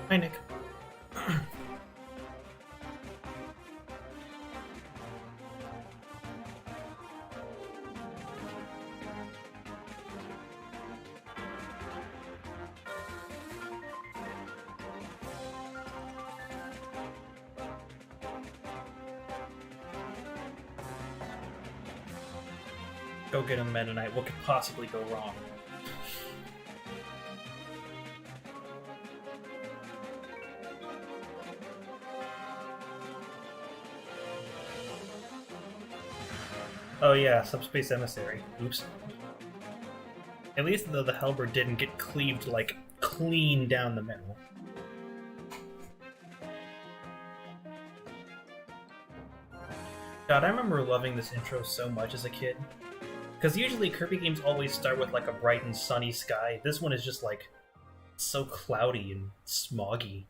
Hi, Nick. Go get a Meta Knight. What could possibly go wrong? Oh yeah, Subspace Emissary. Oops. At least though the Halberd didn't get cleaved, like, clean down the middle. God, I remember loving this intro so much as a kid. Because usually Kirby games always start with, like, a bright and sunny sky. This one is just, like, so cloudy and smoggy.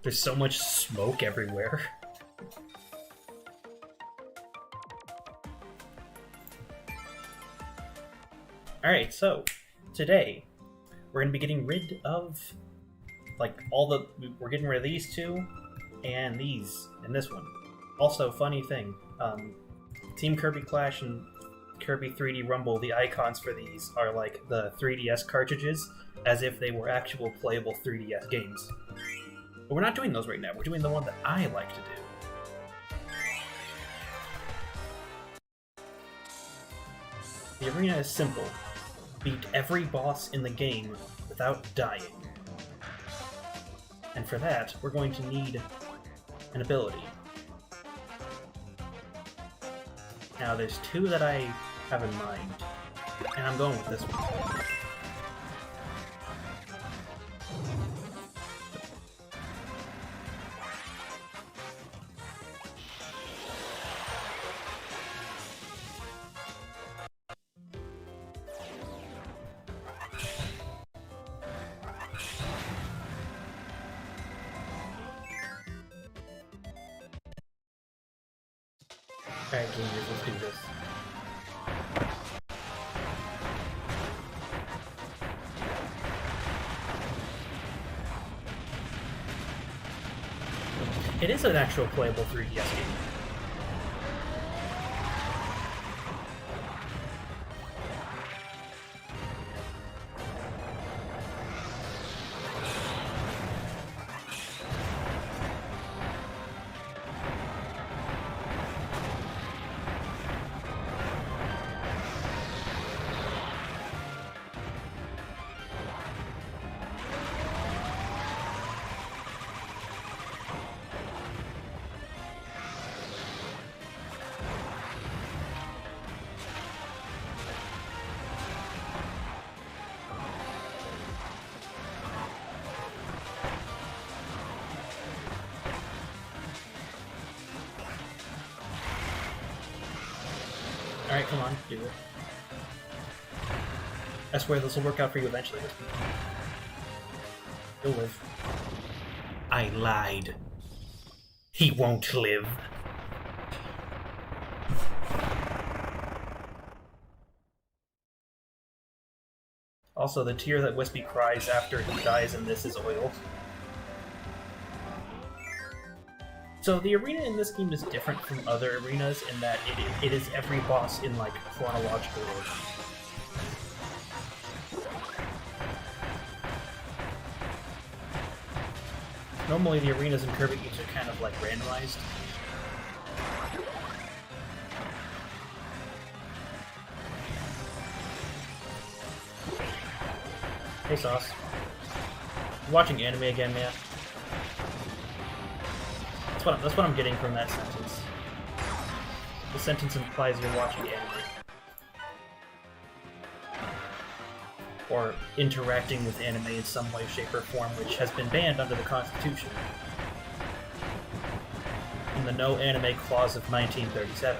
There's so much smoke everywhere. Alright, so, today, we're going to be getting rid of, like, we're getting rid of these two, and these, and this one. Also, funny thing, Team Kirby Clash and Kirby 3D Rumble, the icons for these are like the 3DS cartridges, as if they were actual playable 3DS games. But we're not doing those right now, we're doing the one that I like to do. The arena is simple. Beat every boss in the game without dying. And for that, we're going to need an ability. Now, there's two that I have in mind, and I'm going with this one. Alright, gamers, let's do this. It is an actual playable 3DS game. Alright, come on, do it. I swear this will work out for you eventually. You'll live. I lied. He won't live. Also, the tear that Wispy cries after he dies in this is oil. So the arena in this game is different from other arenas in that it is every boss in, like, chronological order. Normally the arenas in Kirby games are kind of, like, randomized. Hey, Sauce. You watching anime again, man? That's what I'm getting from that sentence. The sentence implies you're watching anime. Or interacting with anime in some way, shape, or form, which has been banned under the Constitution. In the No Anime Clause of 1937.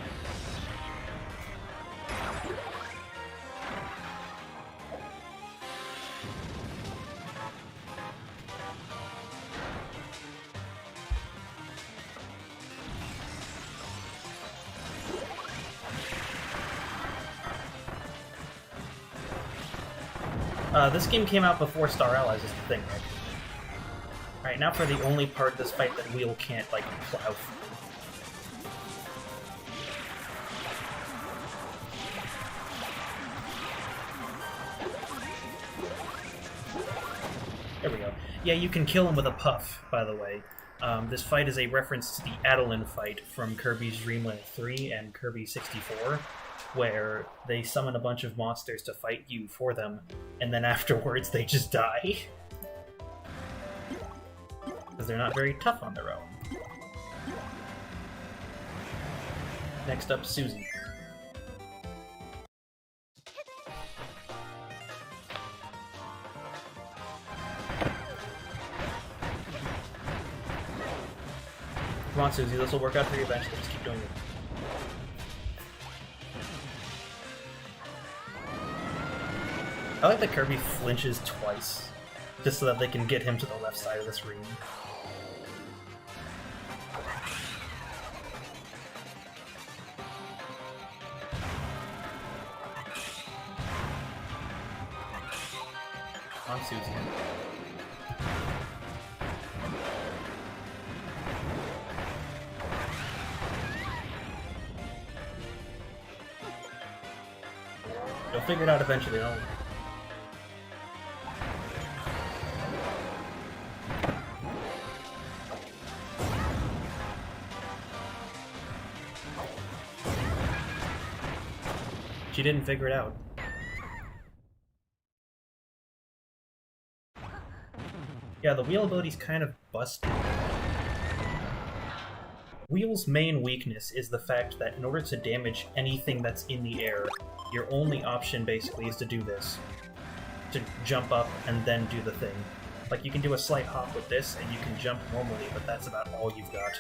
This game came out before Star Allies is the thing, right? Alright, now for the only part of this fight that Wheel can't, like, plow through. There we go. Yeah, you can kill him with a puff, by the way. This fight is a reference to the Adeline fight from Kirby's Dream Land 3 and Kirby 64. Where they summon a bunch of monsters to fight you for them, and then afterwards they just die. Because they're not very tough on their own. Next up, Susie. Come on, Susie, this will work out for you eventually. Just keep doing it. I like that Kirby flinches twice, just so that they can get him to the left side of the screen. On Susie. You'll figure it out eventually, don't worry. She didn't figure it out. Yeah, the Wheel ability's kind of busted. Wheel's main weakness is the fact that in order to damage anything that's in the air, your only option basically is to do this. To jump up and then do the thing. Like, you can do a slight hop with this and you can jump normally, but that's about all you've got.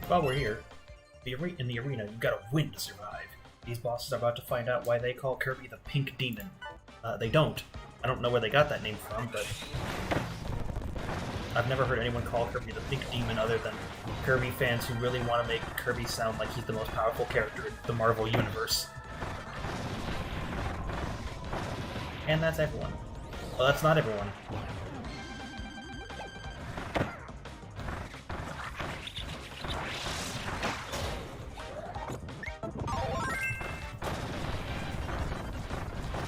While we're here, in the arena, you gotta win to survive. These bosses are about to find out why they call Kirby the Pink Demon. They don't. I don't know where they got that name from, but I've never heard anyone call Kirby the Pink Demon other than Kirby fans who really want to make Kirby sound like he's the most powerful character in the Marvel Universe. And that's everyone. Well, that's not everyone.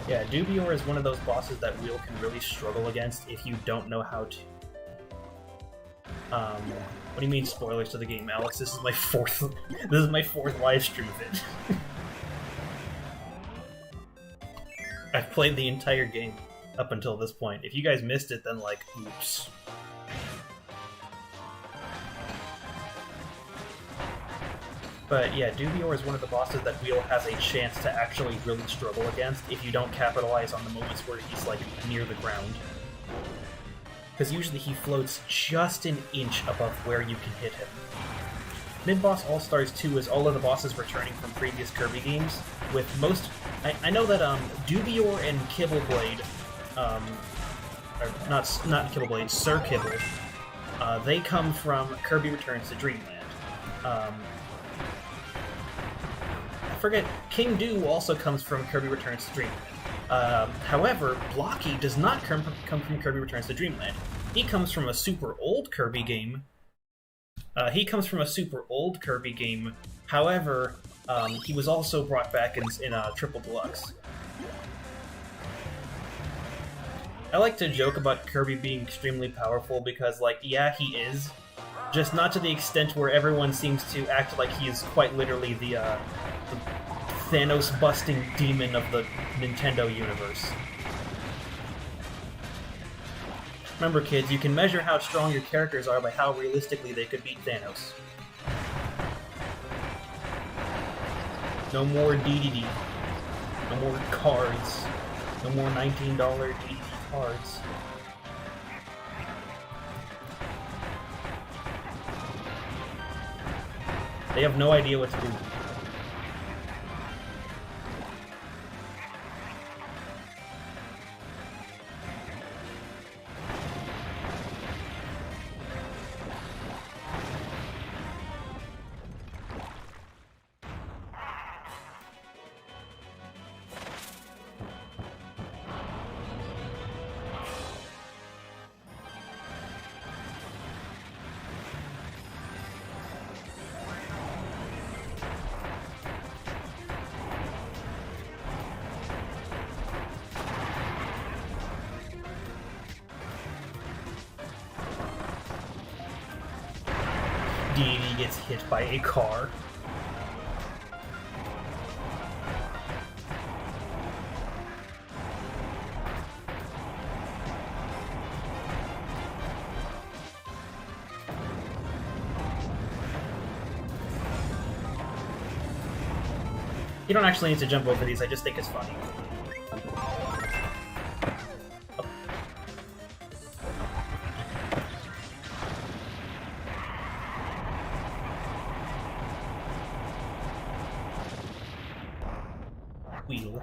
Yeah, Dubior is one of those bosses that Wheel can really struggle against if you don't know how to... What do you mean spoilers to the game, Alex? This is my fourth live stream of it. I've played the entire game up until this point. If you guys missed it, then, like, oops. But yeah, Dubior is one of the bosses that Wheel has a chance to actually really struggle against if you don't capitalize on the moments where he's like near the ground. Because usually he floats just an inch above where you can hit him. Mid-Boss All-Stars 2 is all of the bosses returning from previous Kirby games, with most... I know that Dubior and Kibbleblade, or not Kibbleblade, Sir Kibble, they come from Kirby Returns to Dreamland. I forget, King Doo also comes from Kirby Returns to Dreamland. However, Blocky does not come from Kirby Returns to Dreamland. He comes from a super old Kirby game. However, he was also brought back in Triple Deluxe. I like to joke about Kirby being extremely powerful because, like, yeah, he is. Just not to the extent where everyone seems to act like he is quite literally the Thanos-busting demon of the Nintendo universe. Remember, kids, you can measure how strong your characters are by how realistically they could beat Thanos. No more DDD. No more cards. No more $19 DDD cards. They have no idea what to do. Dee gets hit by a car. You don't actually need to jump over these, I just think it's funny. Wheel.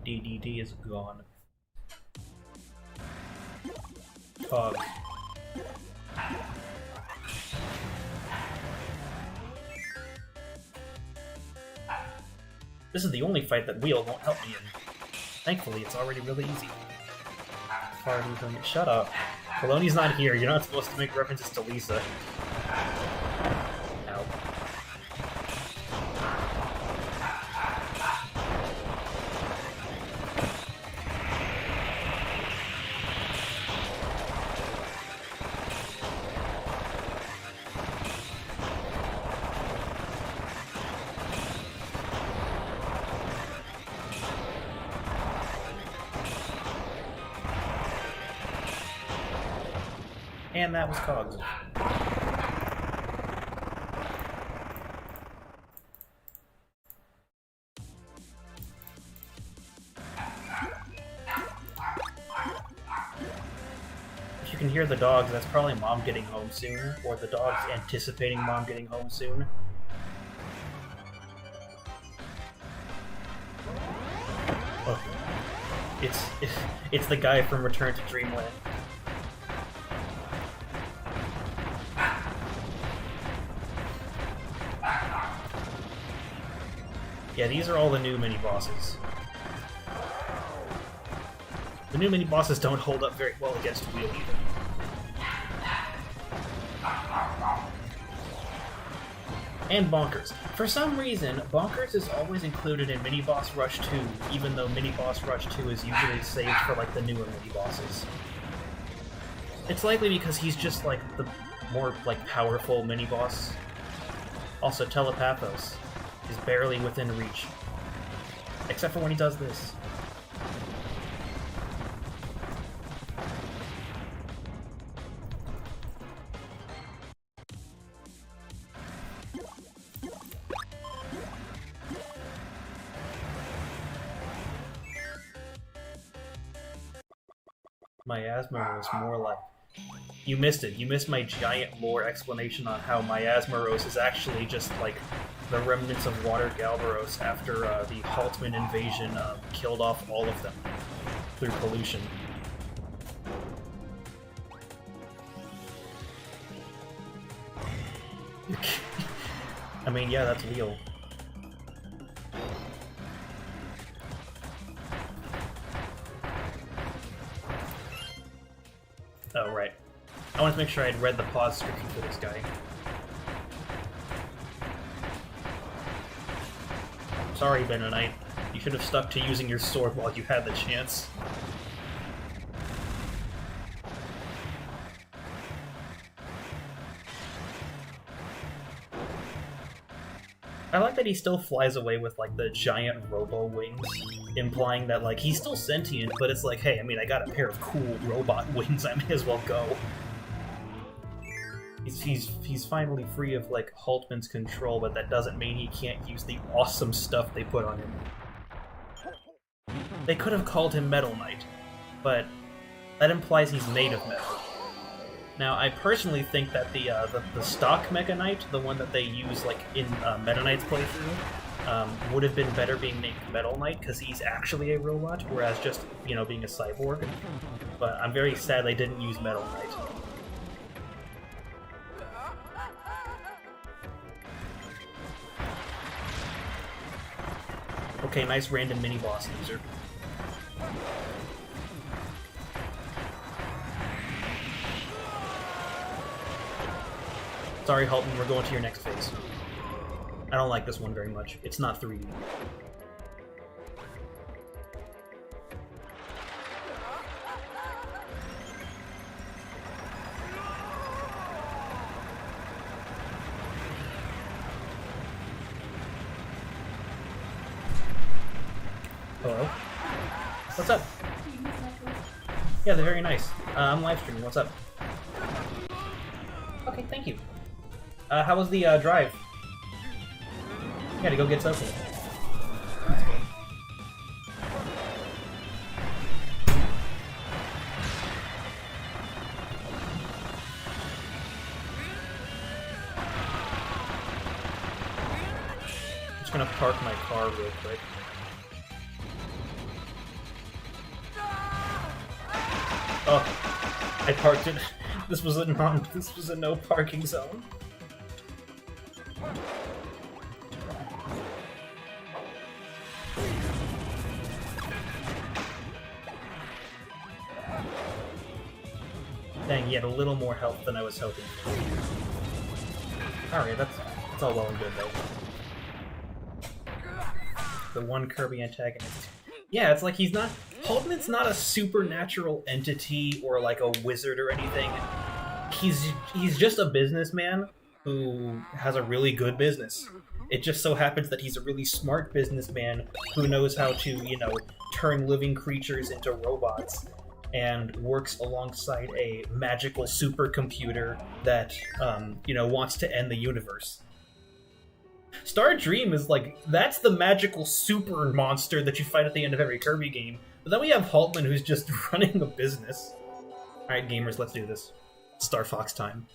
DDD is gone. Cog. This is the only fight that Wheel won't help me in. Thankfully, it's already really easy. Shut up. Poloni's not here, you're not supposed to make references to Lisa. Ow. And that was Cogs. If you can hear the dogs, that's probably Mom getting home soon, or the dogs anticipating Mom getting home soon. Oh. It's the guy from Return to Dreamland. Yeah, these are all the new mini-bosses. The new mini-bosses don't hold up very well against Wheel either. And Bonkers. For some reason, Bonkers is always included in Mini-Boss Rush 2, even though Mini-Boss Rush 2 is usually saved for, like, the newer mini-bosses. It's likely because he's just, like, the more, like, powerful mini-boss. Also, Telepathos is barely within reach. Except for when he does this. Miasma was more like... You missed it. You missed my giant lore explanation on how Miasmaros is actually just, like, the remnants of Water Galvaros after the Haltman invasion killed off all of them through pollution. I mean, yeah, that's real. Oh, right. I wanted to make sure I had read the pause description for this guy. Sorry, Benonite. You should have stuck to using your sword while you had the chance. I like that he still flies away with, like, the giant robo wings, implying that, like, he's still sentient, but it's like, hey, I mean, I got a pair of cool robot wings, I may as well go. He's finally free of, like, Haltman's control, but that doesn't mean he can't use the awesome stuff they put on him. They could have called him Metal Knight, but that implies he's made of metal. Now, I personally think that the stock Mecha Knight, the one that they use like in Meta Knight's playthrough, would have been better being named Metal Knight because he's actually a robot, whereas just being a cyborg. But I'm very sad they didn't use Metal Knight. Okay, nice random mini boss user. Sorry, Haltman, we're going to your next phase. I don't like this one very much. It's not 3D. Hello? What's up? Yeah, they're very nice. I'm live streaming. What's up? Okay, thank you. How was the drive? You gotta go get something. I'm just gonna park my car real quick. Oh, I parked it. This was a no parking zone. Dang, he had a little more health than I was hoping for. Alright, that's all well and good, though. The one Kirby antagonist. Yeah, it's like he's not... Haltman's not a supernatural entity or like a wizard or anything. He's just a businessman who has a really good business. It just so happens that he's a really smart businessman who knows how to, turn living creatures into robots and works alongside a magical supercomputer that, wants to end the universe. Star Dream is like, that's the magical super monster that you fight at the end of every Kirby game. But then we have Haltman who's just running a business. Alright, gamers, let's do this. Star Fox time.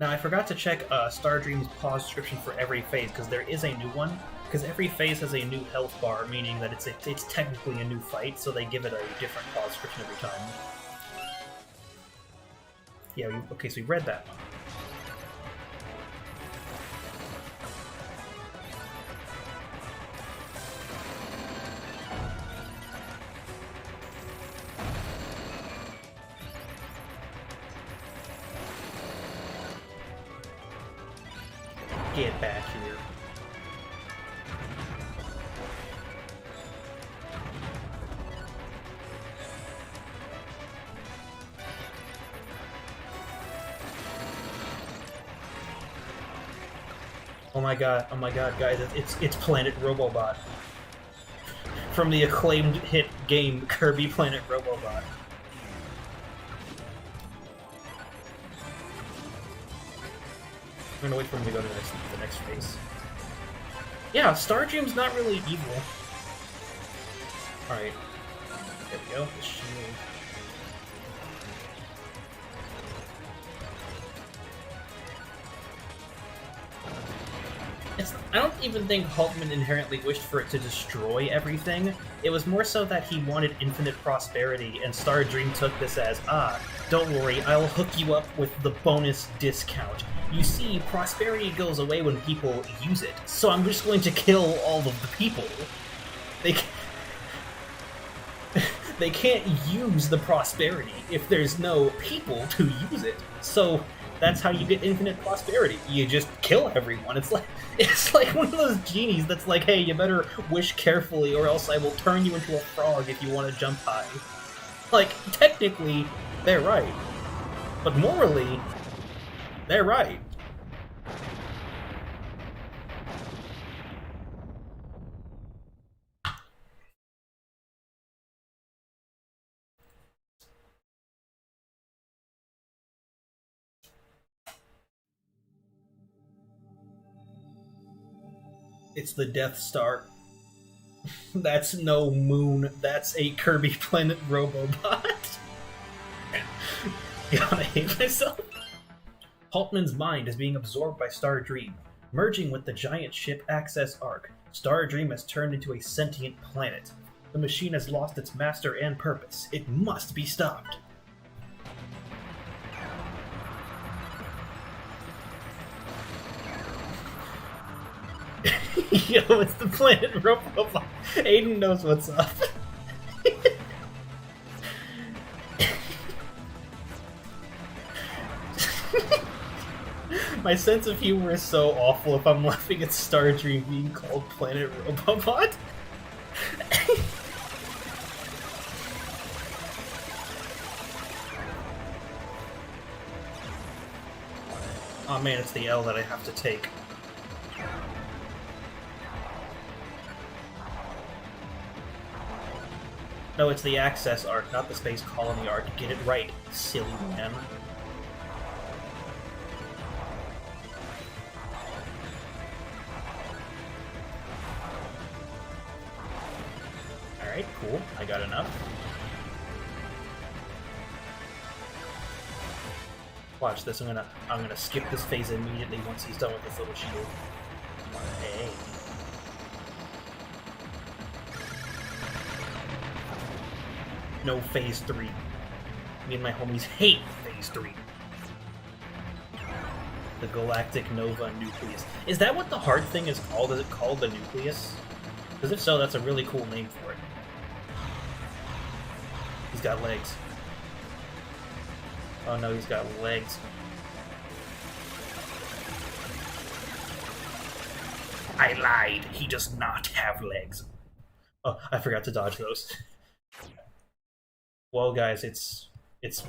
Now, I forgot to check Star Dream's pause description for every phase, because there is a new one. Because every phase has a new health bar, meaning that it's technically a new fight, so they give it a different pause description every time. Yeah, okay, so we read that one. Get back here. Oh my god, guys, it's Planet Robobot. From the acclaimed hit game Kirby Planet Robobot. I'm gonna wait for him to go to the next phase. Yeah, Star Dream's not really evil. Alright. There we go. The shield. I don't even think Haltman inherently wished for it to destroy everything. It was more so that he wanted infinite prosperity, and Star Dream took this as, don't worry, I'll hook you up with the bonus discount. You see, prosperity goes away when people use it, so I'm just going to kill all of the people. They can't use the prosperity if there's no people to use it. So that's how you get infinite prosperity. You just kill everyone. It's like one of those genies that's like, hey, you better wish carefully or else I will turn you into a frog if you want to jump high. Like, technically, they're right. But morally, they're right. It's the Death Star. That's no moon. That's a Kirby Planet Robobot. God, I hate myself. Haltman's mind is being absorbed by Star Dream. Merging with the giant ship Access Arc, Star Dream has turned into a sentient planet. The machine has lost its master and purpose. It must be stopped. Yo, it's the Planet Robobot. Aiden knows what's up. My sense of humor is so awful if I'm laughing at Star Dream being called Planet Robobot. Oh man, it's the L that I have to take. No, it's the Access Arc, not the Space Colony Arc. Get it right, silly man. Alright, cool. I got enough. Watch this. I'm gonna skip this phase immediately once he's done with this little shield. Hey. No phase 3. Me and my homies hate phase 3. The Galactic Nova Nucleus. Is that what the hard thing is called? Is it called the Nucleus? Because if so, that's a really cool name for it. He's got legs. Oh no, he's got legs. I lied. He does not have legs. Oh, I forgot to dodge those. Well, guys, it's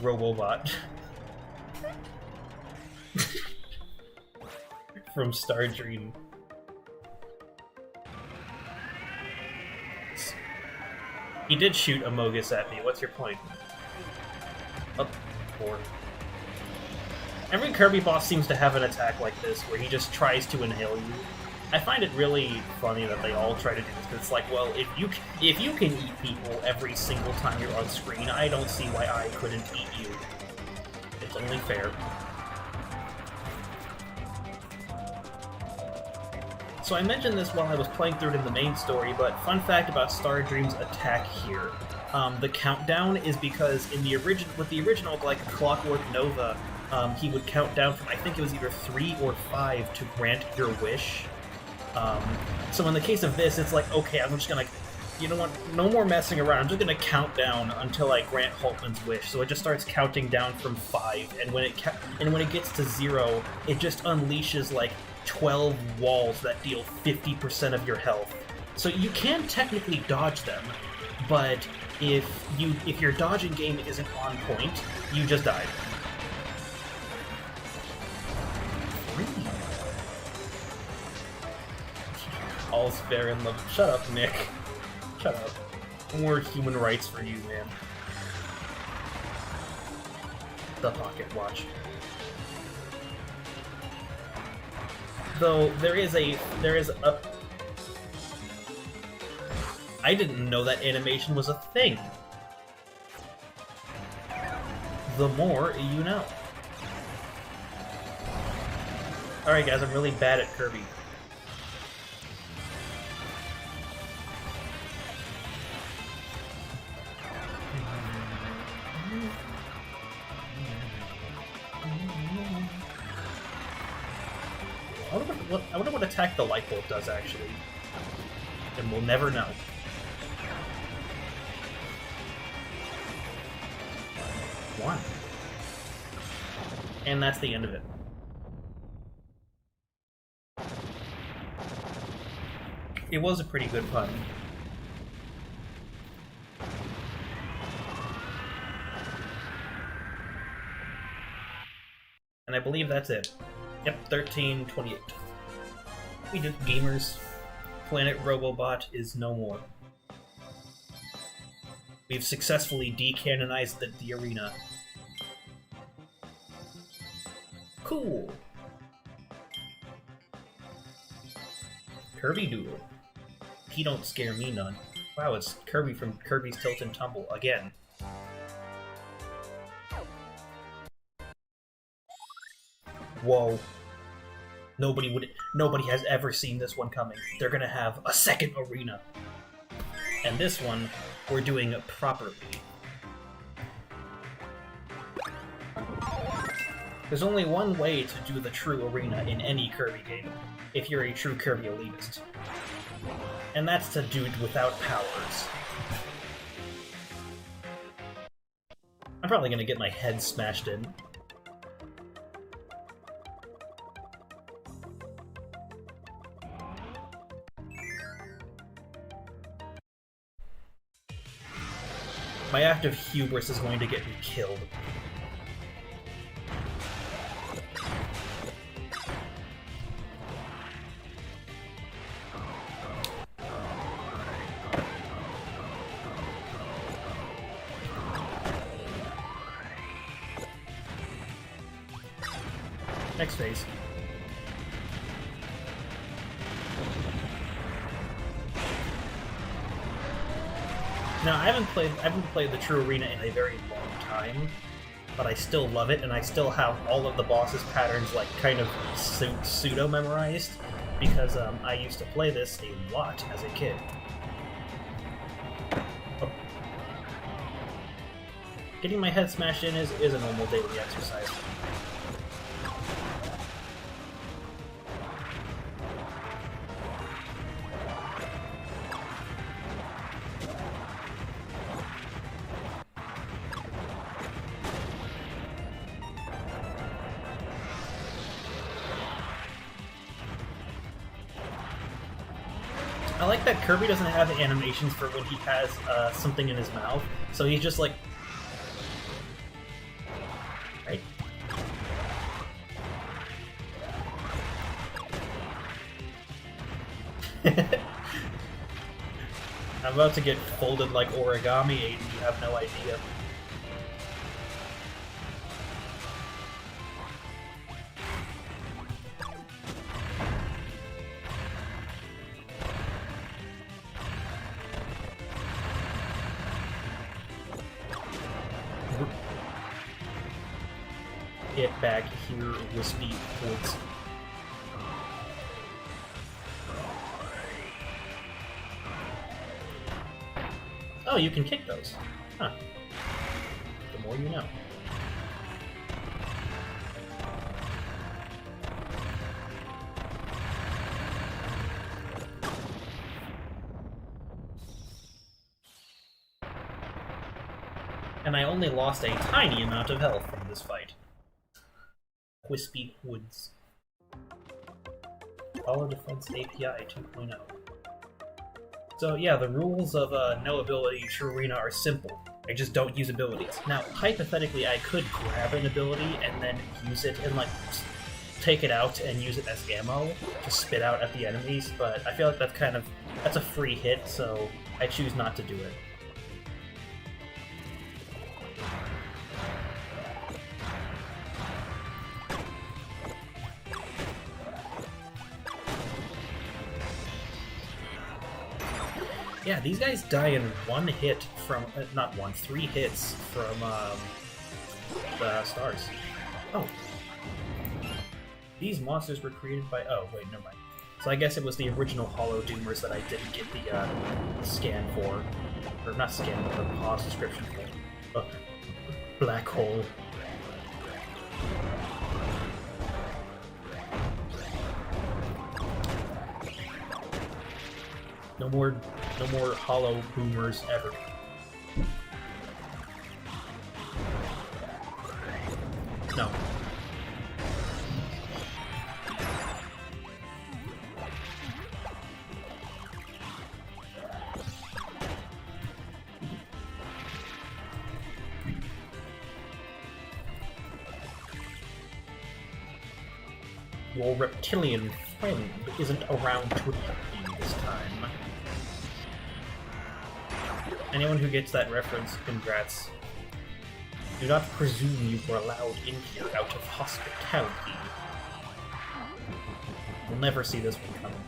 Robobot. From Star Dream. He did shoot Amogus at me. What's your point? Oh, poor. Every Kirby boss seems to have an attack like this, where he just tries to inhale you. I find it really funny that they all try to do this, because it's like, well, if you can eat people every single time you're on screen, I don't see why I couldn't eat you. It's only fair. So I mentioned this while I was playing through it in the main story, but fun fact about Star Dream's attack here. The countdown is because with the original like Clockwork Nova, he would count down from, I think it was either 3 or 5 to grant your wish. So in the case of this, it's like, okay, I'm just gonna, you know what, no more messing around, I'm just gonna count down until I grant Haltman's wish. So it just starts counting down from 5, and when it gets to 0, it just unleashes like 12 walls that deal 50% of your health. So you can technically dodge them, but if your dodging game isn't on point, you just die. All's fair in love. Shut up, Nick. Shut up. More human rights for you, man. The pocket watch. Though there is a I didn't know that animation was a thing. The more you know. Alright guys, I'm really bad at Kirby. I wonder what attack the light bulb does, actually. And we'll never know. One. And that's the end of it. It was a pretty good fun. And I believe that's it. Yep, 1328. We did, gamers. Planet Robobot is no more. We've successfully decanonized the arena. Cool! Kirby Doodle. He don't scare me none. Wow, it's Kirby from Kirby's Tilt and Tumble again. Whoa. Nobody has ever seen this one coming. They're gonna have a second arena. And this one, we're doing it properly. There's only one way to do the true arena in any Kirby game, if you're a true Kirby elitist. And that's to do it without powers. I'm probably gonna get my head smashed in. My act of hubris is going to get me killed. Next phase. Now, I haven't played the true arena in a very long time, but I still love it, and I still have all of the bosses' patterns like kind of pseudo memorized because I used to play this a lot as a kid. Oh. Getting my head smashed in is a normal daily exercise. I like that Kirby doesn't have animations for when he has something in his mouth, so he's just like... Right? I'm about to get folded like origami, Aiden, you have no idea. Get back here, wispy woods. Oh, you can kick those. Huh. The more you know. And I only lost a tiny amount of health from this fight. Wispy Woods. Follow Defense API 2.0. So yeah, the rules of no ability True Arena are simple. I just don't use abilities. Now, hypothetically, I could grab an ability and then use it and like take it out and use it as ammo to spit out at the enemies, but I feel like that's a free hit, so I choose not to do it. Yeah, these guys die in one hit from... not one, 3 hits from the stars. Oh. These monsters were created by... oh, wait, never mind. So I guess it was the original Hollow Doomers that I didn't get the scan for. Or not scan, but the pause description for. Oh. Black hole. No more hollow boomers ever. No. Your reptilian friend isn't around to help you this time. Anyone who gets that reference, congrats. Do not presume you were allowed in here out of hospitality. We'll never see this one coming.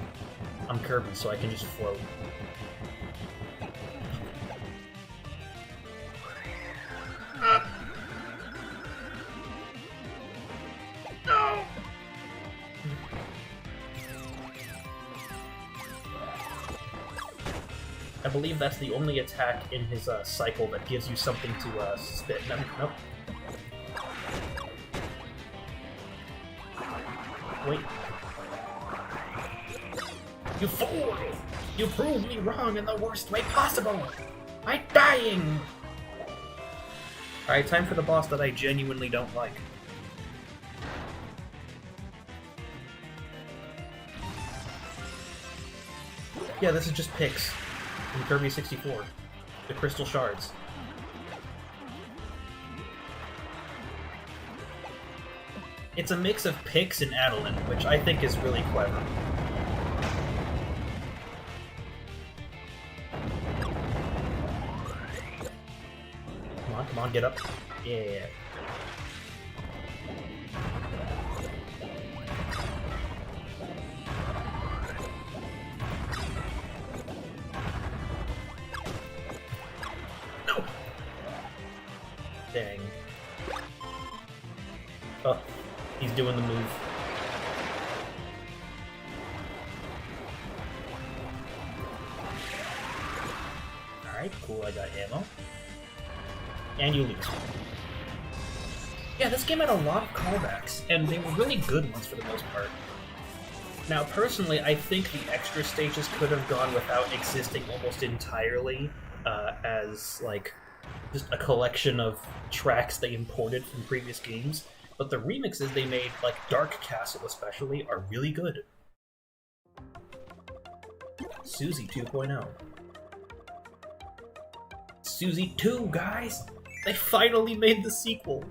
I'm Kirby, so I can just float. No! I believe that's the only attack in his cycle that gives you something to spit. Nope. Wait. You fool! You proved me wrong in the worst way possible! I'm dying! Alright, time for the boss that I genuinely don't like. Yeah, this is just Pix. From Kirby 64. The Crystal Shards. It's a mix of Pix and Adeline, which I think is really clever. Come on, get up. Yeah. No! Dang. Oh, he's doing the move. Alright, cool, I got ammo. And you lose. Yeah, this game had a lot of callbacks, and they were really good ones for the most part. Now, personally, I think the extra stages could have gone without existing almost entirely, as, like, just a collection of tracks they imported from previous games. But the remixes they made, like Dark Castle especially, are really good. Susie 2.0. Susie 2, guys! They finally made the sequel!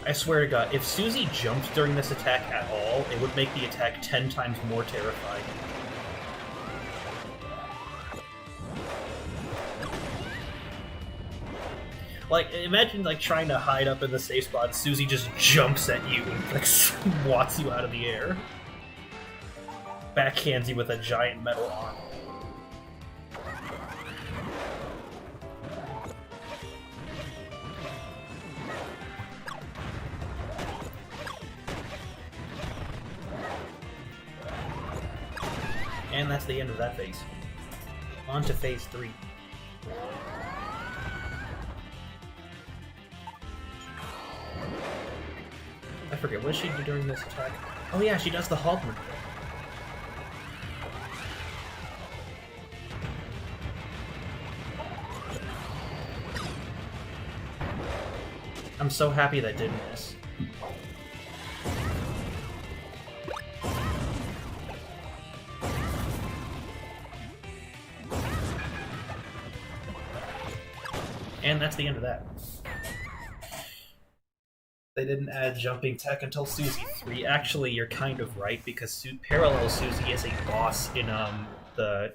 I swear to God, if Susie jumped during this attack at all, it would make the attack 10 times more terrifying. Like, imagine like trying to hide up in the safe spot, Susie just jumps at you and like swats you out of the air. Backhands you with a giant metal arm. And that's the end of that phase. On to phase 3. I forget, what does she do during this attack? Oh yeah, she does the halberd thing. I'm so happy that didn't miss. And that's the end of that. They didn't add jumping tech until Susie 3. Actually, you're kind of right, because Parallel Susie is a boss in the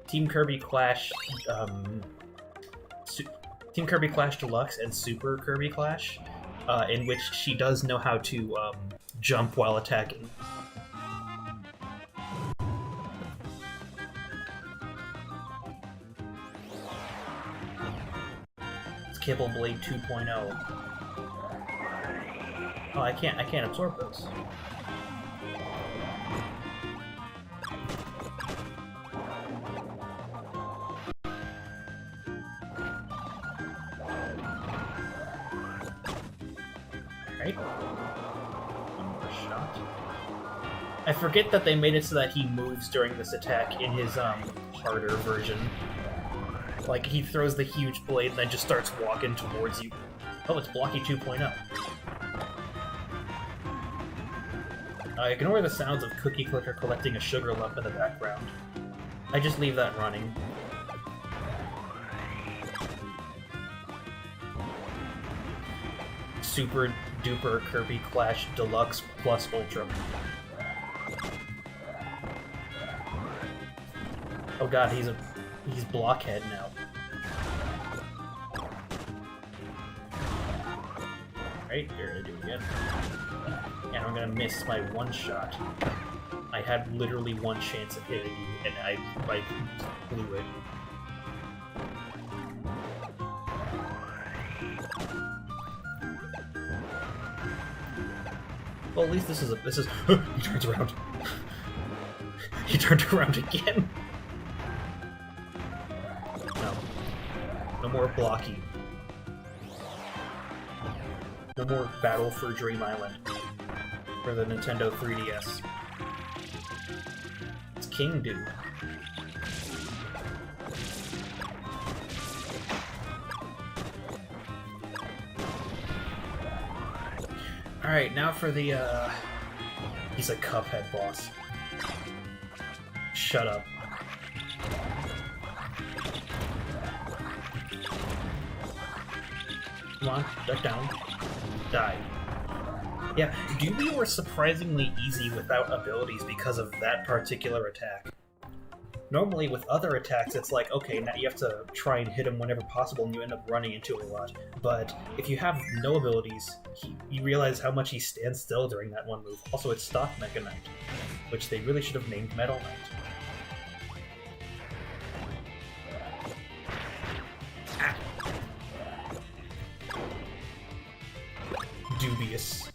Team Kirby Clash Team Kirby Clash Deluxe and Super Kirby Clash, in which she does know how to jump while attacking. It's Kibble Blade 2.0. Oh, I can't absorb those. Alright. One more shot. I forget that they made it so that he moves during this attack in his harder version. Like, he throws the huge blade and then just starts walking towards you. Oh, it's Blocky 2.0. Ignore the sounds of Cookie Clicker collecting a sugar lump in the background. I just leave that running. Super duper Kirby Clash Deluxe plus Ultra. Oh god, he's Blockhead now. Alright, here I do it again. And I'm gonna miss my one shot. I had literally one chance of hitting you, and I blew it. Well, at least this is he turns around. He turned around again. No. No more Blocky. No more Battle for Dream Island. For the Nintendo 3DS. It's King Dude. Alright, now for the, he's a Cuphead boss. Shut up. Come on, duck down. Die. Yeah, Doobie were surprisingly easy without abilities because of that particular attack. Normally, with other attacks, it's like, okay, now you have to try and hit him whenever possible, and you end up running into it a lot. But if you have no abilities, you realize how much he stands still during that one move. Also, it's stock Mega Knight, which they really should have named Metal Knight. Ah. Dubious.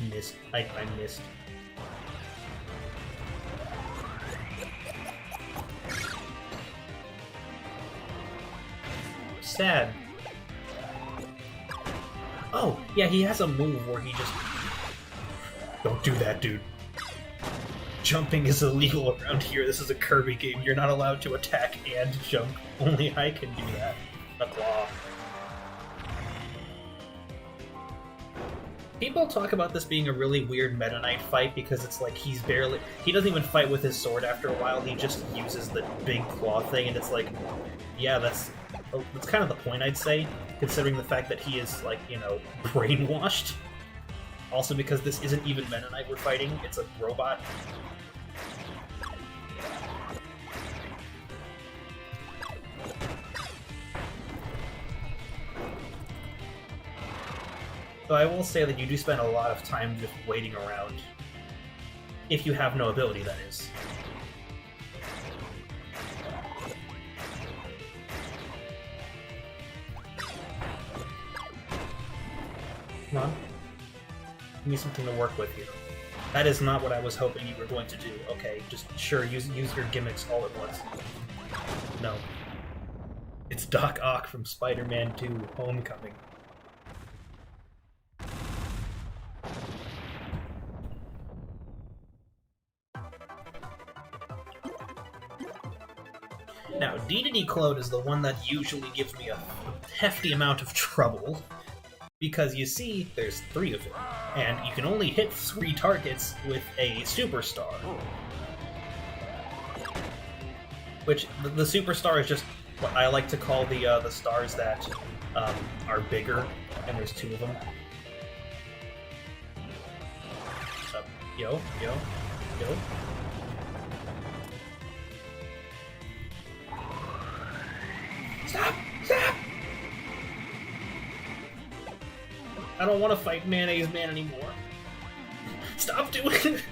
Missed. I missed. Sad. Oh, yeah, he has a move where he just... Don't do that, dude. Jumping is illegal around here. This is a Kirby game. You're not allowed to attack and jump. Only I can do that. A claw. People talk about this being a really weird Meta Knight fight because it's like he doesn't even fight with his sword after a while, he just uses the big claw thing, and it's like, yeah, that's kind of the point, I'd say, considering the fact that he is, like, you know, brainwashed. Also because this isn't even Meta Knight we're fighting, it's a robot. So I will say that you do spend a lot of time just waiting around. If you have no ability, that is. Come on. Give me something to work with here. That is not what I was hoping you were going to do. Okay, just sure, use your gimmicks all at once. No. It's Doc Ock from Spider-Man 2: Homecoming. Now, Ddd Clone is the one that usually gives me a hefty amount of trouble. Because you see, there's 3 of them, and you can only hit 3 targets with a superstar. Which, the superstar is just what I like to call the stars that are bigger, and there's 2 of them. Yo. Stop! I don't want to fight Mayonnaise Man anymore. Stop doing it!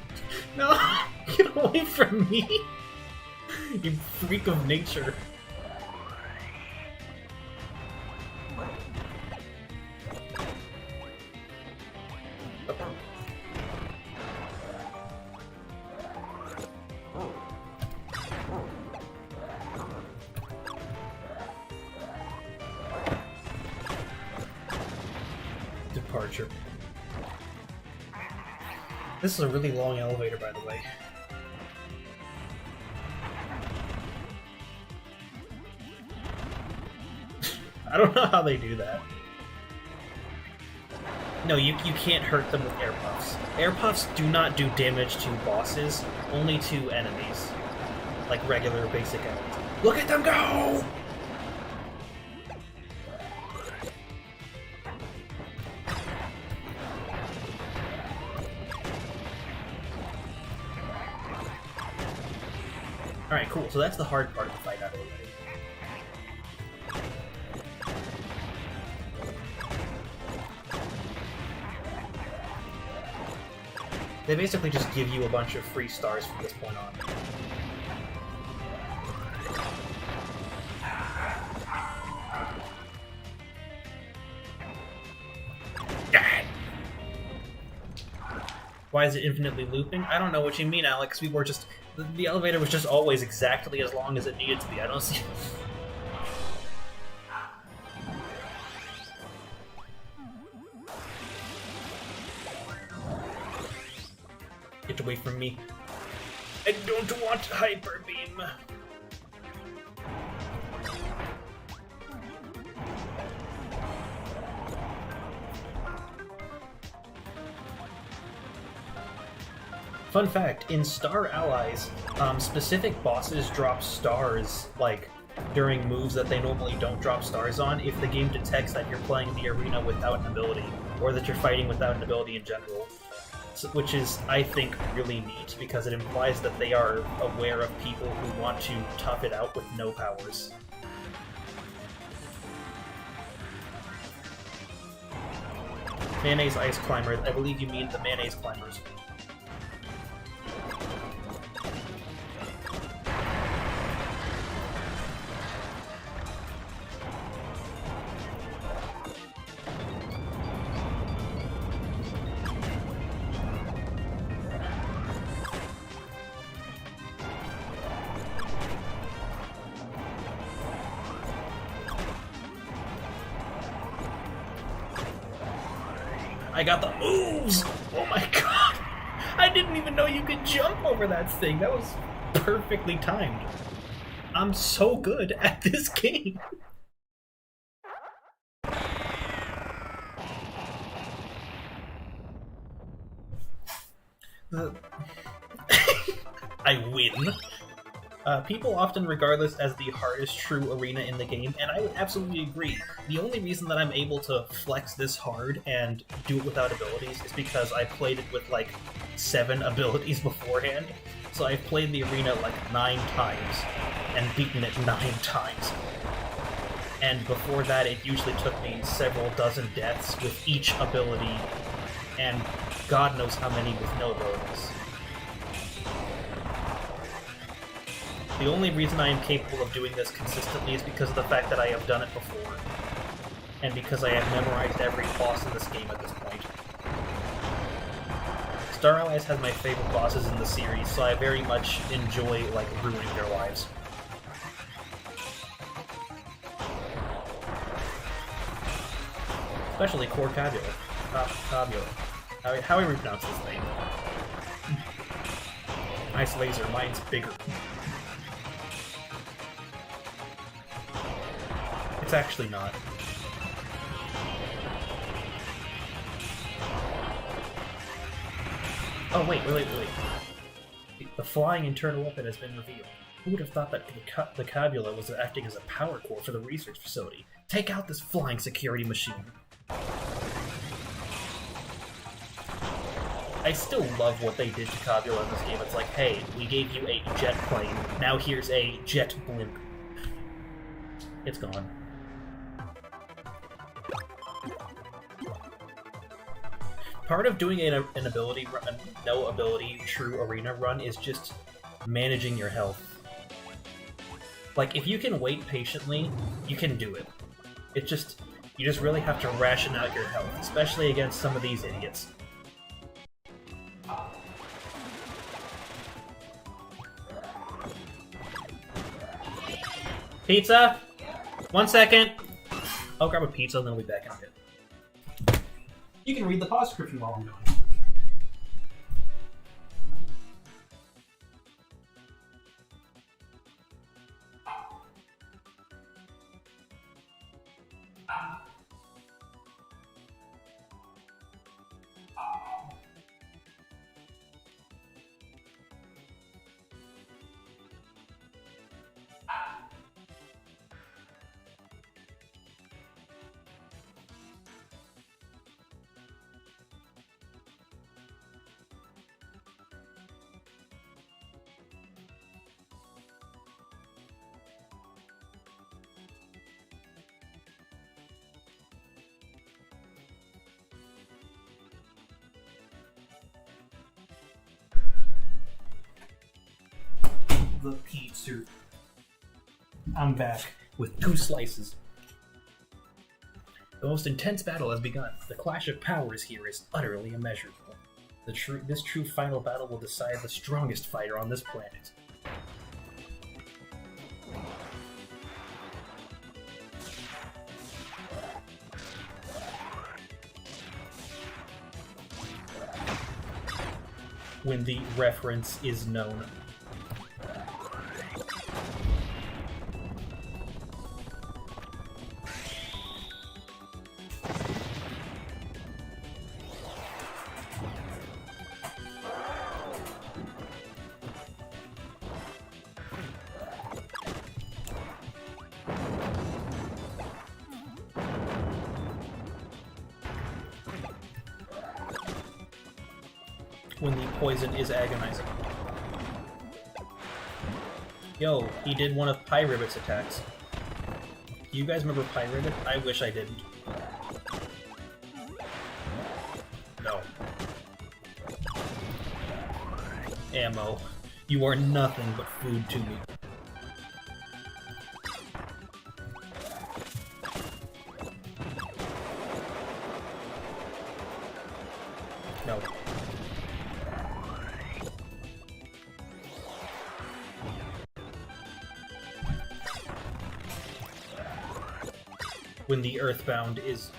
No! Get away from me! You freak of nature. Departure. This is a really long elevator, by the way. I don't know how they do that. No, you can't hurt them with air puffs. Air puffs do not do damage to bosses, only to enemies. Like regular basic enemies. Look at them go! Alright, cool. So that's the hard part of the fight out of the way. They basically just give you a bunch of free stars from this point on. Why is it infinitely looping? I don't know what you mean, Alex. We were just... The elevator was just always exactly as long as it needed to be. I don't see... Get away from me. I don't want Hyper Beam. Fun fact, in Star Allies, specific bosses drop stars, like, during moves that they normally don't drop stars on if the game detects that you're playing the arena without an ability, or that you're fighting without an ability in general. Which is, I think, really neat, because it implies that they are aware of people who want to tough it out with no powers. Mayonnaise Ice Climbers. I believe you mean the Mayonnaise Climbers. I got the moves! Oh my god! I didn't even know you could jump over that thing. That was perfectly timed. I'm so good at this game. I win. People often regard this as the hardest true arena in the game, and I would absolutely agree. The only reason that I'm able to flex this hard and do it without abilities is because I played it with like 7 abilities beforehand. So I've played the arena like 9 times and beaten it 9 times. And before that, it usually took me several dozen deaths with each ability, and God knows how many with no abilities. The only reason I am capable of doing this consistently is because of the fact that I have done it before, and because I have memorized every boss in this game at this point. Star Allies has my favorite bosses in the series, so I very much enjoy, like, ruining their lives. Especially Core Cabula. How do we pronounce this name? Nice laser, mine's bigger. It's actually not. Oh, wait. The flying internal weapon has been revealed. Who would have thought that the Cabula was acting as a power core for the research facility? Take out this flying security machine. I still love what they did to Cabula in this game. It's like, hey, we gave you a jet plane, now here's a jet blimp. It's gone. Part of doing an ability run, a no ability true arena run is just managing your health. Like, if you can wait patiently, you can do it. You just really have to ration out your health, especially against some of these idiots. Pizza? 1 second. I'll grab a pizza and then we'll be back in a bit. You can read the pause description while I'm going. The pizza. I'm back with 2 slices. The most intense battle has begun. The clash of powers here is utterly immeasurable. This true final battle will decide the strongest fighter on this planet. When the reference is known. When the poison is agonizing. Yo, he did one of Pyribbit's attacks. Do you guys remember Pyribbit? I wish I didn't. No. Ammo. You are nothing but food to me. No. When the Earthbound is...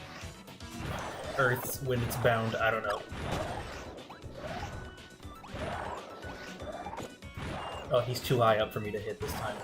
when it's bound, I don't know. Oh, he's too high up for me to hit this time.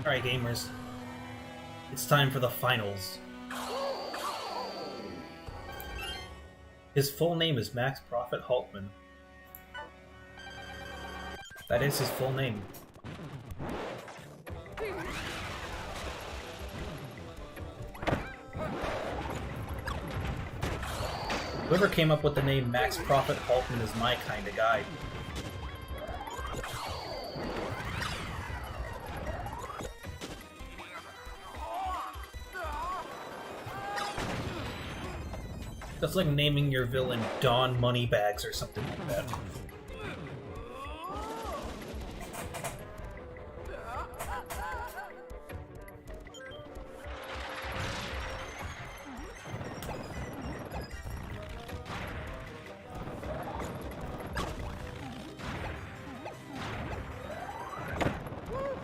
Alright, gamers. It's time for the finals. His full name is Max Prophet Haltman. That is his full name. Whoever came up with the name Max Prophet Haltman is my kind of guy. That's like naming your villain Don Moneybags or something like that.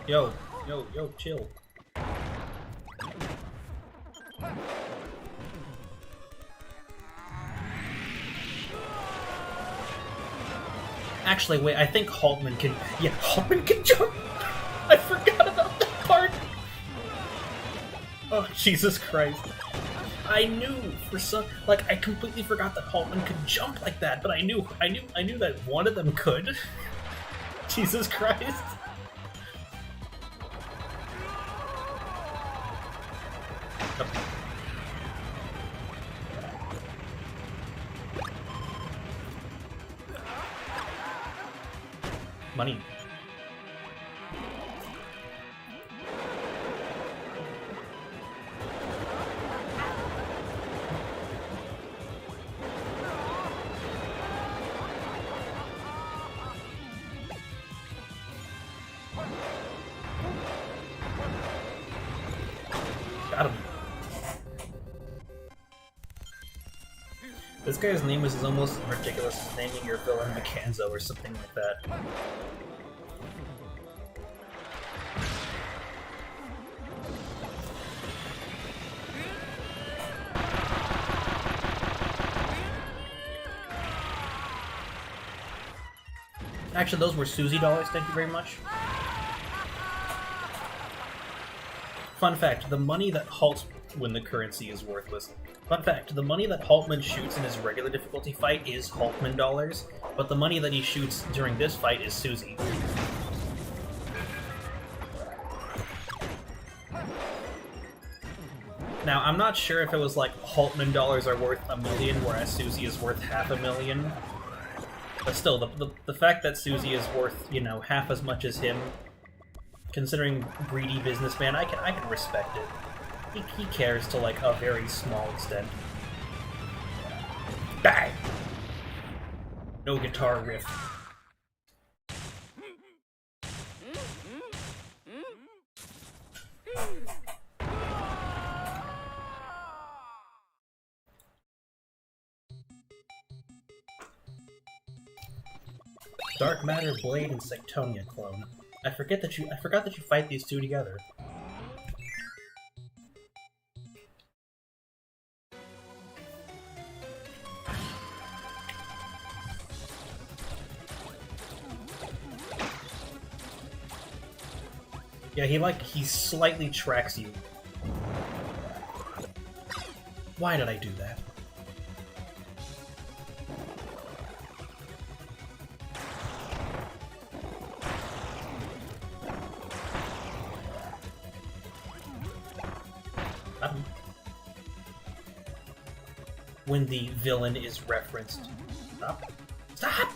Yo, chill. Actually, wait, I think Haltman can... Yeah, Haltman can jump! I forgot about that part! Oh, Jesus Christ. I knew for some... Like, I completely forgot that Haltman could jump like that, but I knew that one of them could. Jesus Christ. Money. Got him. This guy's name is almost as ridiculous as naming your villain Mekanzo or something like that. Actually, those were Susie dollars, thank you very much. Fun fact, the money that Halt when the currency is worthless. Fun fact, the money that Haltman shoots in his regular difficulty fight is Haltman dollars, but the money that he shoots during this fight is Susie. Now, I'm not sure if it was like Haltman dollars are worth $1 million, whereas Susie is worth $500,000. But still, the fact that Susie is worth, you know, half as much as him, considering greedy businessman, I can respect it. He cares to, like, a very small extent. Bang! No guitar riff. Dark Matter, Blade, and Sectonia Clone. I forgot that you fight these two together. Yeah, he slightly tracks you. Why did I do that? When the villain is referenced. Stop. Stop!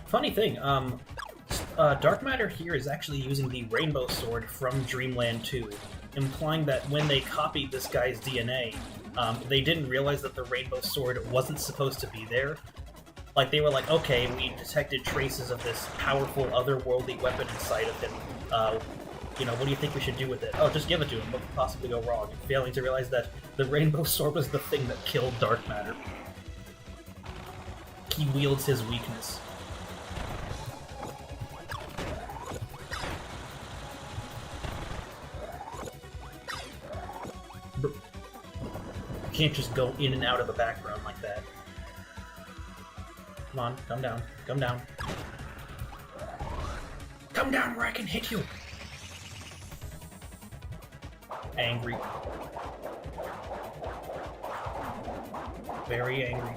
Funny thing, Dark Matter here is actually using the Rainbow Sword from Dreamland 2, implying that when they copied this guy's DNA, they didn't realize that the Rainbow Sword wasn't supposed to be there. Like, they were like, okay, we detected traces of this powerful, otherworldly weapon inside of him. You know, what do you think we should do with it? Oh, just give it to him. What could possibly go wrong? Failing to realize that the Rainbow Sword was the thing that killed Dark Matter. He wields his weakness. You can't just go in and out of the background like that. Come on, come down, come down. Come down where I can hit you! Angry. Very angry.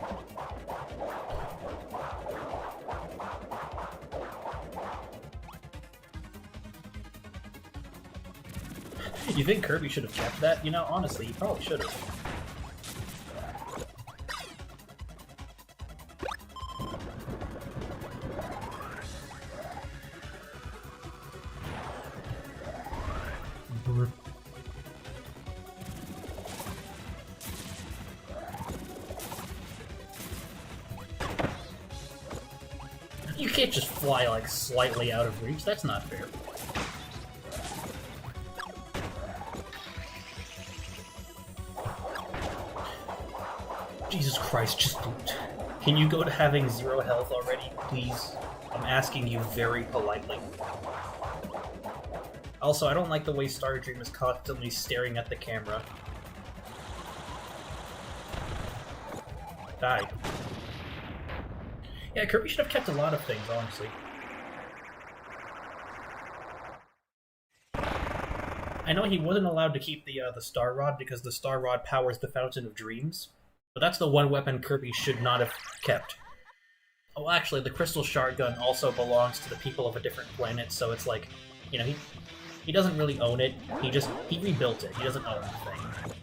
You think Kirby should have kept that? You know, honestly, he probably should have. You can't just fly, like, slightly out of reach. That's not fair. Jesus Christ, just... Can you go to having 0 health already, please? I'm asking you very politely. Also, I don't like the way Stardream is constantly staring at the camera. Die. Yeah, Kirby should have kept a lot of things, honestly. I know he wasn't allowed to keep the Star Rod because the Star Rod powers the Fountain of Dreams, but that's the one weapon Kirby should not have kept. Oh, actually, the Crystal Shard Gun also belongs to the people of a different planet, so it's like, you know, he doesn't really own it. He rebuilt it. He doesn't own the thing.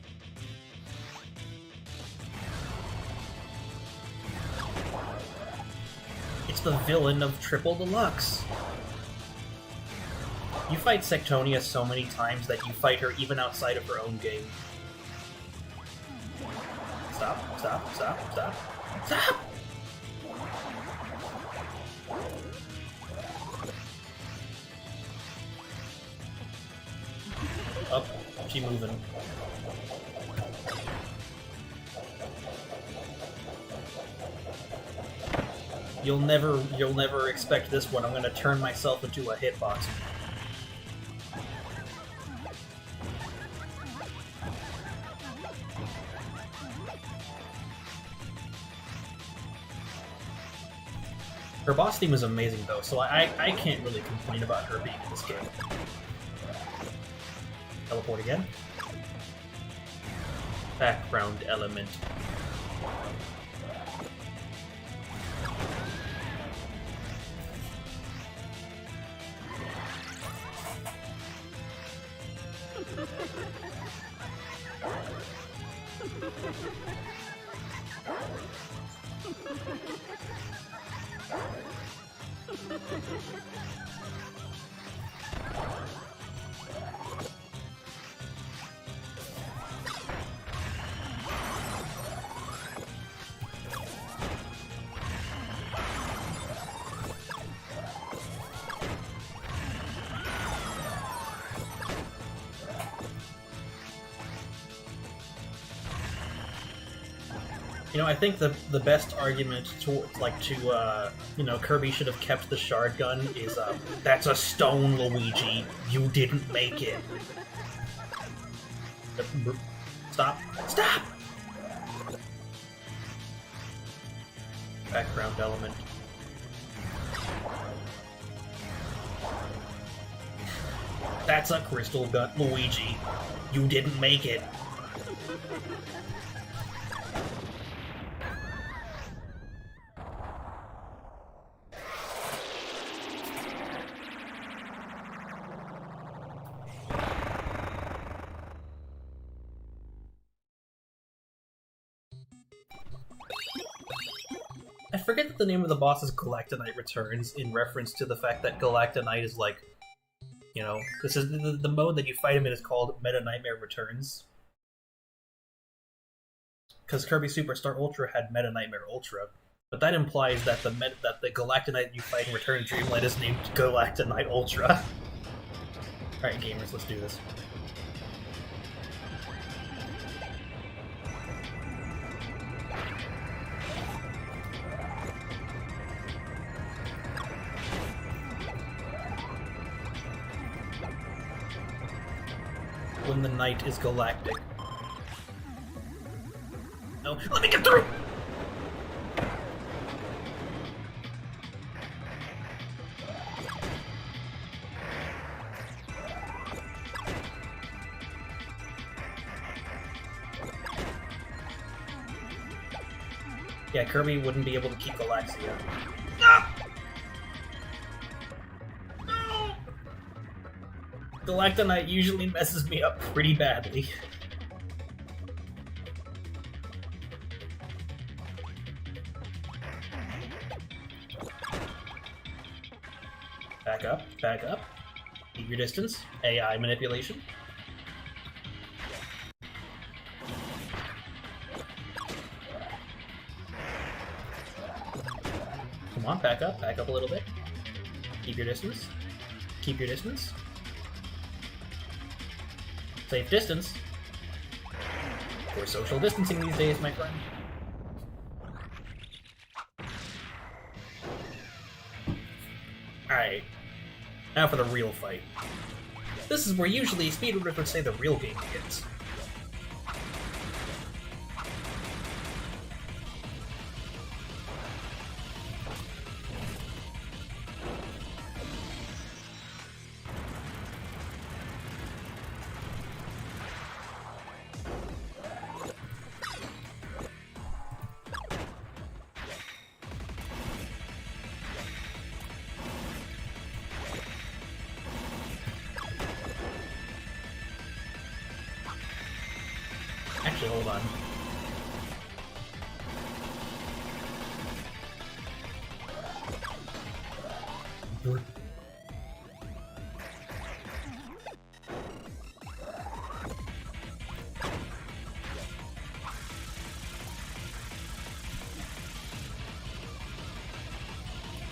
It's the villain of Triple Deluxe. You fight Sectonia so many times that you fight her even outside of her own game. Stop, stop, stop, stop, stop! Up, she moving. You'll never expect this one. I'm gonna turn myself into a hitbox. Her boss theme is amazing though, so I can't really complain about her being in this game. Teleport again. Background element. You know, I think the best argument to Kirby should have kept the shard gun is that's a stone, Luigi. You didn't make it. Stop! Stop! Background element. That's a crystal gun, Luigi. You didn't make it. I forget that the name of the boss is Galactonite Returns in reference to the fact that Galactonite is like, you know, this is the mode that you fight him in is called Meta Nightmare Returns. Because Kirby Superstar Ultra had Meta Nightmare Ultra, but that implies that the Galactonite you fight in Return Dreamland is named Galactonite Ultra. Alright gamers, let's do this. When the night is galactic. No, let me get through! Yeah, Kirby wouldn't be able to keep Galaxia. Ah! Galactonite usually messes me up pretty badly. Back up, back up. Keep your distance. AI manipulation. Come on, back up a little bit. Keep your distance. Keep your distance. Safe distance. We're social distancing these days, my friend. Alright, now for the real fight. This is where usually speedrunners would say the real game begins. Actually, hold on.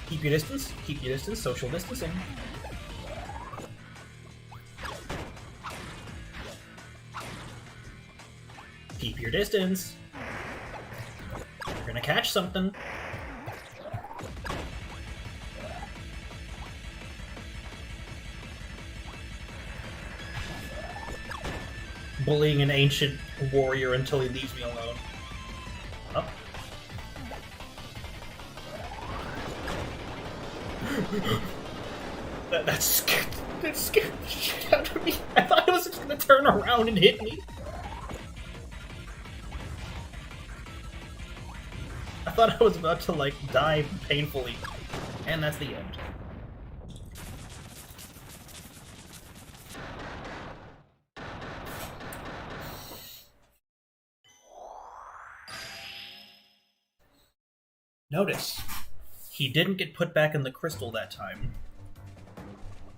Keep your distance, social distancing. Keep your distance. You're gonna catch something. Bullying an ancient warrior until he leaves me alone. Up. That scared the shit out of me. I thought it was just gonna turn around and hit me. I thought I was about to, like, die painfully. And that's the end. Notice, he didn't get put back in the crystal that time.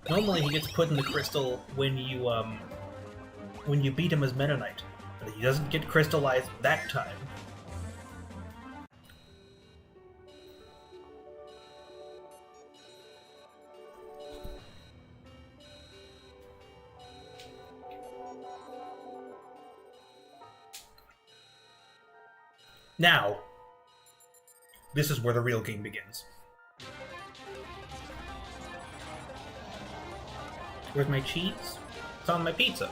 Normally he gets put in the crystal when you beat him as Meta Knight. But he doesn't get crystallized that time. Now, this is where the real game begins. Where's my cheese? It's on my pizza.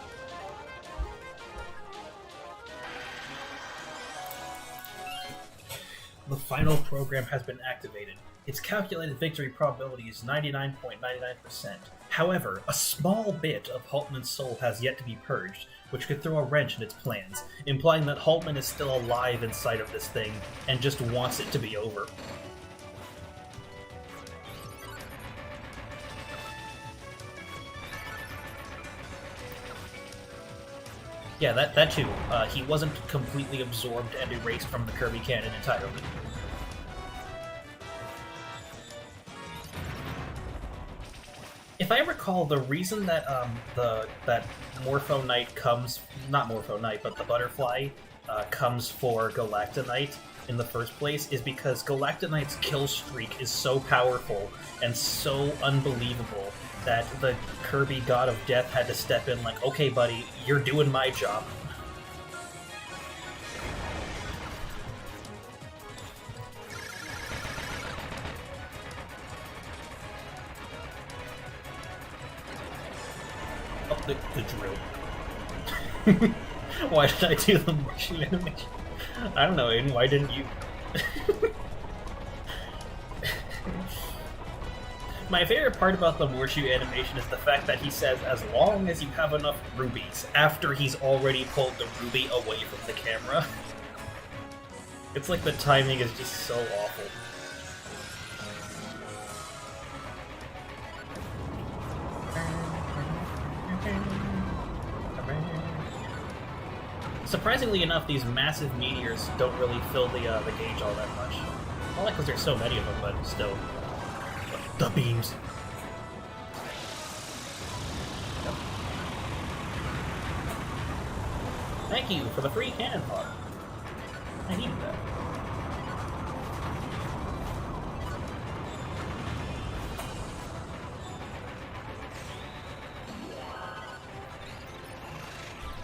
The final program has been activated. Its calculated victory probability is 99.99%. However, a small bit of Haltman's soul has yet to be purged, which could throw a wrench in its plans, implying that Haltman is still alive inside of this thing and just wants it to be over. Yeah, that too. He wasn't completely absorbed and erased from the Kirby canon entirely. If I recall, the reason that that Morpho Knight comes, not Morpho Knight, but the Butterfly comes for Galactonite in the first place is because Galactonite's kill streak is so powerful and so unbelievable that the Kirby God of Death had to step in like, okay buddy, you're doing my job. Oh, the drill. Why did I do the motion animation? I don't know, Aiden, why didn't you? My favorite part about the Morshu animation is the fact that he says, as long as you have enough rubies, after he's already pulled the ruby away from the camera. It's like the timing is just so awful. Surprisingly enough, these massive meteors don't really fill the gauge all that much. Not like because there's so many of them, but still. The beams. Yep. Thank you for the free cannon pod. I needed that.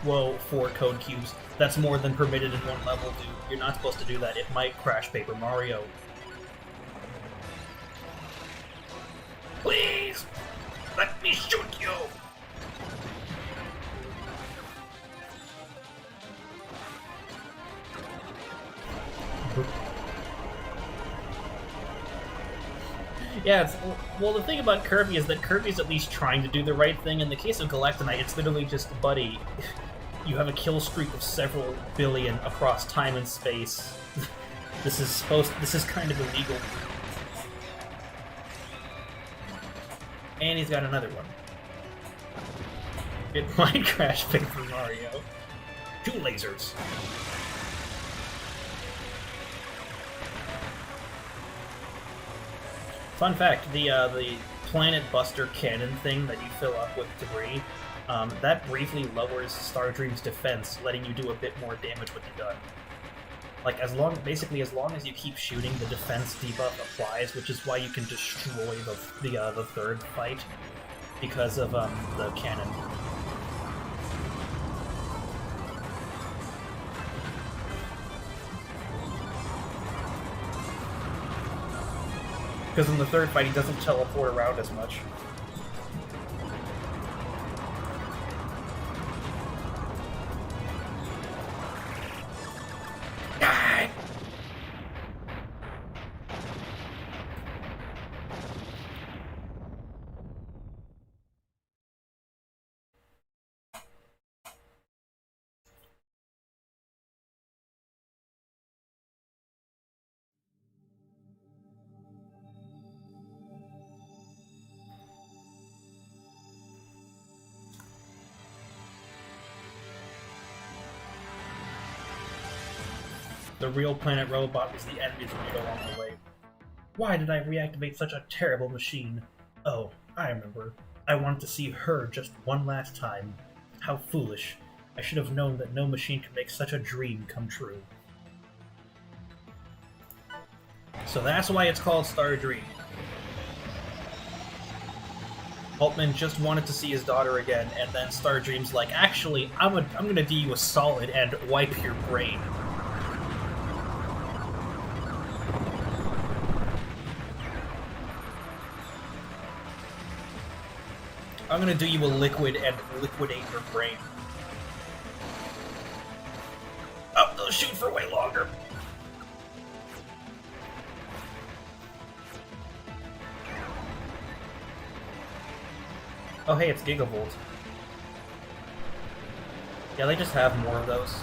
Whoa, 4 code cubes. That's more than permitted in one level, dude. You're not supposed to do that. It might crash Paper Mario. Please! Let me shoot you! Yeah, well, the thing about Kirby is that Kirby's at least trying to do the right thing. In the case of Galactonite, it's literally just, buddy, you have a kill streak of several billion across time and space. This is kind of illegal. And he's got another one. It might crash Paper Mario. 2 lasers. Fun fact, the Planet Buster cannon thing that you fill up with debris, that briefly lowers Star Dream's defense, letting you do a bit more damage with the gun. Like, basically as long as you keep shooting, the defense debuff applies, which is why you can destroy the third fight, because of the cannon. Because in the third fight, he doesn't teleport around as much. The real planet Robobot was the enemies we made along the way. Why did I reactivate such a terrible machine? Oh, I remember. I wanted to see her just one last time. How foolish. I should have known that no machine could make such a dream come true. So that's why it's called Star Dream. Altman just wanted to see his daughter again, and then Star Dream's like, actually, I'm gonna do you a solid and wipe your brain. I'm gonna do you a liquid and liquidate your brain. Oh, they'll shoot for way longer. Oh hey, it's Gigavolt. Yeah, they just have more of those.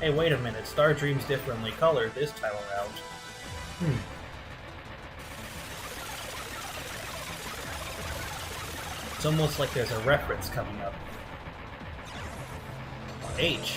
Hey, wait a minute. Star Dream's differently colored this time around. It's almost like there's a reference coming up. H.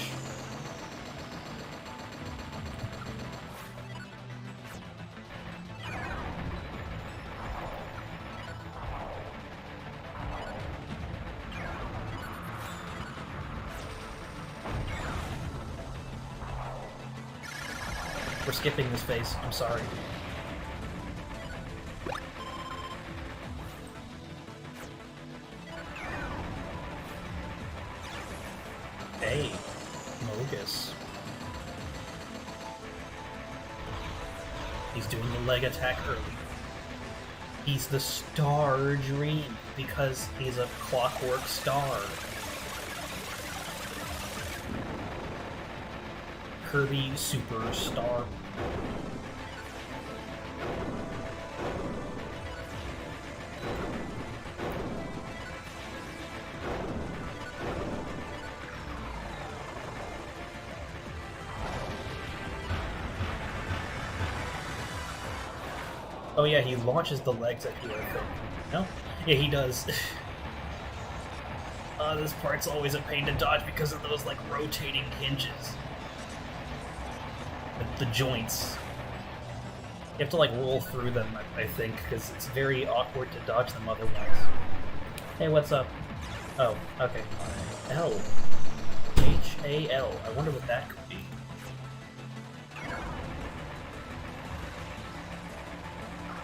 We're skipping this phase. I'm sorry. Hey, Mogus. He's doing the leg attack early. He's the Star Dream because he's a clockwork star. Kirby Superstar. Oh yeah, he launches the legs at you, I think. No? Yeah, he does. This part's always a pain to dodge because of those, like, rotating hinges. The joints. You have to, like, roll through them, I think, because it's very awkward to dodge them otherwise. Hey, what's up? Oh, okay. L. H-A-L. I wonder what that could be.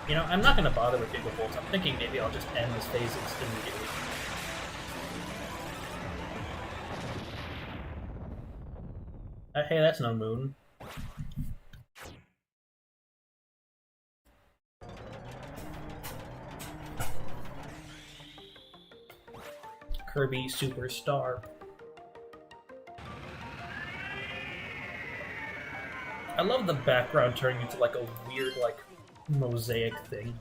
You know, I'm not going to bother with Gigavolt. I'm thinking maybe I'll just end this phase immediately. Hey, that's no moon. Kirby Superstar. I love the background turning into like a weird like mosaic thing.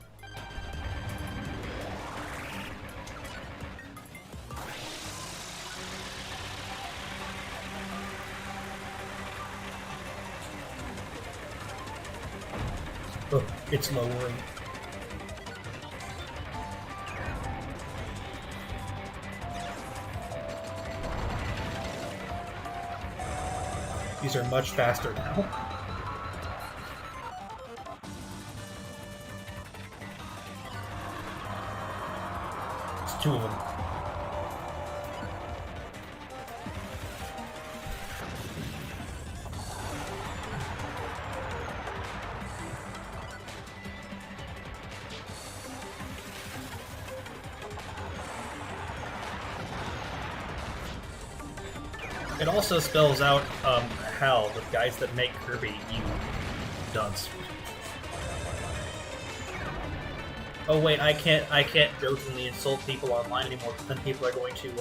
Oh, it's lowering. These are much faster now. It's two of them. It also spells out how the guys that make Kirby, you dunce. Oh wait, I can't jokingly insult people online anymore, because then people are going to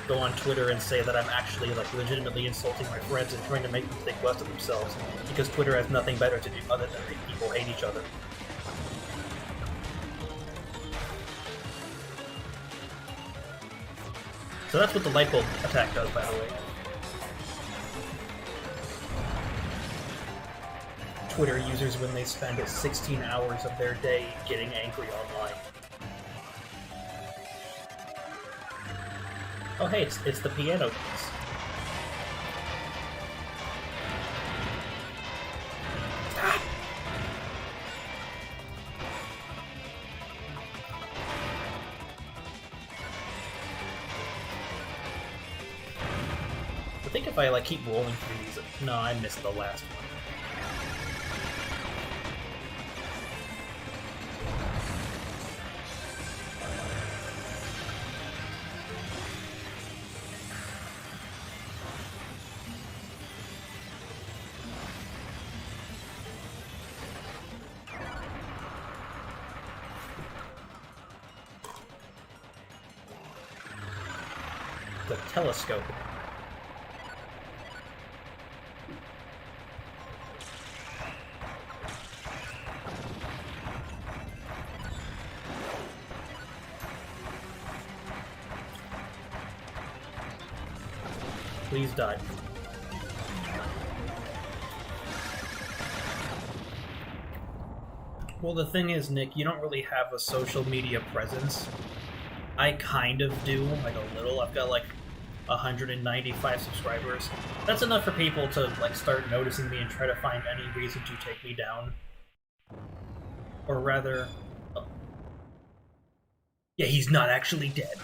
go on Twitter and say that I'm actually like legitimately insulting my friends and trying to make them think less of themselves, because Twitter has nothing better to do other than make people hate each other. So that's what the light bulb attack does, by the way. Twitter users when they spend 16 hours of their day getting angry online. Oh hey, it's the piano keys. Ah! I think if I like keep rolling through these... No, I missed the last one. The telescope. Please die. Well, the thing is, Nick, you don't really have a social media presence. I kind of do, like a little. I've got like 195 subscribers. That's enough for people to like start noticing me and try to find any reason to take me down. Or rather... Oh. Yeah, he's not actually dead.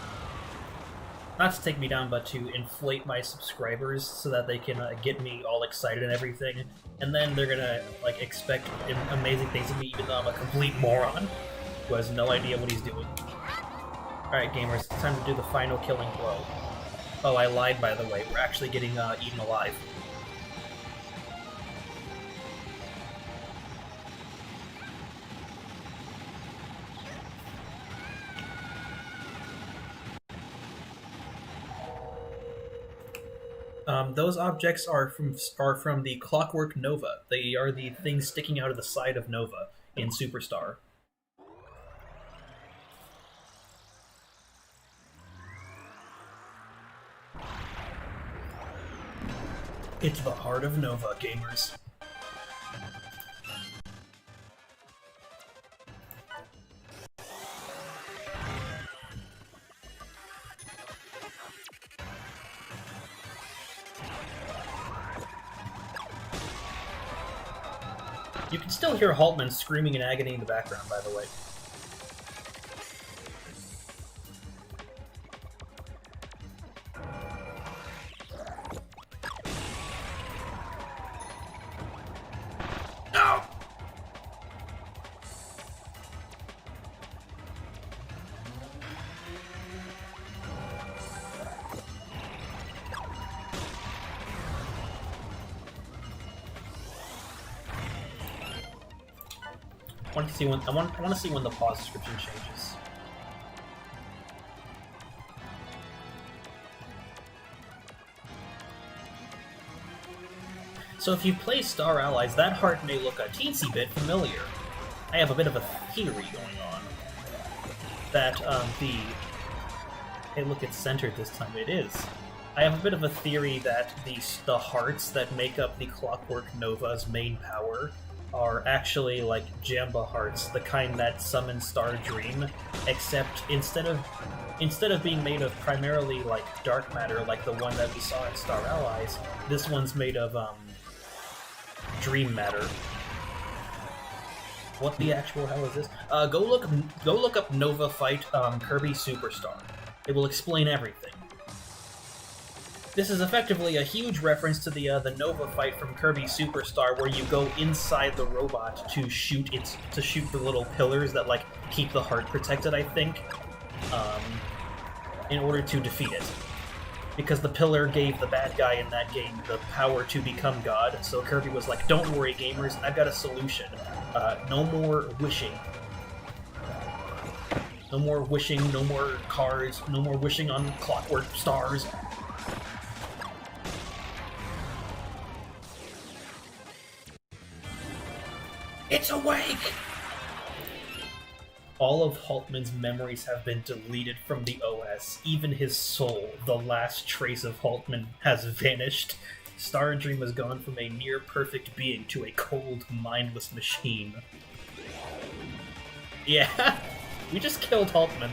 Not to take me down, but to inflate my subscribers so that they can get me all excited and everything. And then they're gonna like expect amazing things of me, even though I'm a complete moron who has no idea what he's doing. Alright, gamers, it's time to do the final killing blow. Oh, I lied, by the way. We're actually getting eaten alive. Those objects are from the Clockwork Nova. They are the things sticking out of the side of Nova in Superstar. It's the heart of Nova, gamers. You can still hear Haltman screaming in agony in the background, by the way. No! I want to see when the pause description changes. So if you play Star Allies, that heart may look a teensy bit familiar. I have a bit of a theory going on. That, Hey look, it's centered this time, it is. I have a bit of a theory that the hearts that make up the Clockwork Nova's main power are actually like Jamba hearts, the kind that summon Star Dream, except instead of being made of primarily like dark matter like the one that we saw in Star Allies, this one's made of dream matter. What the actual hell is this? Go look up Nova Fight Kirby Superstar. It will explain everything. This is effectively a huge reference to the Nova fight from Kirby Superstar, where you go inside the robot to shoot the little pillars that like keep the heart protected, I think, in order to defeat it. Because the pillar gave the bad guy in that game the power to become God, so Kirby was like, "Don't worry, gamers, I've got a solution. No more wishing. No more wishing. No more cars. No more wishing on clockwork stars." It's awake! All of Haltman's memories have been deleted from the OS. Even his soul, the last trace of Haltman, has vanished. Star Dream has gone from a near-perfect being to a cold, mindless machine. Yeah, we just killed Haltman.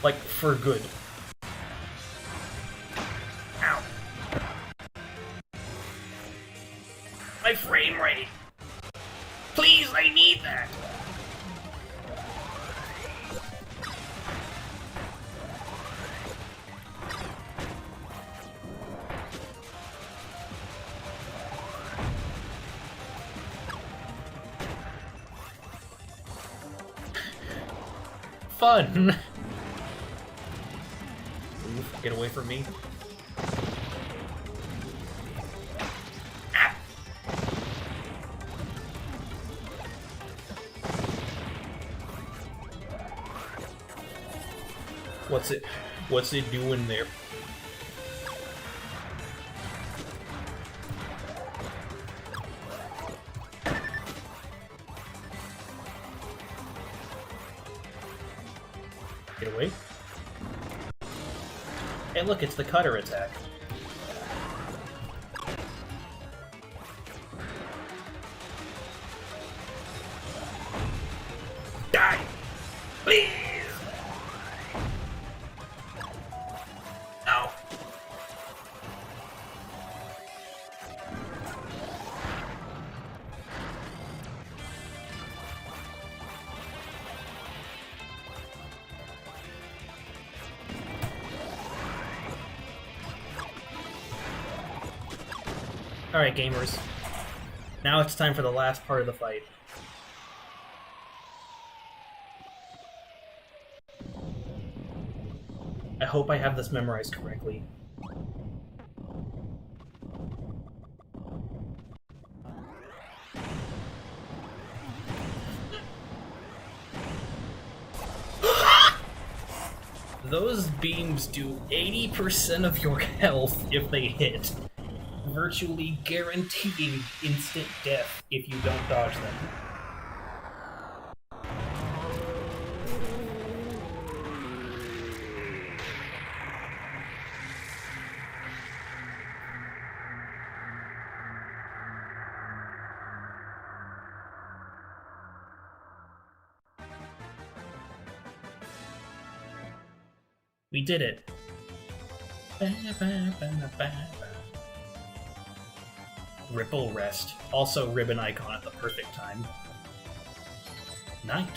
Like, for good. Ow. My frame rate! Please, I need that! Fun! Oof, get away from me. Ah. What's it doing there? Get away. Hey look, it's the cutter attack. Die! Please! No. Alright, gamers. Now it's time for the last part of the fight. I hope I have this memorized correctly. Those beams do 80% of your health if they hit, virtually guaranteeing instant death if you don't dodge them. We did it. Ripple Rest. Also ribbon icon at the perfect time. Knight.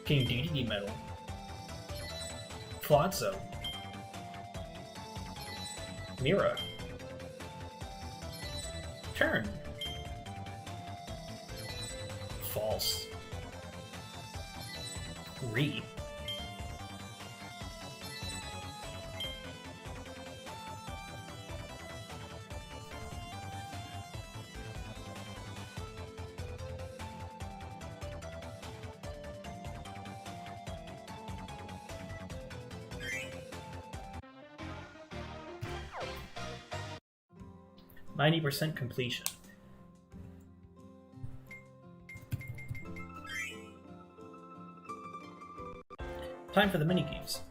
King Ddd medal. Flotso. Mira. Turn. False. Re. 90% completion. Time for the minigames.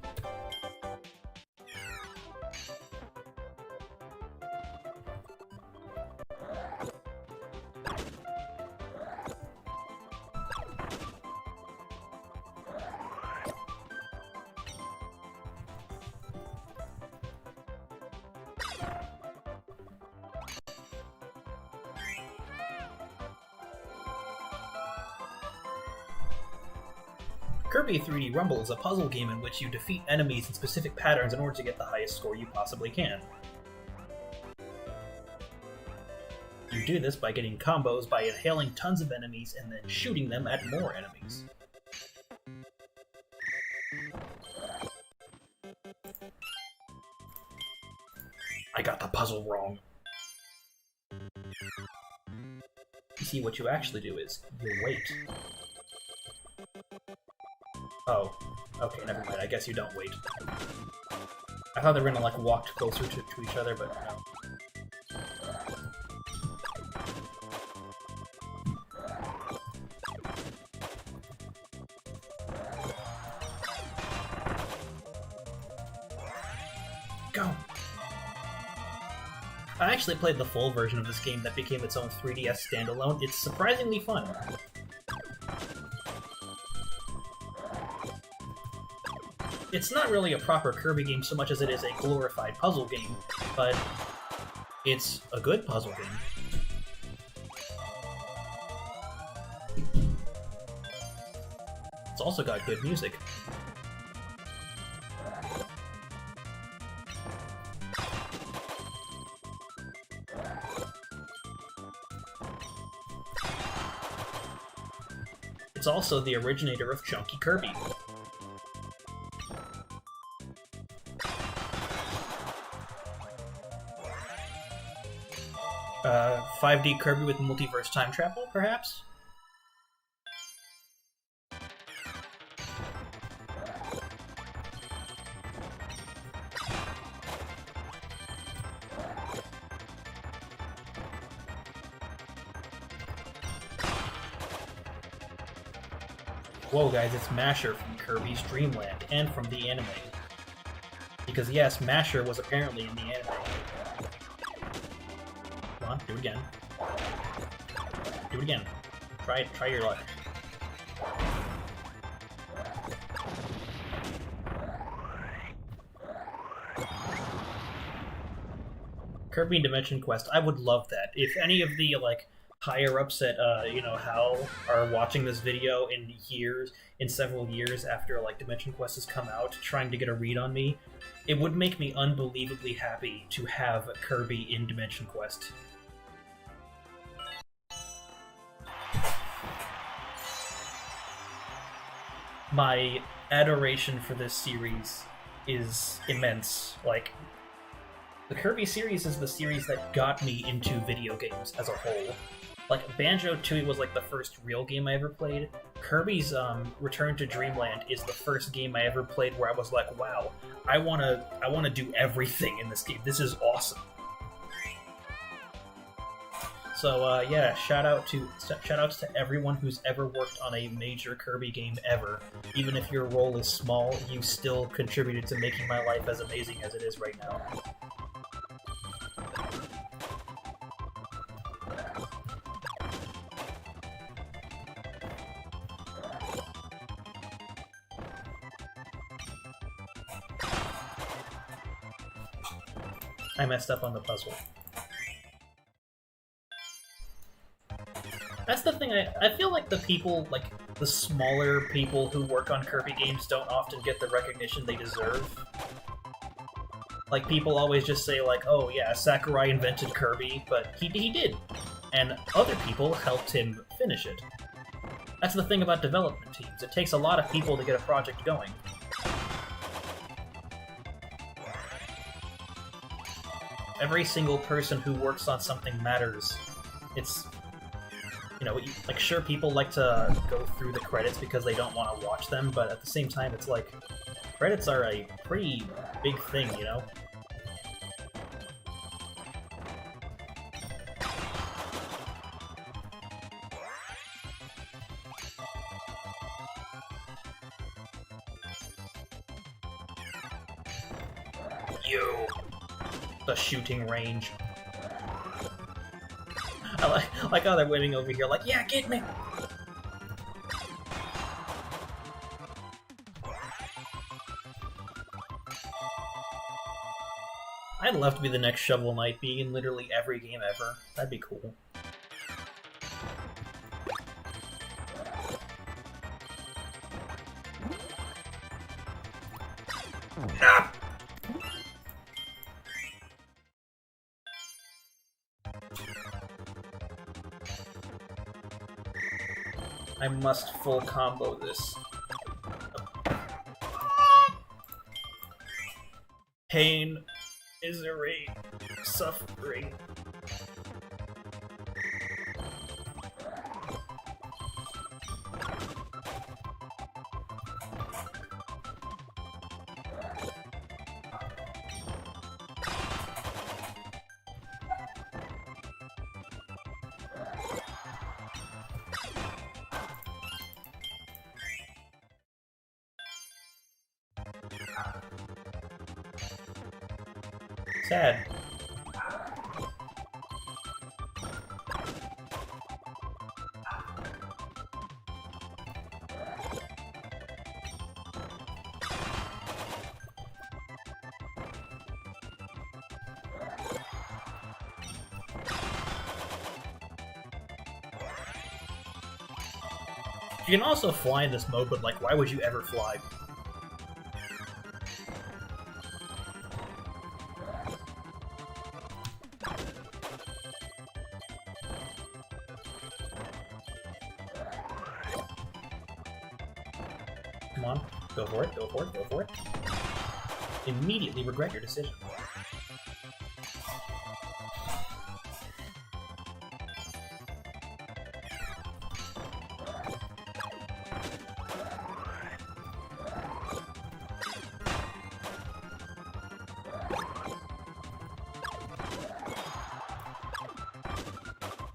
Kirby 3D Rumble is a puzzle game in which you defeat enemies in specific patterns in order to get the highest score you possibly can. You do this by getting combos by inhaling tons of enemies and then shooting them at more enemies. I got the puzzle wrong. You see, what you actually do is, you wait. Oh, okay, never mind. I guess you don't wait. I thought they were gonna, like, walk closer to each other, but no. Go! I actually played the full version of this game that became its own 3DS standalone. It's surprisingly fun. It's not really a proper Kirby game so much as it is a glorified puzzle game, but it's a good puzzle game. It's also got good music. It's also the originator of Chunky Kirby. 5D Kirby with multiverse time travel, perhaps? Whoa, guys, it's Masher from Kirby's Dream Land, and from the anime. Because yes, Masher was apparently in the anime. Come on, do it again. Do it again. Try your luck. Kirby Dimension Quest, I would love that. If any of the, like, higher-ups at, HAL are watching this video in several years after, like, Dimension Quest has come out, trying to get a read on me, it would make me unbelievably happy to have Kirby in Dimension Quest. My adoration for this series is immense. Like, the Kirby series is the series that got me into video games as a whole. Like, Banjo-Tooie was like the first real game I ever played. Kirby's Return to Dreamland is the first game I ever played where I was like, wow, I wanna do everything in this game. This is awesome. So yeah, shoutouts to everyone who's ever worked on a major Kirby game ever. Even if your role is small, you still contributed to making my life as amazing as it is right now. I messed up on the puzzle. That's the thing, I feel like the people, like, the smaller people who work on Kirby games don't often get the recognition they deserve. Like, people always just say, like, oh yeah, Sakurai invented Kirby, but he did. And other people helped him finish it. That's the thing about development teams. It takes a lot of people to get a project going. Every single person who works on something matters. It's... like, sure, people like to go through the credits because they don't want to watch them, but at the same time, it's like, credits are a pretty big thing, you know? you. The shooting range. I like how they're waving over here like, yeah, get me! I'd love to be the next Shovel Knight, being in literally every game ever. That'd be cool. Ah! I must full combo this. Pain, misery, suffering. Sad. You can also fly in this mode, but like, why would you ever fly? Come on, go for it, go for it, go for it. Immediately regret your decision.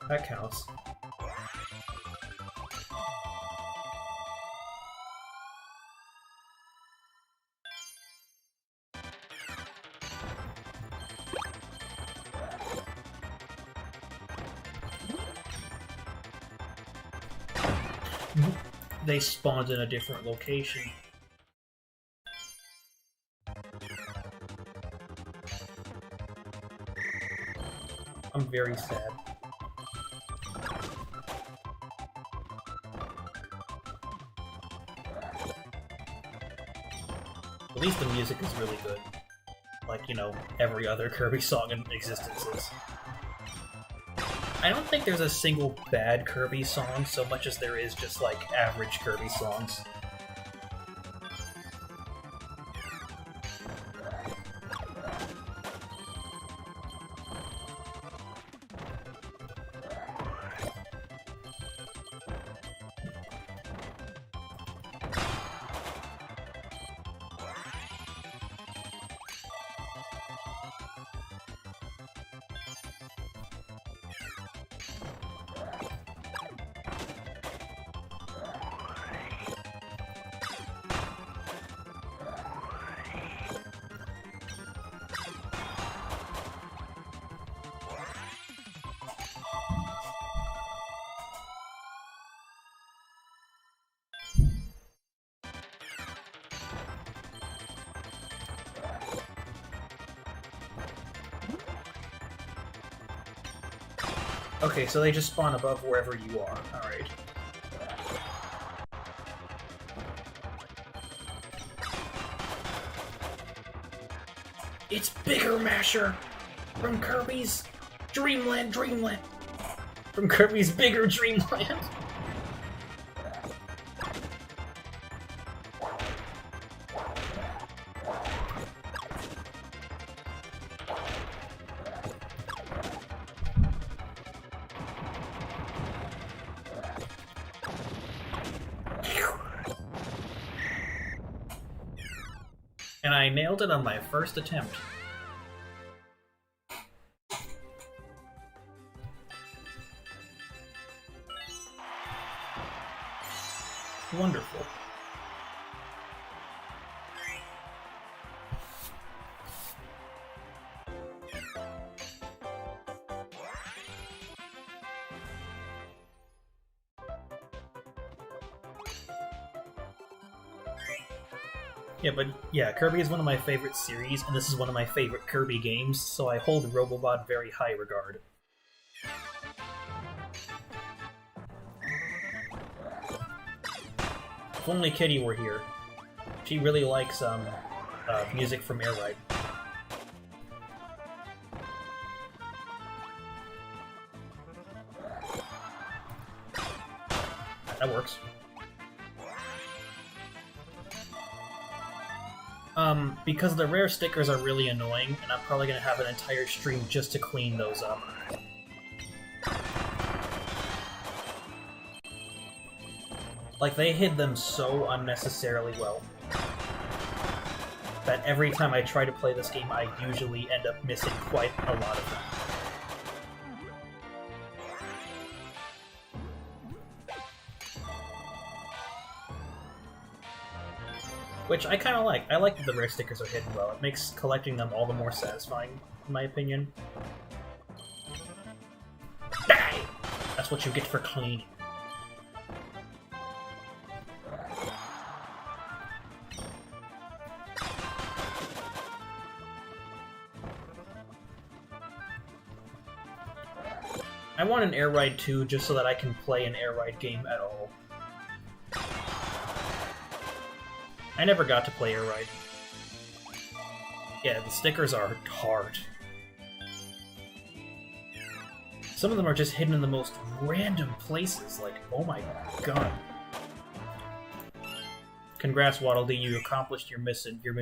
That counts. They spawned in a different location. I'm very sad. At least the music is really good. Like, you know, every other Kirby song in existence is. I don't think there's a single bad Kirby song so much as there is just, like, average Kirby songs. Okay, so they just spawn above wherever you are. Alright. It's Bigger Masher! From Kirby's Dreamland Dreamland! From Kirby's Bigger Dreamland! And I nailed it on my first attempt. Wonderful. Yeah, but yeah, Kirby is one of my favorite series, and this is one of my favorite Kirby games, so I hold Robobot very high regard. If only Kitty were here. She really likes music from Air Ride. That works. Because the rare stickers are really annoying, and I'm probably gonna have an entire stream just to clean those up. Like, they hid them so unnecessarily well that every time I try to play this game, I usually end up missing quite a lot of them. Which I kind of like. I like that the rare stickers are hidden well. It makes collecting them all the more satisfying, in my opinion. Die! That's what you get for cleaning. I want an Air Ride 2 just so that I can play an Air Ride game at all. I never got to play Air Ride. Yeah, the stickers are hard. Some of them are just hidden in the most random places, like, oh my god. Congrats, Waddle Dee, you accomplished your mission. You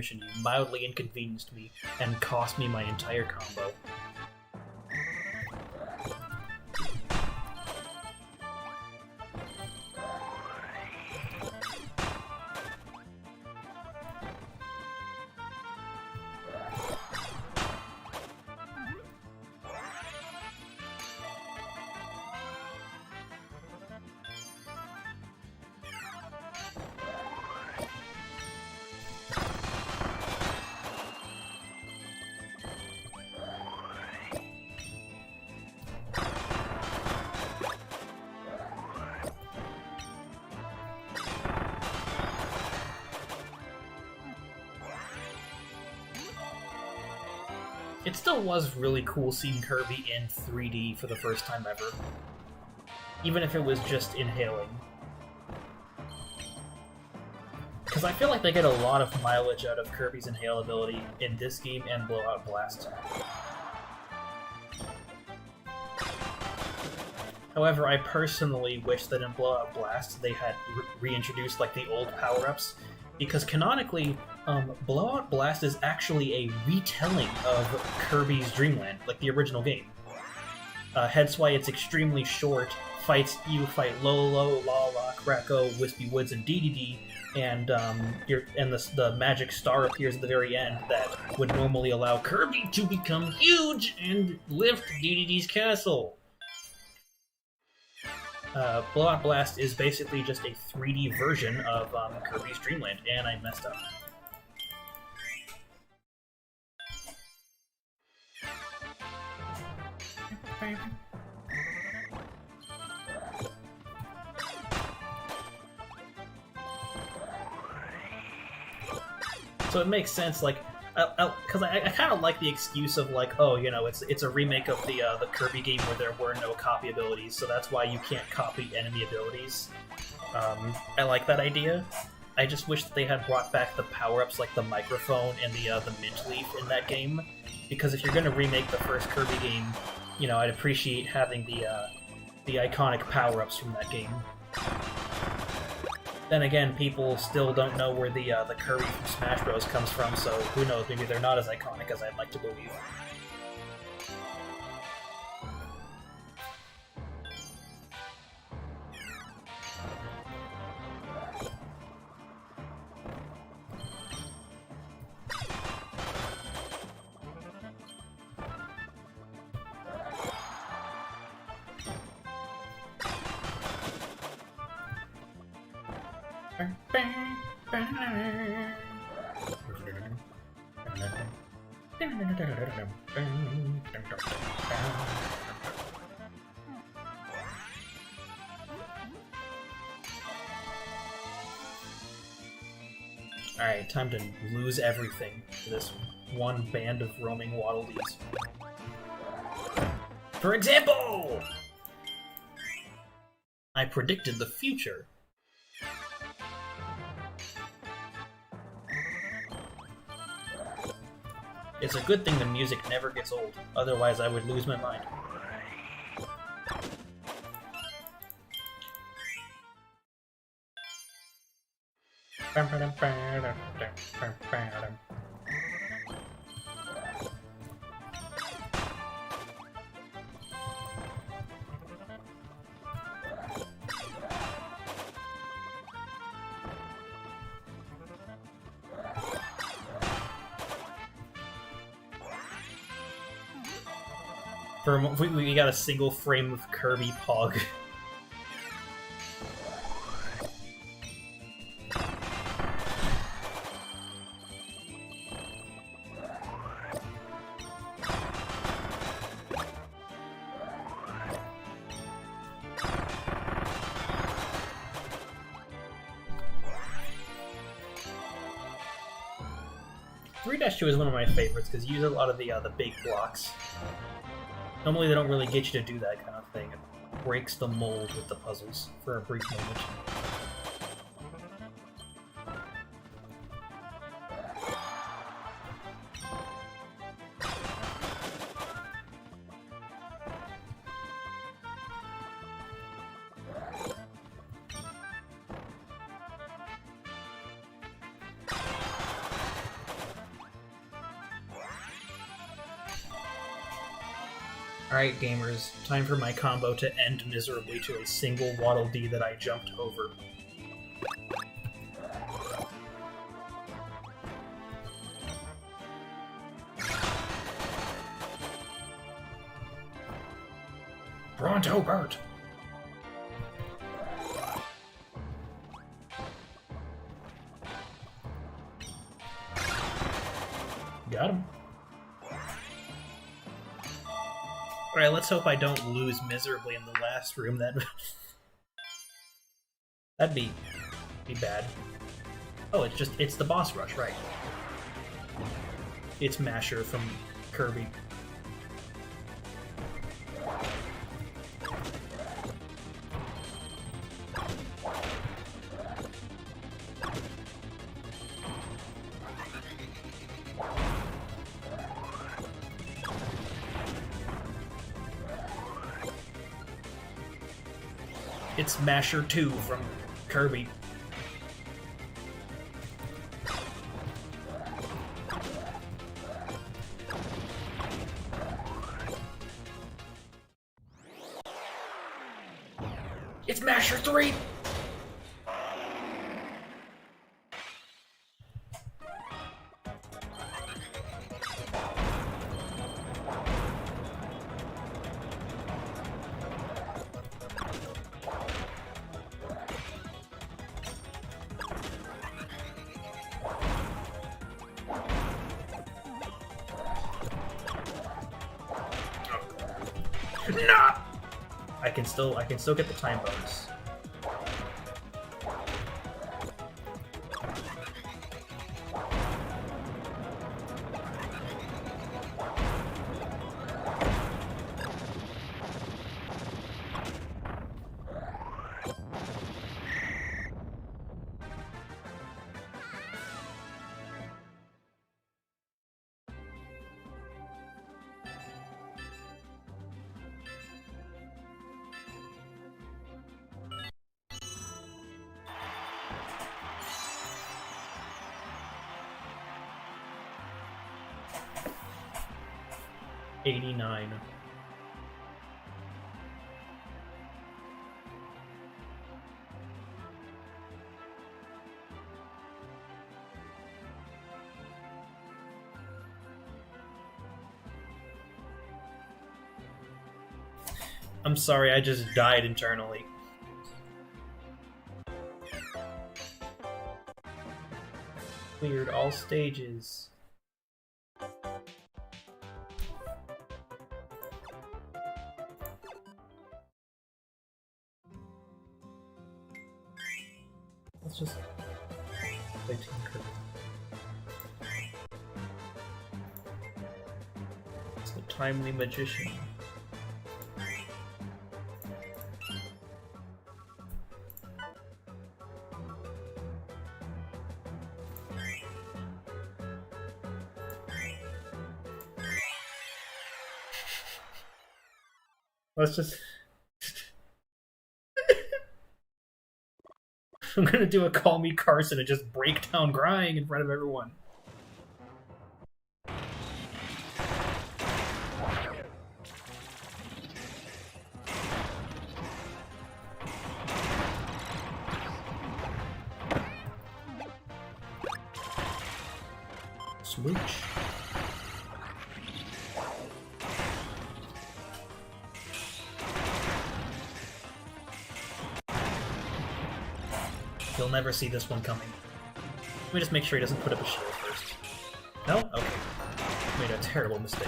mildly inconvenienced me and cost me my entire combo. It still was really cool seeing Kirby in 3D for the first time ever. Even if it was just inhaling. Because I feel like they get a lot of mileage out of Kirby's inhale ability in this game and Blowout Blast. However, I personally wish that in Blowout Blast they had reintroduced like the old power-ups, because canonically, Blowout Blast is actually a retelling of Kirby's Dream Land, like the original game. Hence why it's extremely short. You fight Lolo, Lala, Kracko, Wispy Woods, and Ddd, and the magic star appears at the very end that would normally allow Kirby to become huge and lift Dd's castle. Blowout Blast is basically just a 3D version of Kirby's Dream Land, and I messed up. So it makes sense, like, because I kind of like the excuse of, like, oh, you know, it's a remake of the Kirby game where there were no copy abilities, so that's why you can't copy enemy abilities. I like that idea. I just wish that they had brought back the power-ups like the microphone and the mint leaf in that game, because if you're going to remake the first Kirby game, you know, I'd appreciate having the iconic power-ups from that game. Then again, people still don't know where the Kirby from Smash Bros. Comes from, so who knows, maybe they're not as iconic as I'd like to believe. Alright, time to lose everything to this one band of roaming Waddle Dees. For example! I predicted the future. It's a good thing the music never gets old, otherwise I would lose my mind. We got a single frame of Kirby Pog. Two is one of my favorites because you use a lot of the big blocks. Normally they don't really get you to do that kind of thing. It breaks the mold with the puzzles for a brief moment. Alright gamers, time for my combo to end miserably to a single Waddle Dee that I jumped over. Pronto, Bert! Got him. Alright, let's hope I don't lose miserably in the last room. That'd be bad. Oh, it's the boss rush, right? It's Masher from Kirby. It's Masher 2 from Kirby. It's Masher 3! No! I can still get the time bonus. '89. I'm sorry, I just died internally. Cleared all stages. Let's just play Team Kirby. It's the timely magician. Let's just... I'm gonna do a Call Me Carson and just break down crying in front of everyone. Smooch. He'll never see this one coming. Let me just make sure he doesn't put up a shield first. No? Okay. Made a terrible mistake.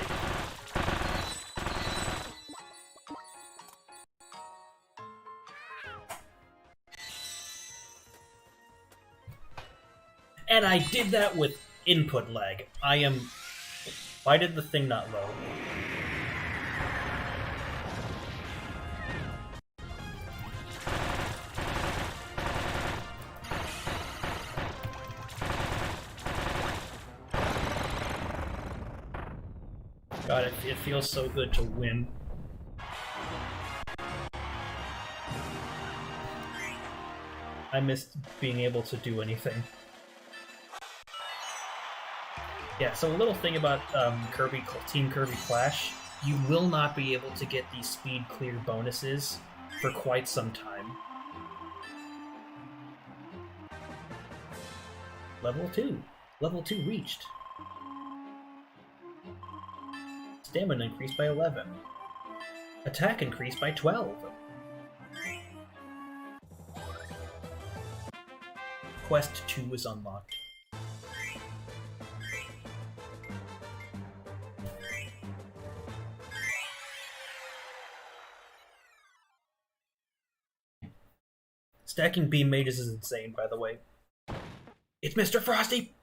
And I did that with input lag. Why did the thing not load? God, it feels so good to win. I missed being able to do anything. Yeah, so a little thing about Team Kirby Clash, you will not be able to get these speed clear bonuses for quite some time. Level 2. Level 2 reached. Stamina increased by 11. Attack increased by 12. Quest 2 is unlocked. Stacking beam mages is insane, by the way. It's Mr. Frosty!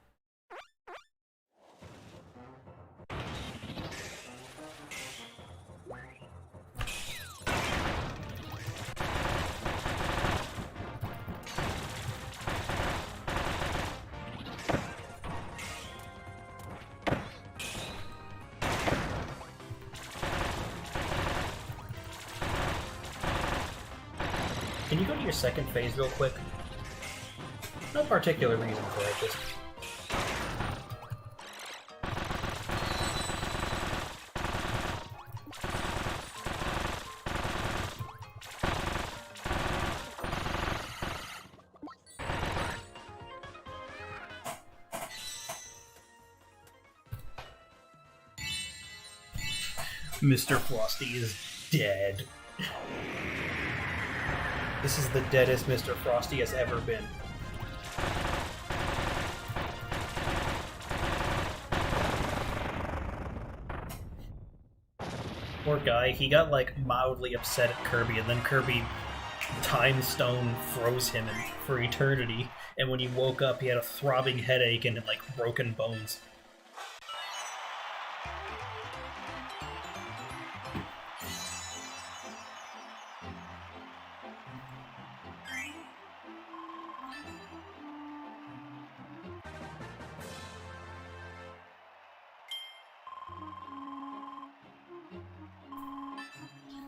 Can you go to your second phase real quick? No particular reason for it, just... Mr. Frosty is dead. This is the deadest Mr. Frosty has ever been. Poor guy, he got like mildly upset at Kirby, and then Kirby Time Stone froze him for eternity, and when he woke up he had a throbbing headache and like broken bones.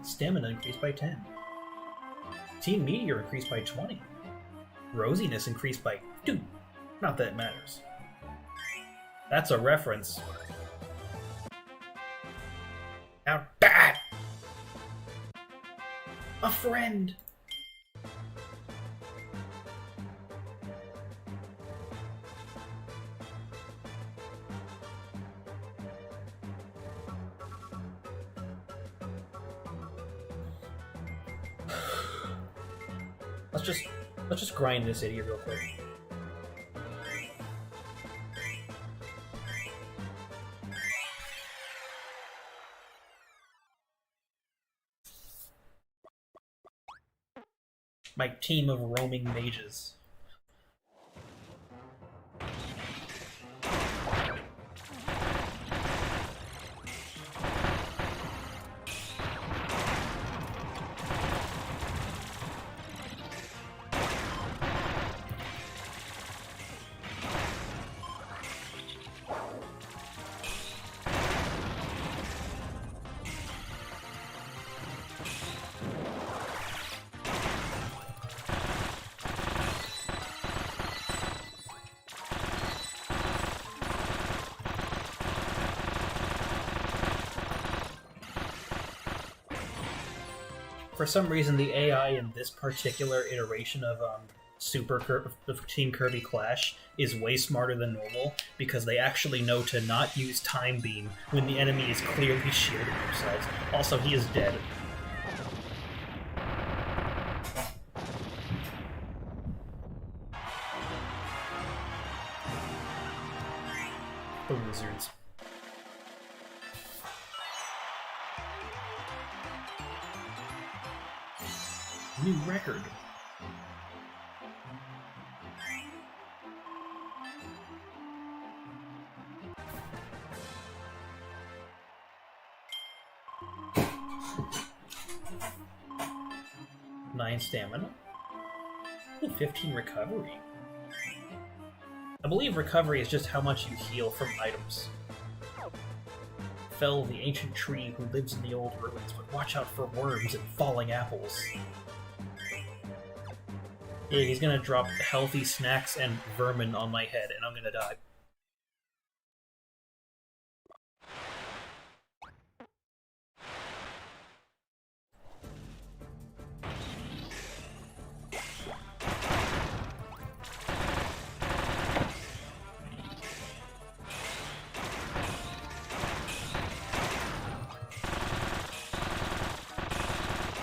Stamina increased by 10. Team Meteor increased by 20. Rosiness increased by 2. Not that it matters. That's a reference. Now that! A friend! Let's just grind this idiot real quick. My team of roaming mages. for some reason, the AI in this particular iteration of Team Kirby Clash is way smarter than normal, because they actually know to not use Time Beam when the enemy is clearly shielding their sides. Also, he is dead. The wizards. New record. Nine stamina. Ooh, 15 recovery. I believe recovery is just how much you heal from items. Fell the ancient tree who lives in the old ruins, but watch out for worms and falling apples. Yeah, he's gonna drop healthy snacks and vermin on my head, and I'm gonna die.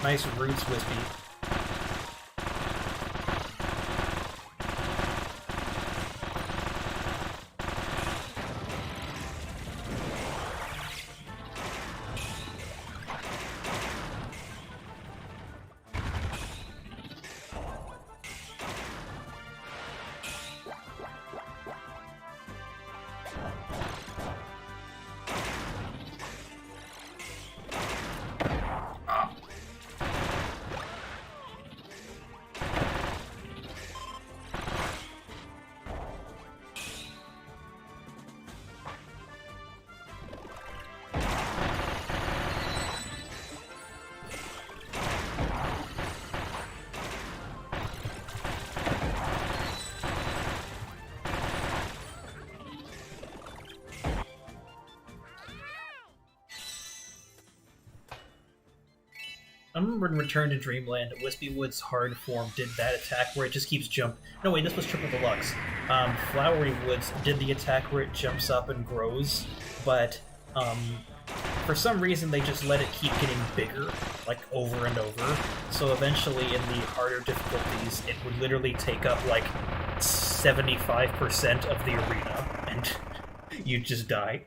Nice roots, Wispy. I remember in Return to Dreamland, Wispy Wood's hard form did that attack where it just keeps jumping. No, wait, this was Triple Deluxe. Flowery Woods did the attack where it jumps up and grows, but for some reason they just let it keep getting bigger, like over and over. So eventually, in the harder difficulties, it would literally take up like 75% of the arena, and you'd just die.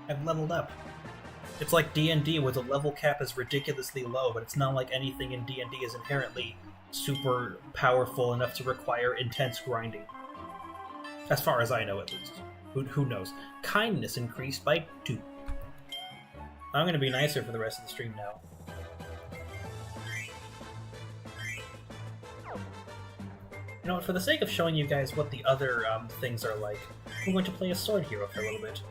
I've leveled up. It's like D&D where the level cap is ridiculously low, but it's not like anything in D&D is inherently super powerful enough to require intense grinding. As far as I know, at least. Who knows? Kindness increased by 2. I'm gonna be nicer for the rest of the stream now. You know what, for the sake of showing you guys what the other things are like, we're going to play a sword hero for a little bit.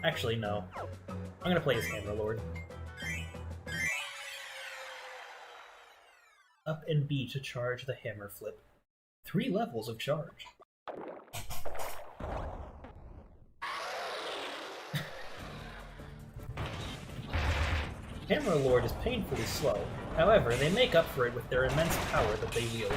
Actually, no. I'm gonna play as Hammerlord. Up and B to charge the hammer flip. 3 levels of charge. Hammerlord is painfully slow. However, they make up for it with their immense power that they wield.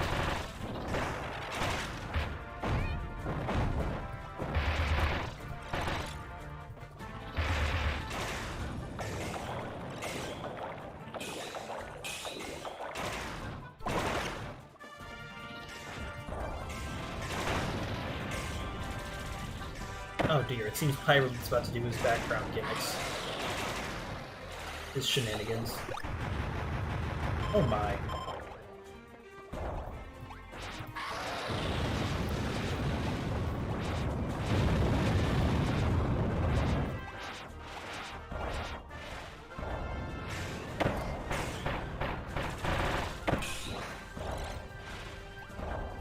Oh dear, it seems Pyro's about to do his background gimmicks. His shenanigans. Oh my.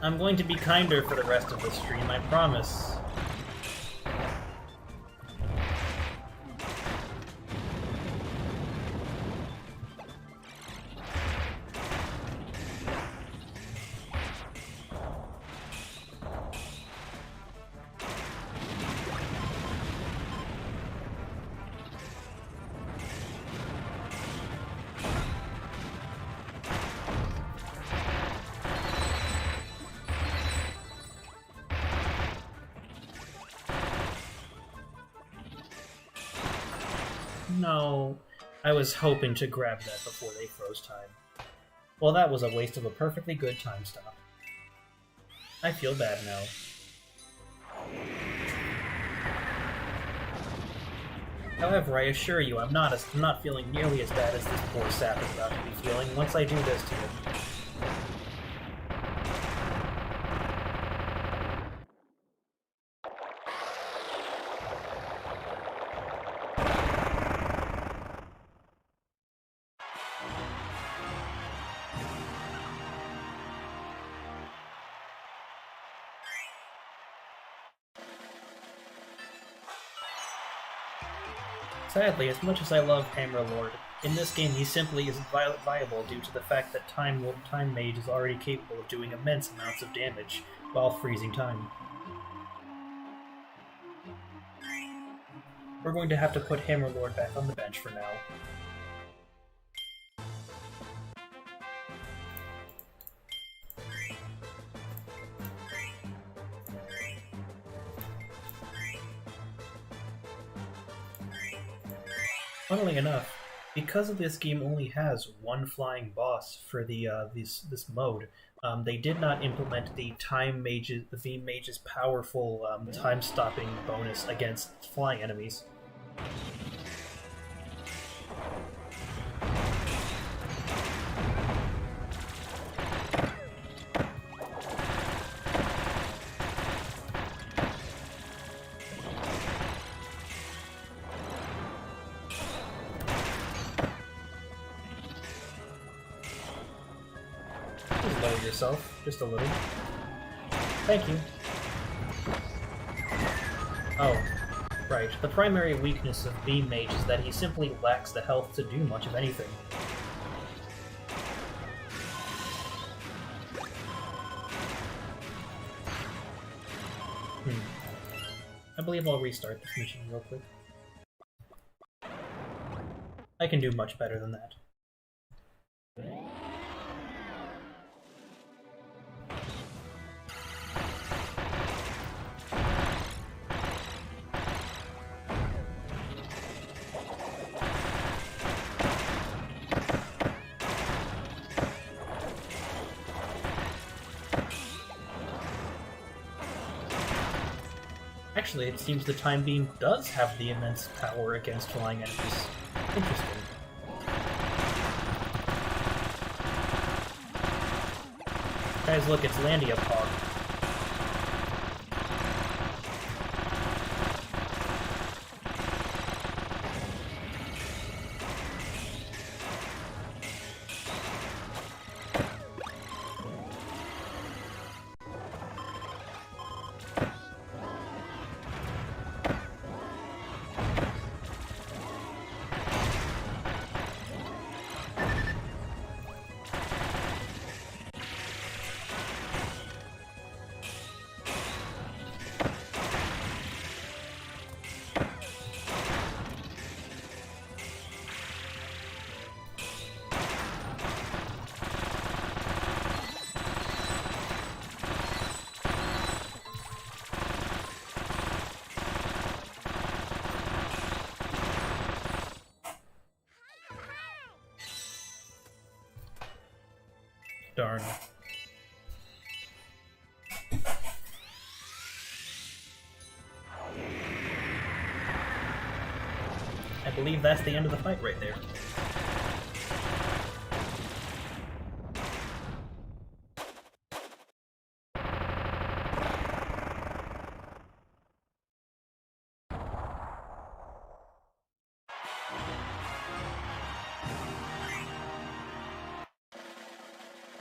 I'm going to be kinder for the rest of the stream, I promise. No, I was hoping to grab that before they froze time. Well, that was a waste of a perfectly good time stop. I feel bad now. However, I assure you, I'm not feeling nearly as bad as this poor sap is about to be feeling once I do this to him. Sadly, as much as I love Hammerlord, in this game he simply isn't viable due to the fact that Time Mage is already capable of doing immense amounts of damage while freezing time. We're going to have to put Hammerlord back on the bench for now. Funnily enough, because this game only has one flying boss for the this mode, they did not implement the V Mage's powerful time-stopping bonus against flying enemies. Lower yourself, just a little. Thank you. Oh, right. The primary weakness of Beam Mage is that he simply lacks the health to do much of anything. I believe I'll restart this mission real quick. I can do much better than that. Actually, it seems the Time Beam does have the immense power against flying enemies. Interesting. Guys, look, it's Landia Pog. Darn. I believe that's the end of the fight right there.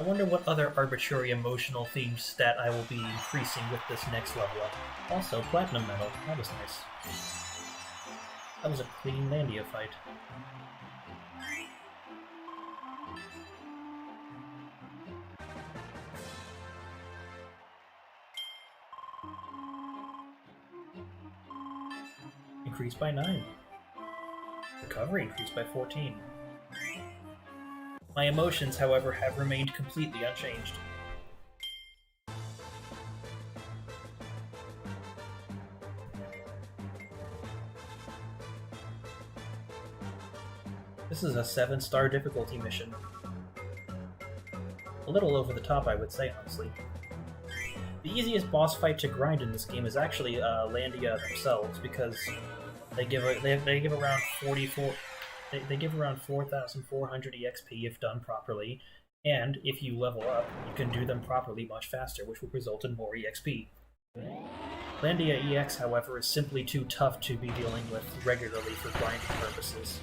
I wonder what other arbitrary emotional themed stat I will be increasing with this next level up. Also, platinum medal. That was nice. That was a clean Landia fight. Increased by 9. Recovery increased by 14. My emotions, however, have remained completely unchanged. This is a 7-star difficulty mission. A little over the top, I would say, honestly. The easiest boss fight to grind in this game is actually Landia themselves, because they give around 44. They give around 4,400 EXP if done properly, and if you level up, you can do them properly much faster, which will result in more EXP. Landia EX, however, is simply too tough to be dealing with regularly for grinding purposes.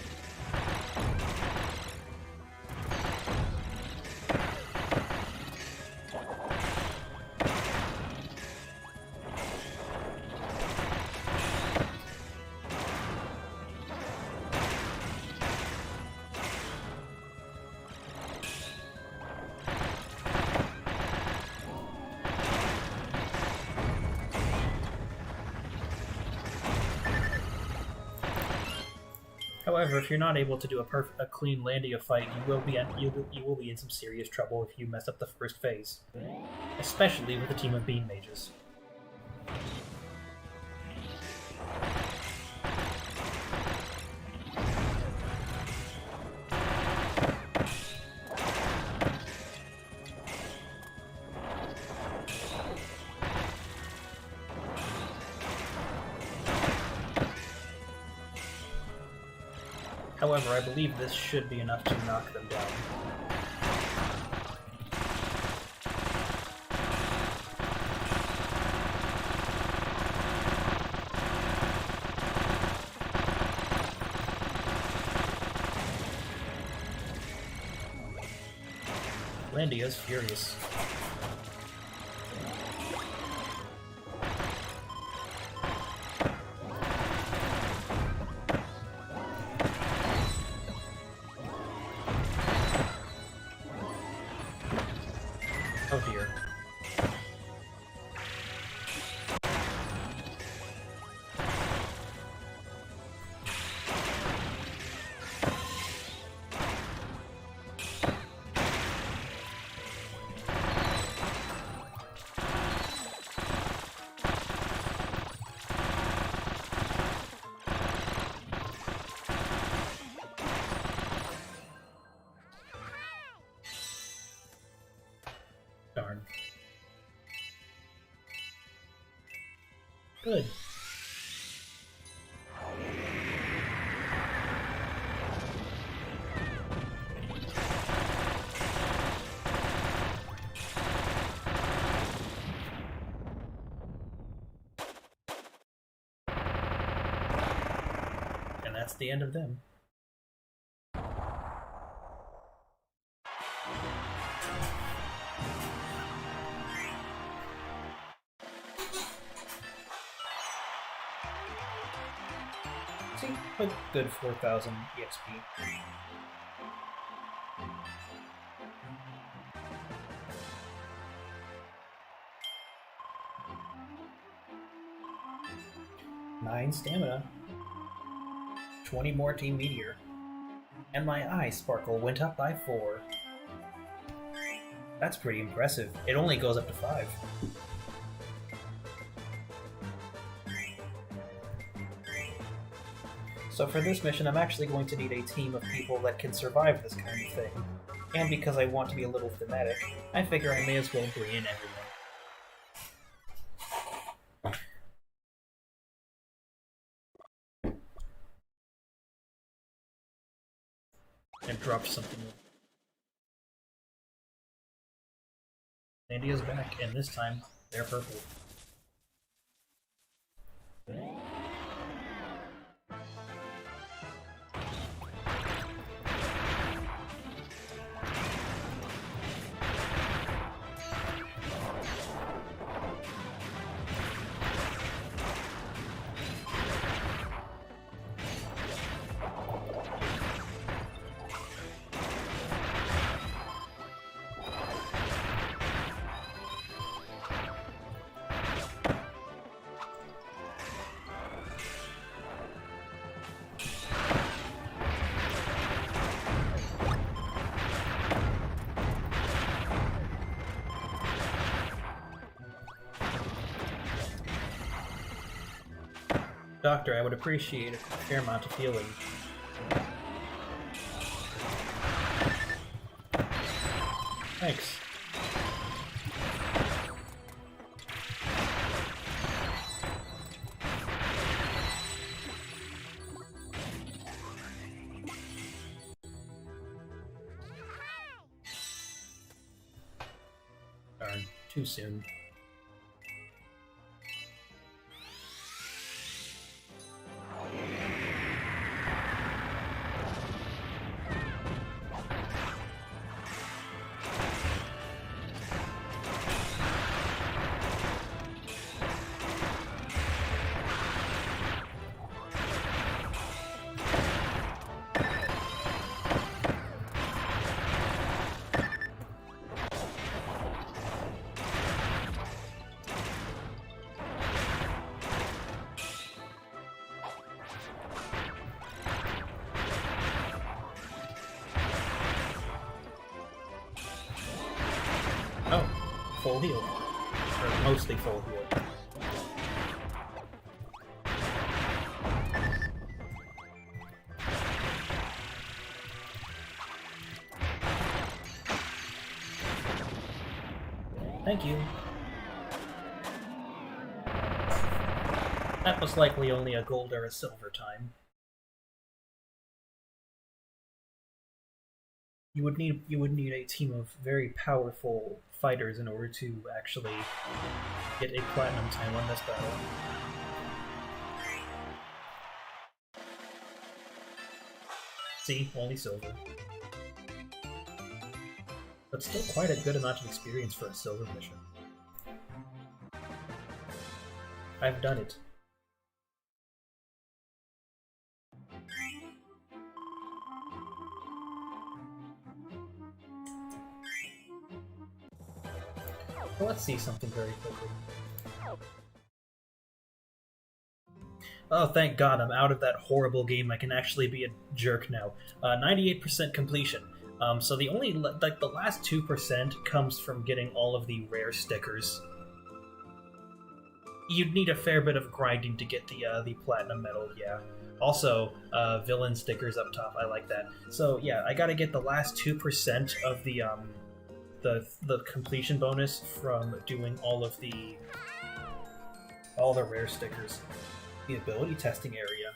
However, if you're not able to do a clean Landia fight, you will be in some serious trouble if you mess up the first phase, especially with a team of beam mages. However, I believe this should be enough to knock them down. Landia's furious. Oh dear. Darn. Good. And that's the end of them. See, a good 4,000 EXP. Nine stamina. 20 more Team Meteor. And my eye sparkle went up by 4. That's pretty impressive. It only goes up to 5. So for this mission, I'm actually going to need a team of people that can survive this kind of thing. And because I want to be a little thematic, I figure I may as well bring in everyone. And dropped something. Landia's back, and this time, they're purple. Doctor, I would appreciate a fair amount of healing. Thanks. Darn, too soon. Oh, full heal. Or mostly full heal. Thank you. That was likely only a gold or a silver time. You would need a team of very powerful fighters in order to actually get a platinum time on this battle. See, only silver. But still quite a good amount of experience for a silver mission. I've done it. Well, let's see something very quickly. Oh, thank God, I'm out of that horrible game. I can actually be a jerk now. 98% completion. So the only, like, the last 2% comes from getting all of the rare stickers. You'd need a fair bit of grinding to get the platinum medal, yeah. Also, villain stickers up top, I like that. So yeah, I gotta get the last 2% of the completion bonus from doing all the rare stickers. The ability testing area.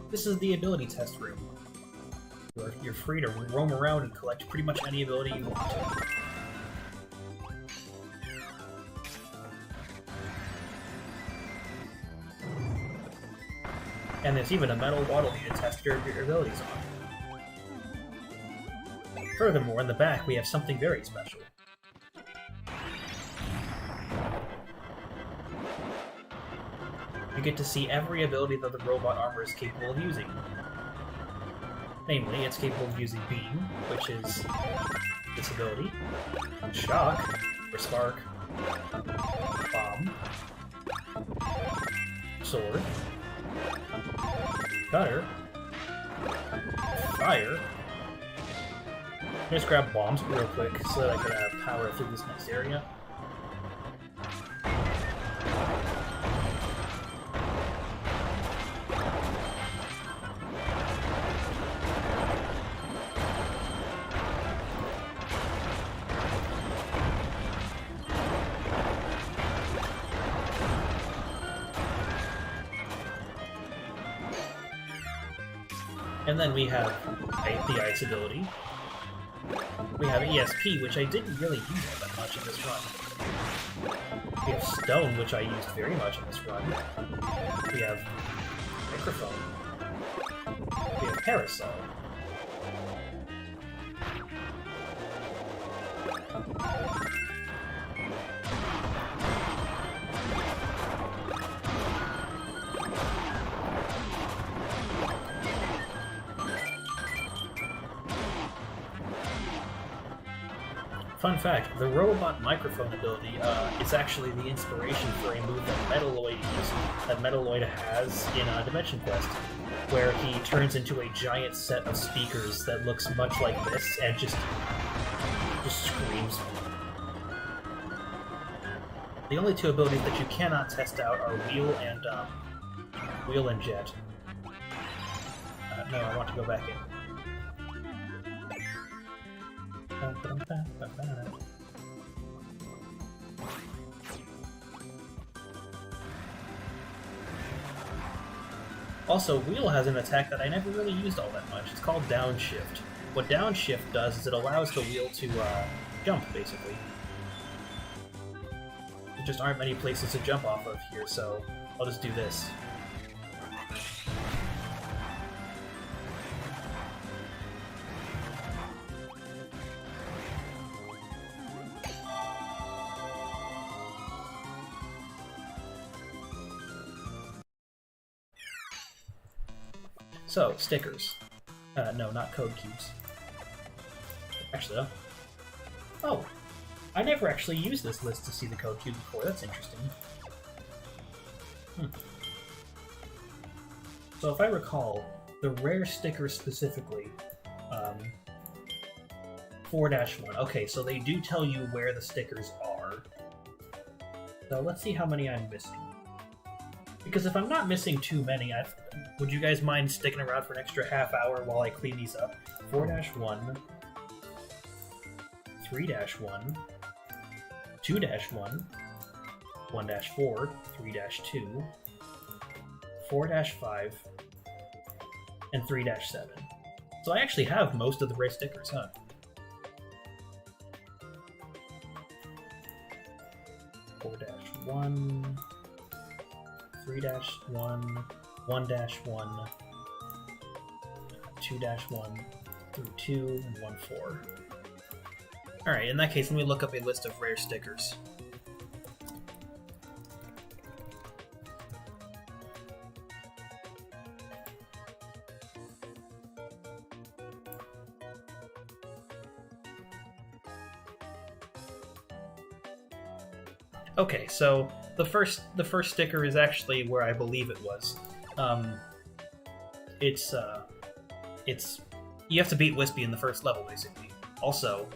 This is the ability test room. You're free to roam around and collect pretty much any ability you want. And there's even a metal waddle you to test your abilities on. Furthermore, in the back we have something very special. You get to see every ability that the robot armor is capable of using. Namely, it's capable of using Beam, which is this ability, Shock, or Spark, Bomb, Sword, Cutter, Fire. I'm just grab bombs real quick so that I can power through this next area. And then we have the Ice ability. We have ESP, which I didn't really use all that much in this run. We have Stone, which I used very much in this run. We have Microphone. We have Parasol. fun fact, the Robobot microphone ability is actually the inspiration for a move that Metalloid has in Dimension Quest, where he turns into a giant set of speakers that looks much like this and just screams. The only two abilities that you cannot test out are Wheel and Jet. No, I want to go back in. Also, Wheel has an attack that I never really used all that much. It's called Downshift. What Downshift does is it allows the wheel to jump, basically. There just aren't many places to jump off of here, so I'll just do this. So, stickers. No, not code cubes. Actually, oh! I never actually used this list to see the code cube before. That's interesting. So if I recall, the rare stickers specifically, 4-1. Okay, so they do tell you where the stickers are. So let's see how many I'm missing. Because if I'm not missing too many, would you guys mind sticking around for an extra half hour while I clean these up? 4-1, 3-1, 2-1, 1-4, 3-2, 4-5, and 3-7. So I actually have most of the rare stickers, huh? (4-1, 3-1, 1-1, 2-1, through 2, and 1-4. Alright, in that case, let me look up a list of rare stickers. Okay, so the first sticker is actually where I believe it was. It's you have to beat Wispy in the first level, basically. Also,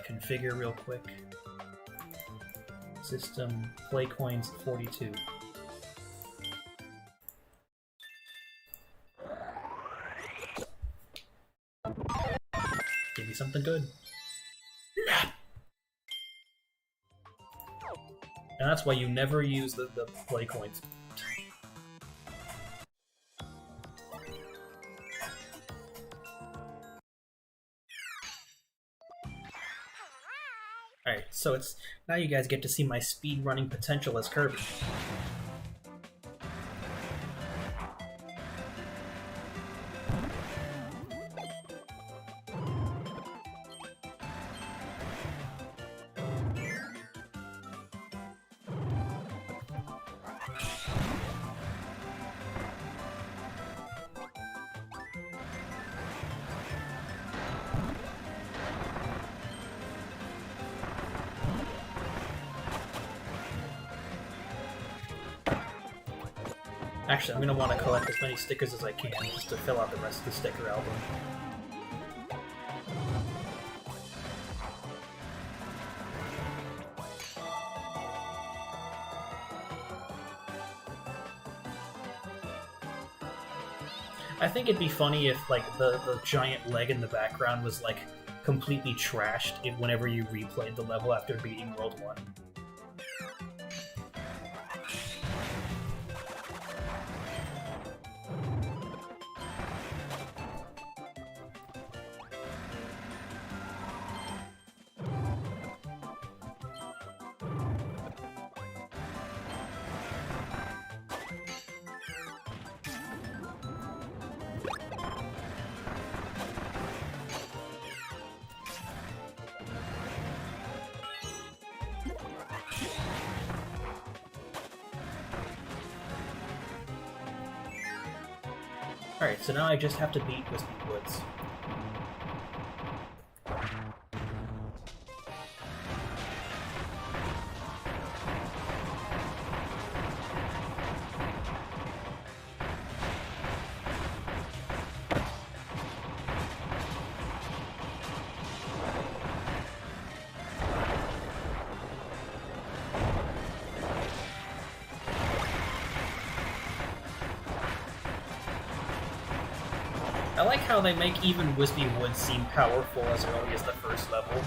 configure real quick. System play coins 42. Give me something good. And that's why you never use the play coins. Alright, so it's now you guys get to see my speed running potential as Kirby. Actually, I'm going to want to collect as many stickers as I can just to fill out the rest of the sticker album. I think it'd be funny if, like, the giant leg in the background was, like, completely trashed whenever you replayed the level after beating World 1. Alright, so now I just have to beat Wispy Woods. like how they make even Wispy Woods seem powerful as early as the first level.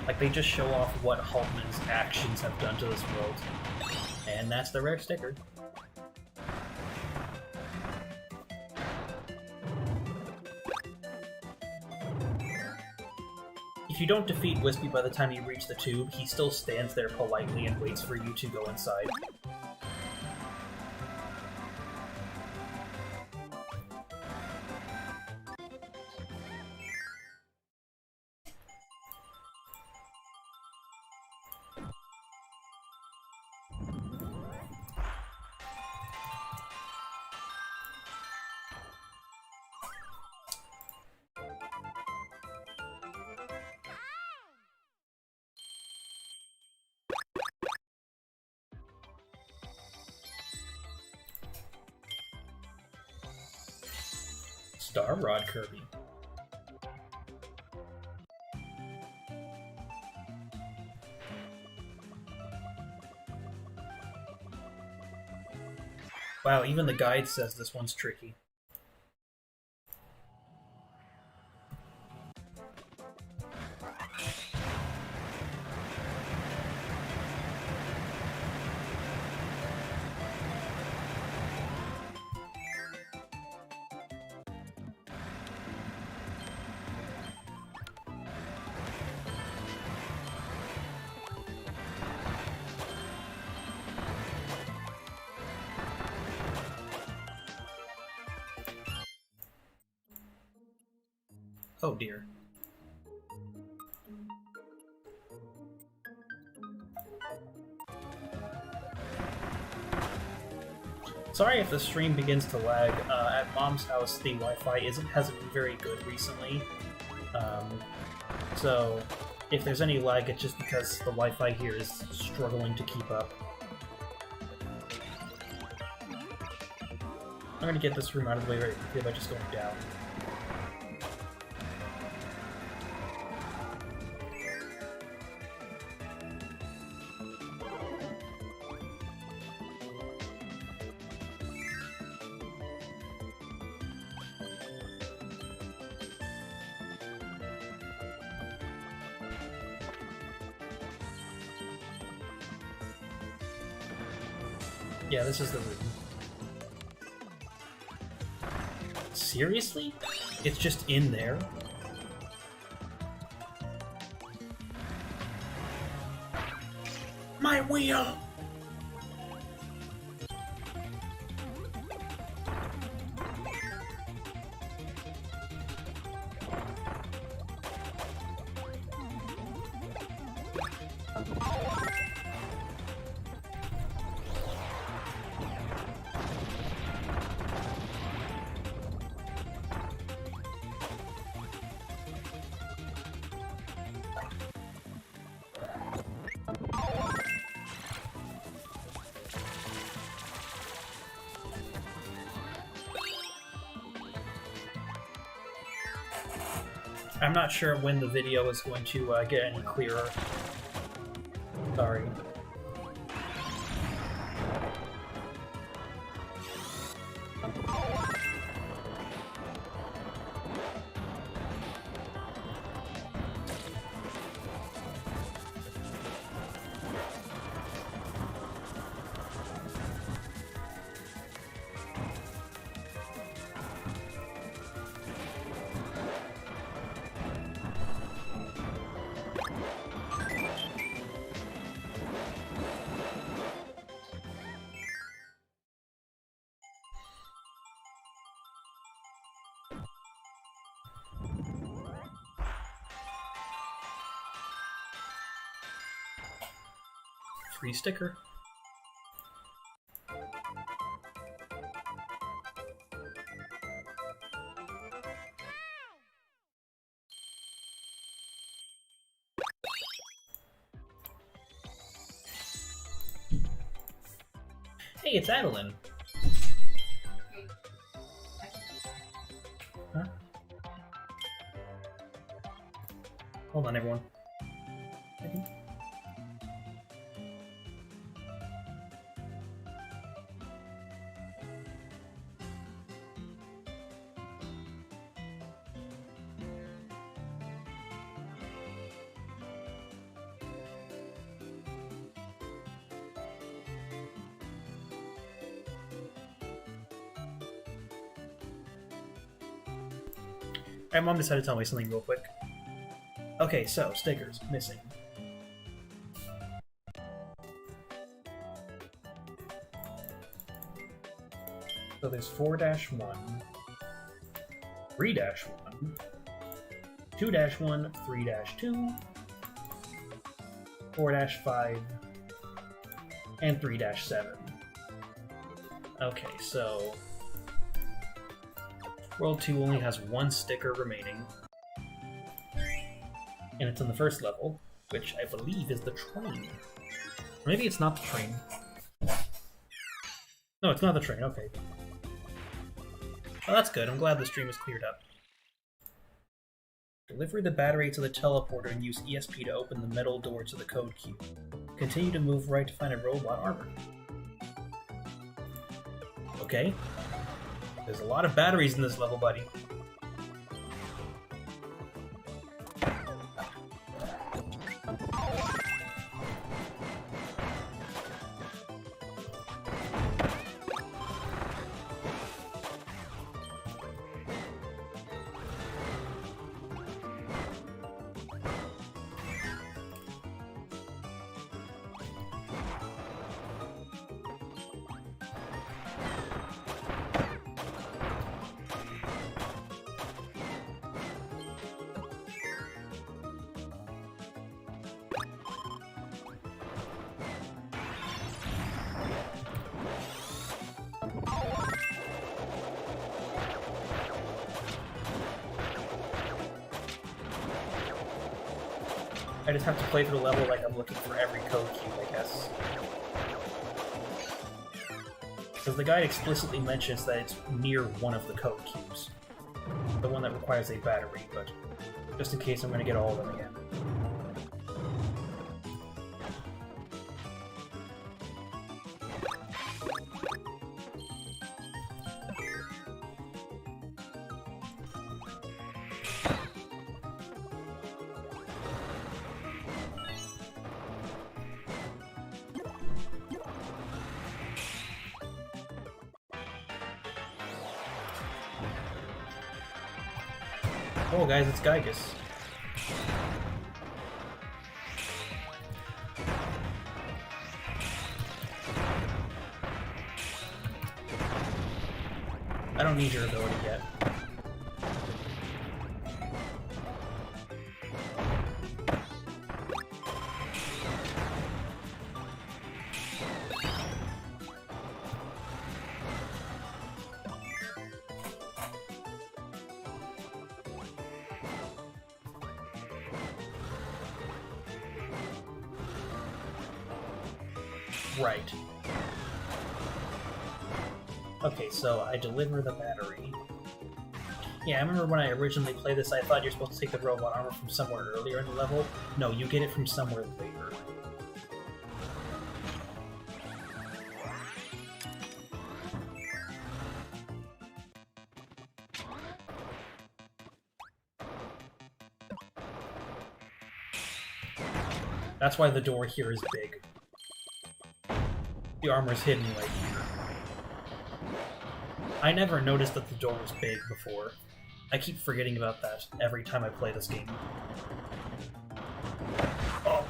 Like, they just show off what Haltman's actions have done to this world. And that's the rare sticker. If you don't defeat Wispy by the time you reach the tube, he still stands there politely and waits for you to go inside. Star Rod Kirby. Wow, even the guide says this one's tricky. Oh dear. Sorry if the stream begins to lag. At Mom's house, the Wi-Fi hasn't been very good recently. So if there's any lag, it's just because the Wi-Fi here is struggling to keep up. I'm gonna get this room out of the way very quickly by just going down. Yeah, this is the room. Seriously? It's just in there? My wheel! I'm not sure when the video is going to get any clearer. Sorry. Free sticker. Hey, it's Adeline. Huh? Hold on, everyone. Alright, Mom decided to tell me something real quick. Okay, so, stickers. Missing. So there's 4-1, 3-1, 2-1, 3-2, 4-5, and 3-7. Okay, so World 2 only has one sticker remaining, and it's in the first level, which I believe is the train. Maybe it's not the train. No, it's not the train, okay. Oh, that's good. I'm glad the stream is cleared up. Deliver the battery to the teleporter and use ESP to open the metal door to the code cube. Continue to move right to find a robot armor. Okay. There's a lot of batteries in this level, buddy. I just have to play through the level like I'm looking for every code cube, I guess. Because the guide explicitly mentions that it's near one of the code cubes. The one that requires a battery, but just in case I'm going to get all of them again. Oh, guys, it's Gygus. I don't need your ability yet. Right. Okay, so I deliver the battery. Yeah, I remember when I originally played this, I thought you're supposed to take the robot armor from somewhere earlier in the level. No, you get it from somewhere later. That's why the door here is big. The armor's hidden right here. I never noticed that the door was big before. I keep forgetting about that every time I play this game. Oh!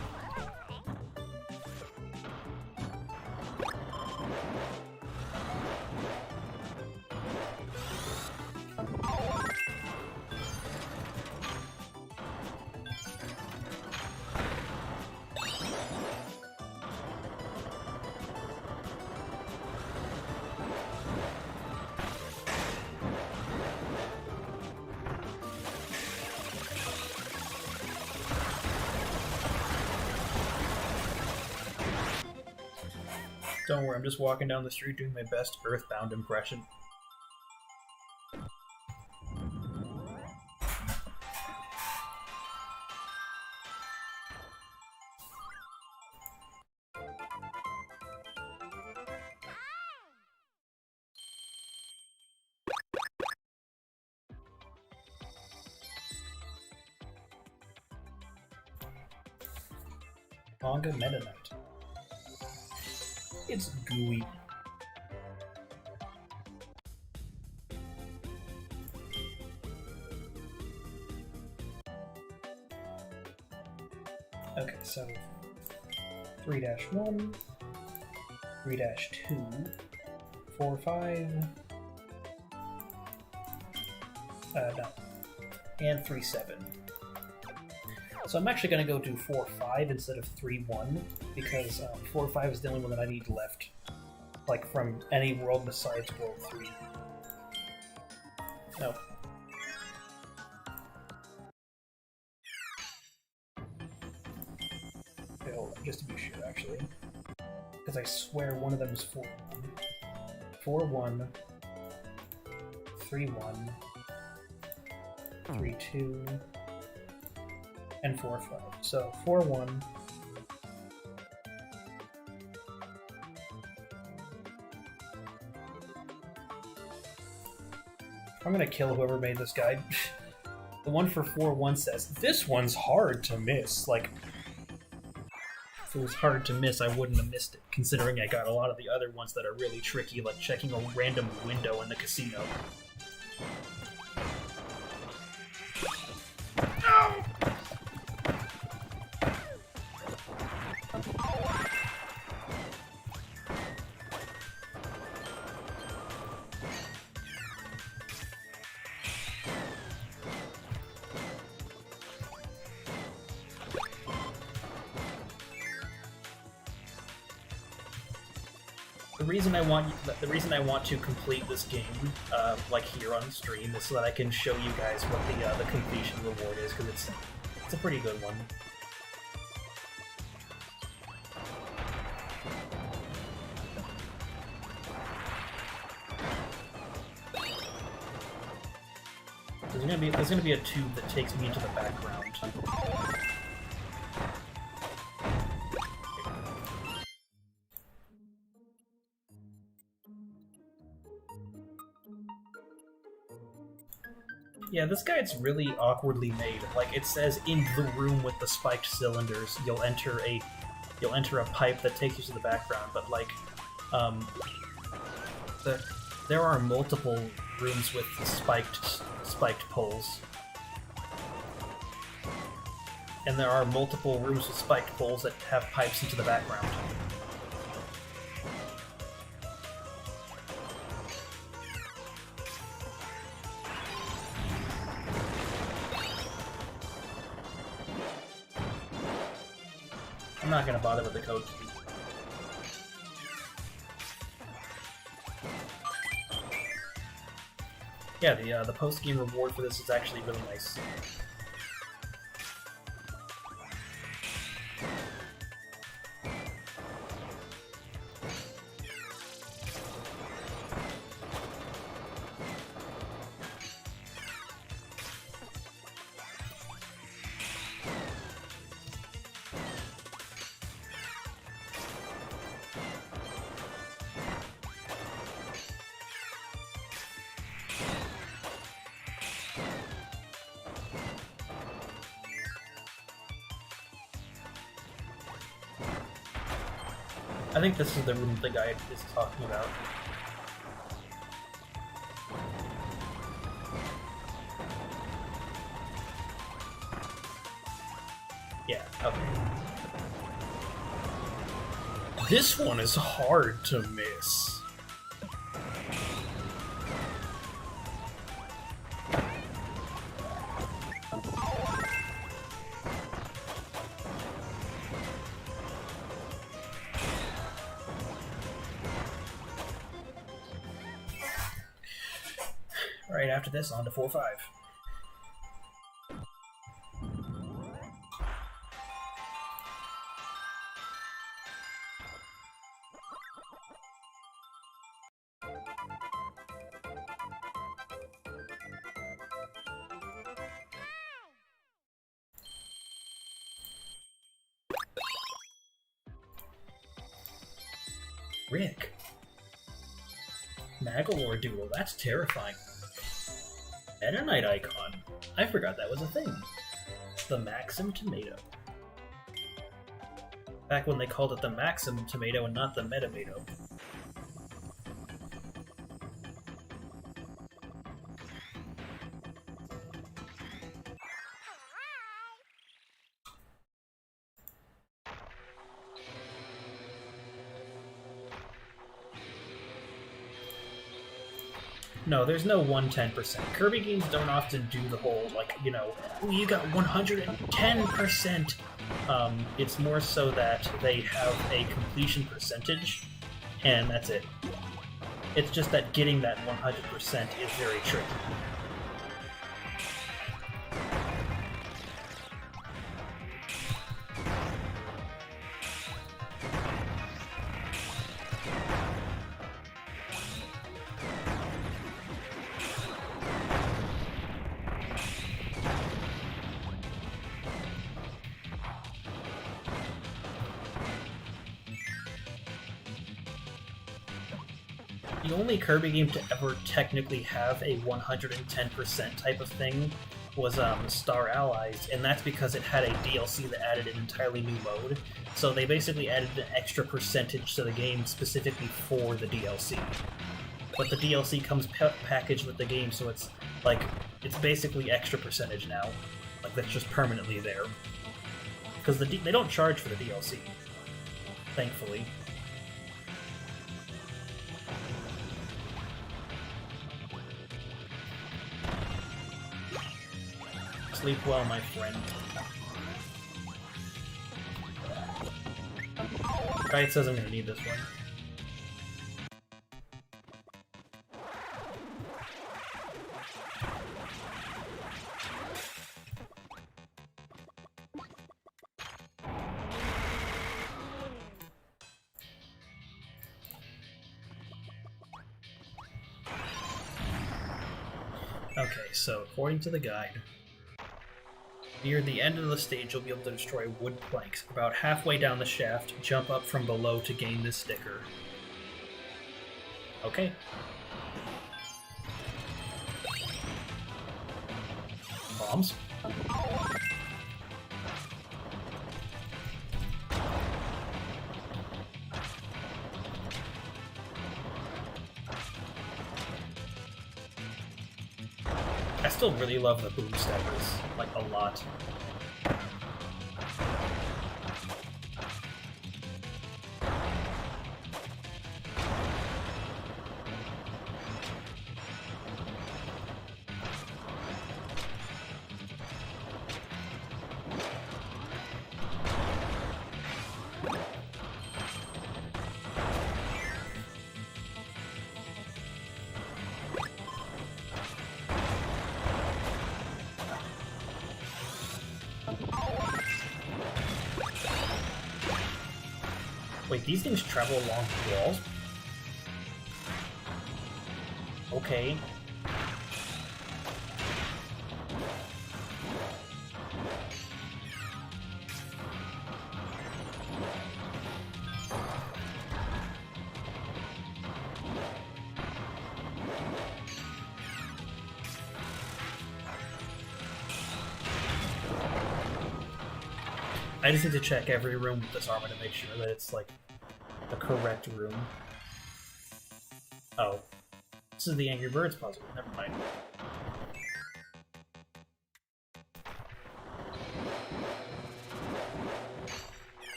Don't worry, I'm just walking down the street doing my best Earthbound impression. Manga Meta Knight. It's gooey. so 3-1, 3-2, 4-5, no, and 3-7. So I'm actually going to go do 4-5 instead of 3-1, because 4-5 is the only one that I need left, like from any world besides World 3. No. Okay, hold on, just to be sure, actually. Because I swear one of them is 4-1. 4-1, 3-1, 3-2, and 4-5. So 4-1. I'm gonna kill whoever made this guide. The one for 4-1 says, "This one's hard to miss." Like, if it was hard to miss, I wouldn't have missed it, considering I got a lot of the other ones that are really tricky, like checking a random window in the casino. No! The reason I want to complete this game, like here on stream, is so that I can show you guys what the completion reward is, because it's a pretty good one. There's gonna be a tube that takes me into the background. Yeah, this guide's really awkwardly made. Like, it says in the room with the spiked cylinders, you'll enter a pipe that takes you to the background, but like, there are multiple rooms with spiked poles. And there are multiple rooms with spiked poles that have pipes into the background. I'm not gonna bother with the code key. Yeah, the post-game reward for this is actually really nice. I think this is the room the guy is talking about. Yeah, okay. This one is hard to miss. Alright, after this, on to 4-5. Rick. Magalore Doodle, that's terrifying. Meta-Knight icon. I forgot that was a thing. The Maxim Tomato. Back when they called it the Maxim Tomato and not the Metamato. No, there's no 110%. Kirby games don't often do the whole, like, you know, "Ooh, you got 110%. It's more so that they have a completion percentage, and that's it. It's just that getting that 100% is very tricky. The only Kirby game to ever technically have a 110% type of thing was Star Allies, and that's because it had a DLC that added an entirely new mode. So they basically added an extra percentage to the game specifically for the DLC. But the DLC comes packaged with the game, so it's like it's basically extra percentage now. Like that's just permanently there. Because they don't charge for the DLC, thankfully. Sleep well, my friend. Alright, it says I'm gonna need this one. Okay, so according to the guide, near the end of the stage, you'll be able to destroy wood planks. About halfway down the shaft, jump up from below to gain this sticker. Okay. Bombs. I still really love the boom steppers, like, a lot. Wait, these things travel along the walls? Okay. I just need to check every room with this armor to make sure that it's, like, the correct room. Oh. This is the Angry Birds puzzle. Never mind.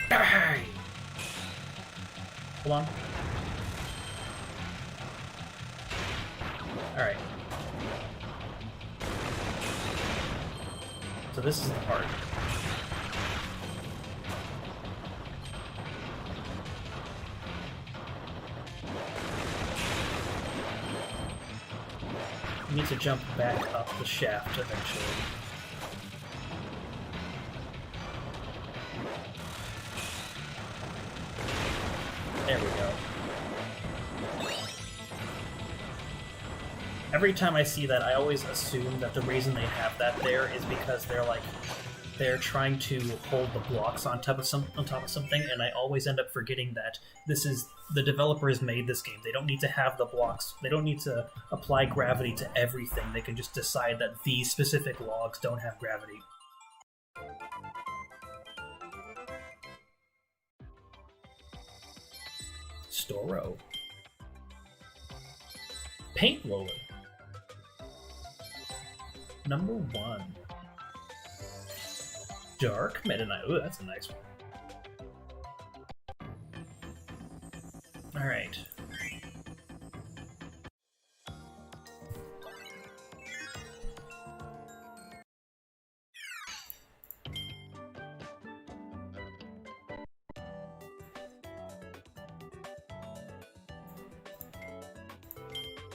Die! Hold on. Alright. So this is the part. You need to jump back up the shaft eventually. There we go. Every time I see that, I always assume that the reason they have that there is because they're trying to hold the blocks on top of something, and I always end up forgetting that the developers made this game. They don't need to have the blocks. They don't need to apply gravity to everything. They can just decide that these specific logs don't have gravity. Storo. Paint roller. Number 1. Dark Meta Knight. Ooh, that's a nice one. Alright.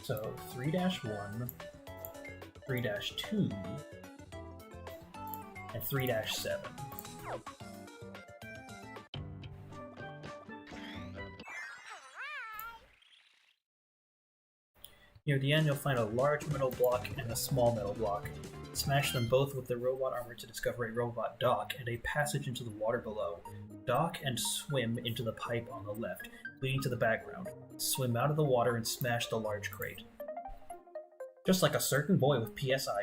So 3-1, 3-2, and 3-7. Near the end, you'll find a large metal block and a small metal block. Smash them both with the robot armor to discover a robot dock and a passage into the water below. Dock and swim into the pipe on the left, leading to the background. Swim out of the water and smash the large crate. Just like a certain boy with PSI.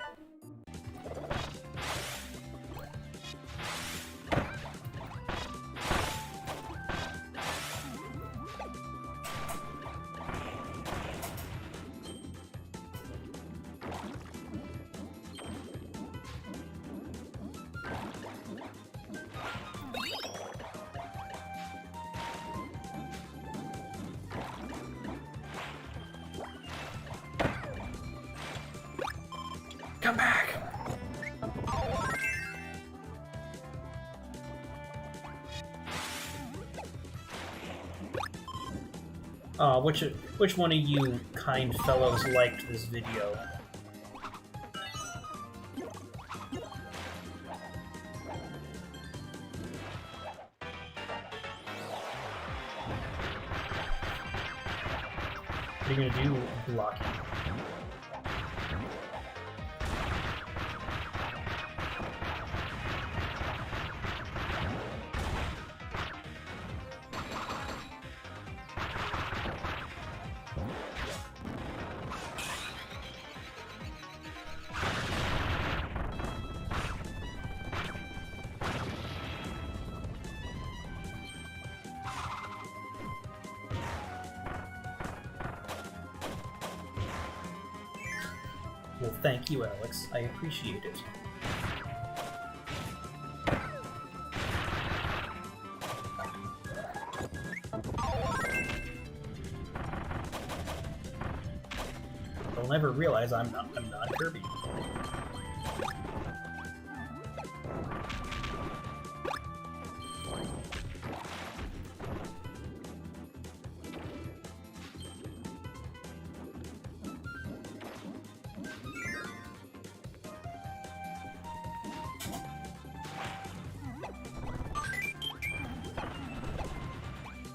Come back! Which one of you kind fellows liked this video? What are you gonna do, Blocky? Well, thank you, Alex. I appreciate it. They'll never realize I'm not Kirby.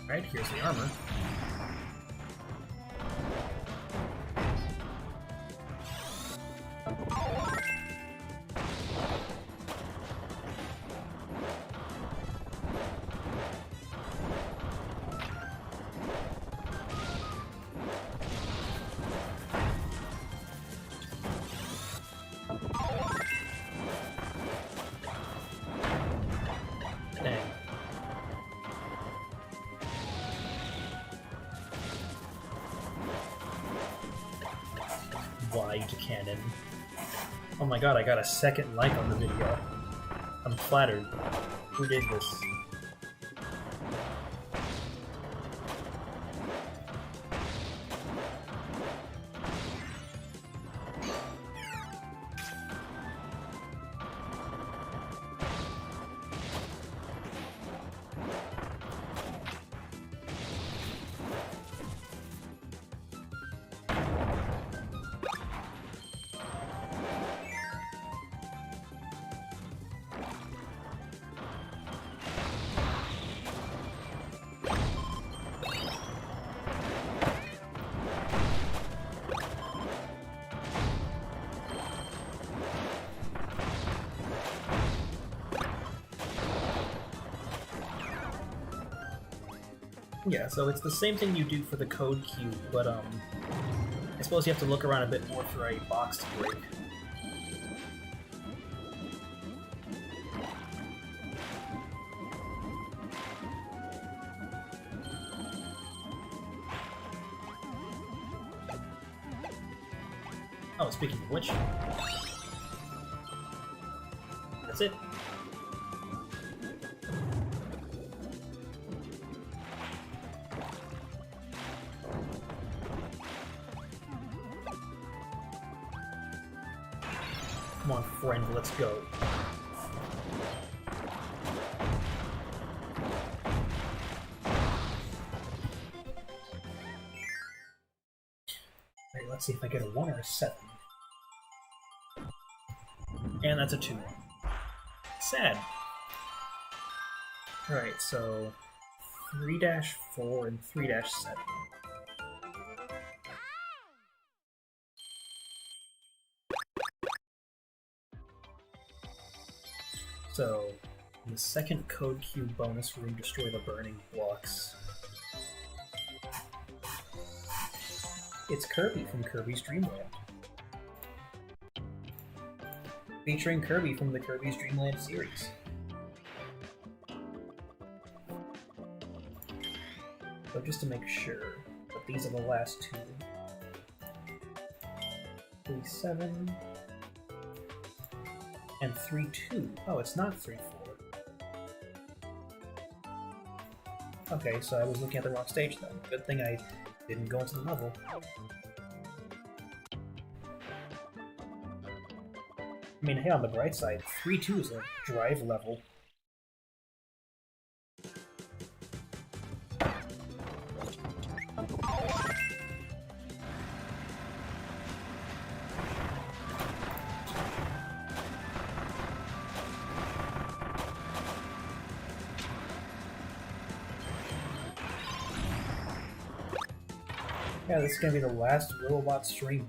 Right, here's the armor. Dang. Wide cannon. Oh my god, I got a second like on the video. I'm flattered. Who did this? Yeah, so it's the same thing you do for the code cube, but I suppose you have to look around a bit more for a box to break. Oh, speaking of which, That's it. Come on, friend, let's go. Wait, let's see if I get a 1 or a 7. And that's a 2. Sad. Alright, so 3-4 and 3-7. So, in the second code cube bonus room, destroy the burning blocks. It's Kirby from Kirby's Dream Land. Featuring Kirby from the Kirby's Dream Land series. So just to make sure, but these are the last two. 3-7 and 3-2. Oh, it's not 3-4. Okay, so I was looking at the wrong stage then. Good thing I didn't go into the level. I mean, hey, on the bright side, 3-2 is a drive level. Yeah, this is gonna be the last Robobot stream.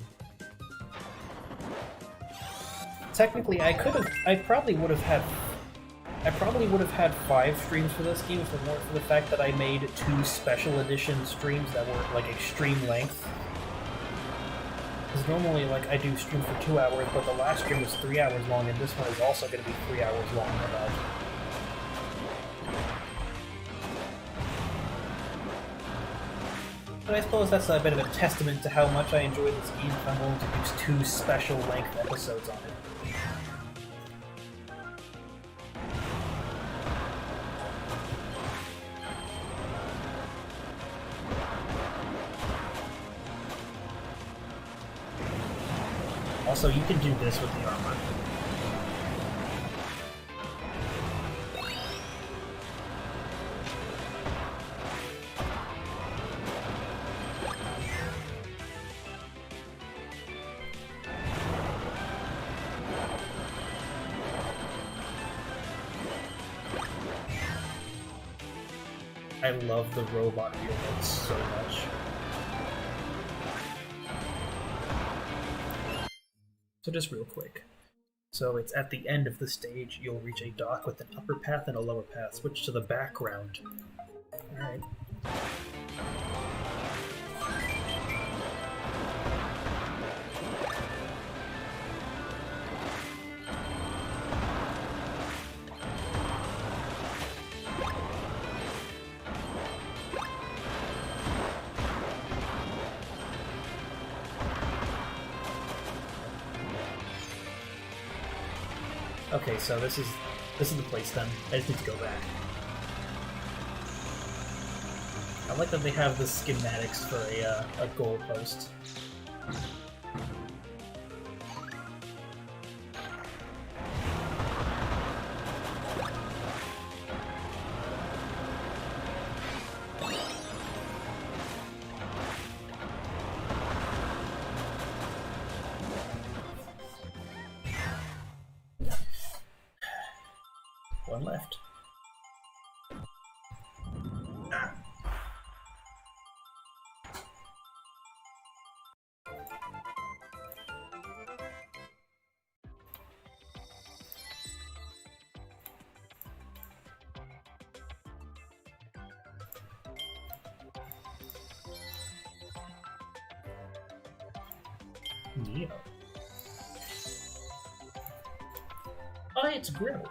Technically, I probably would have had 5 streams for this game if it weren't for the fact that I made 2 special edition streams that were like extreme length. Because normally, like, I do stream for 2 hours, but the last stream was 3 hours long, and this one is also going to be 3 hours long. About. But I suppose that's a bit of a testament to how much I enjoy this game if I'm willing to use 2 special length episodes on it. Also, you can do this with the armor. I love the robot units so much. So just real quick. So it's at the end of the stage, you'll reach a dock with an upper path and a lower path. Switch to the background. Alright. Okay, so this is the place then. I just need to go back. I like that they have the schematics for a goal post. One left. Ah. Neo. Oh, it's Grill.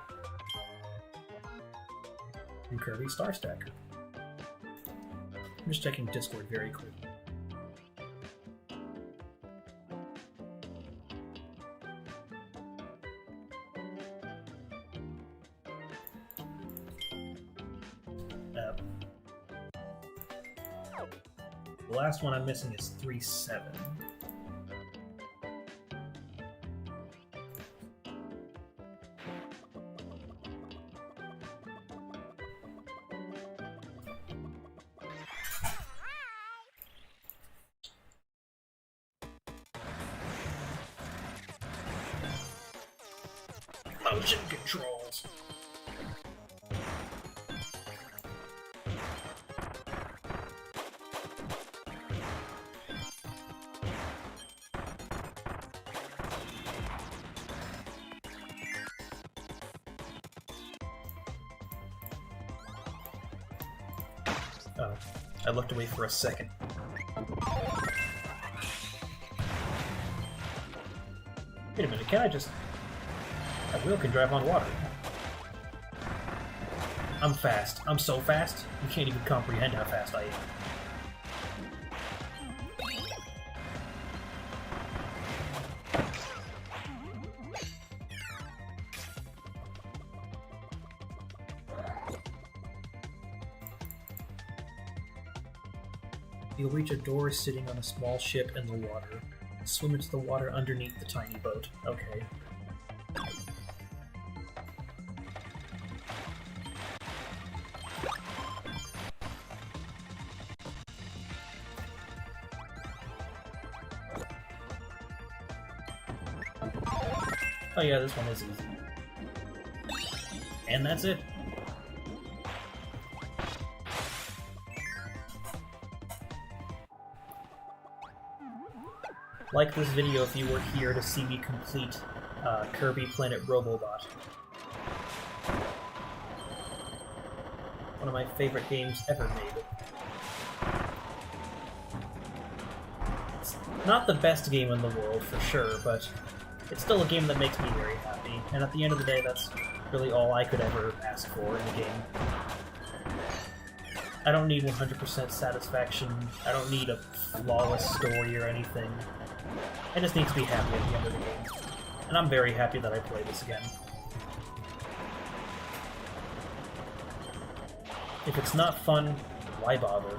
And Kirby Star Stacker. I'm just checking Discord very quickly. The last one I'm missing is 3-7. Motion controls. Oh, I looked away for a second. Wait a minute, can I just... That wheel can drive on water. I'm fast. I'm so fast, you can't even comprehend how fast I am. You'll reach a door sitting on a small ship in the water. Swim into the water underneath the tiny boat. Okay. Oh yeah, this one is easy. And that's it. Like this video if you were here to see me complete Kirby Planet Robobot. One of my favorite games ever made. It's not the best game in the world, for sure, but it's still a game that makes me very happy, and at the end of the day, that's really all I could ever ask for in a game. I don't need 100% satisfaction, I don't need a flawless story or anything. I just need to be happy at the end of the game. And I'm very happy that I played this again. If it's not fun, why bother?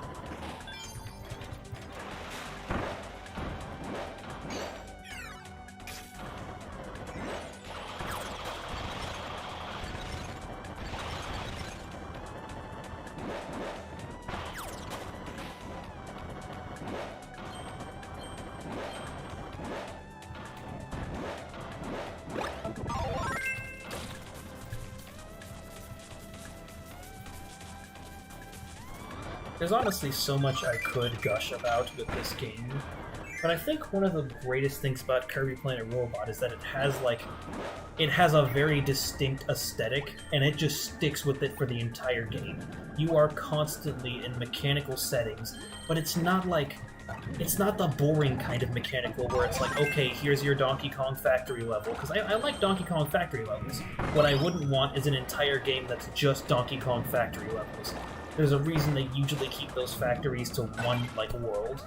There's honestly so much I could gush about with this game, but I think one of the greatest things about Kirby Planet Robobot is that it has a very distinct aesthetic, and it just sticks with it for the entire game. You are constantly in mechanical settings, but it's not the boring kind of mechanical where it's like, okay, here's your Donkey Kong Factory level, because I like Donkey Kong Factory levels. What I wouldn't want is an entire game that's just Donkey Kong Factory levels. There's a reason they usually keep those factories to one, world.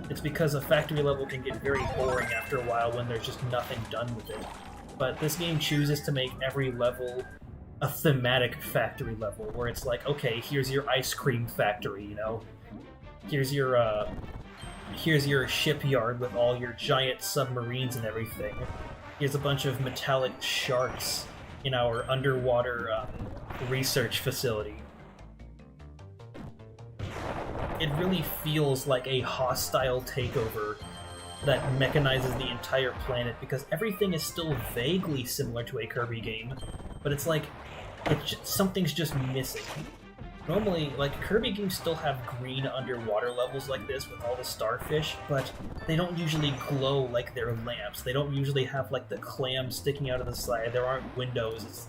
It's because a factory level can get very boring after a while when there's just nothing done with it. But this game chooses to make every level a thematic factory level, where it's like, okay, here's your ice cream factory, you know? Here's your shipyard with all your giant submarines and everything. Here's a bunch of metallic sharks in our underwater research facility. It really feels like a hostile takeover that mechanizes the entire planet, because everything is still vaguely similar to a Kirby game, but it's like something's just missing. Normally, Kirby games still have green underwater levels like this with all the starfish, but they don't usually glow like they're lamps. They don't usually have the clams sticking out of the side. There aren't windows.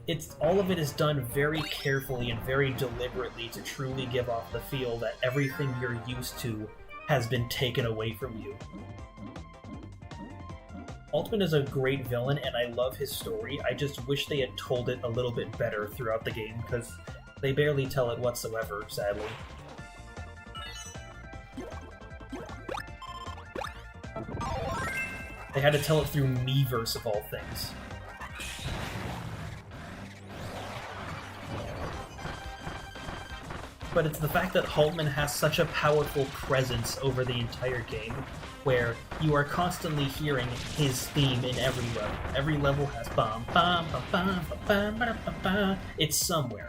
It's all of it is done very carefully and very deliberately to truly give off the feel that everything you're used to has been taken away from you. Altman is a great villain, and I love his story. I just wish they had told it a little bit better throughout the game, because they barely tell it whatsoever, sadly. They had to tell it through Miiverse, of all things. but it's the fact that Haltman has such a powerful presence over the entire game, where you are constantly hearing his theme in every level. Every level has bum bum bum bum bum bum bum bum. It's somewhere.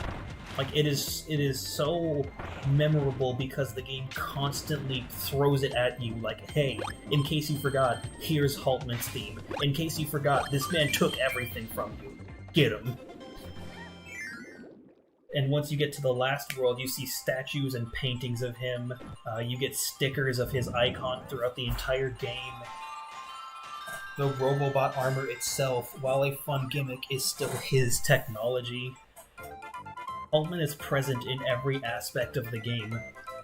Like it is so memorable because the game constantly throws it at you like, hey, in case you forgot, here's Haltman's theme. In case you forgot, this man took everything from you. Get him. And once you get to the last world, you see statues and paintings of him. You get stickers of his icon throughout the entire game. The Robobot armor itself, while a fun gimmick, is still his technology. Haltman is present in every aspect of the game,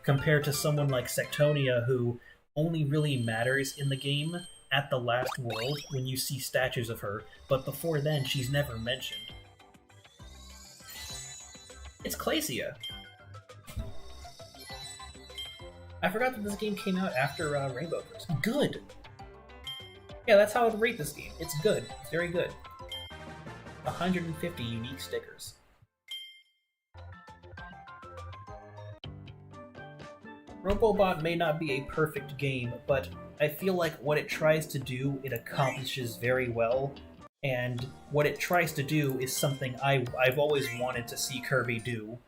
compared to someone like Sectonia, who only really matters in the game at the last world when you see statues of her, but before then she's never mentioned. It's Glacia. I forgot that this game came out after Rainbow Curse. Good! Yeah, that's how I'd rate this game. It's good. It's very good. 150 unique stickers. Robobot may not be a perfect game, but I feel like what it tries to do, it accomplishes very well. And what it tries to do is something I've always wanted to see Kirby do.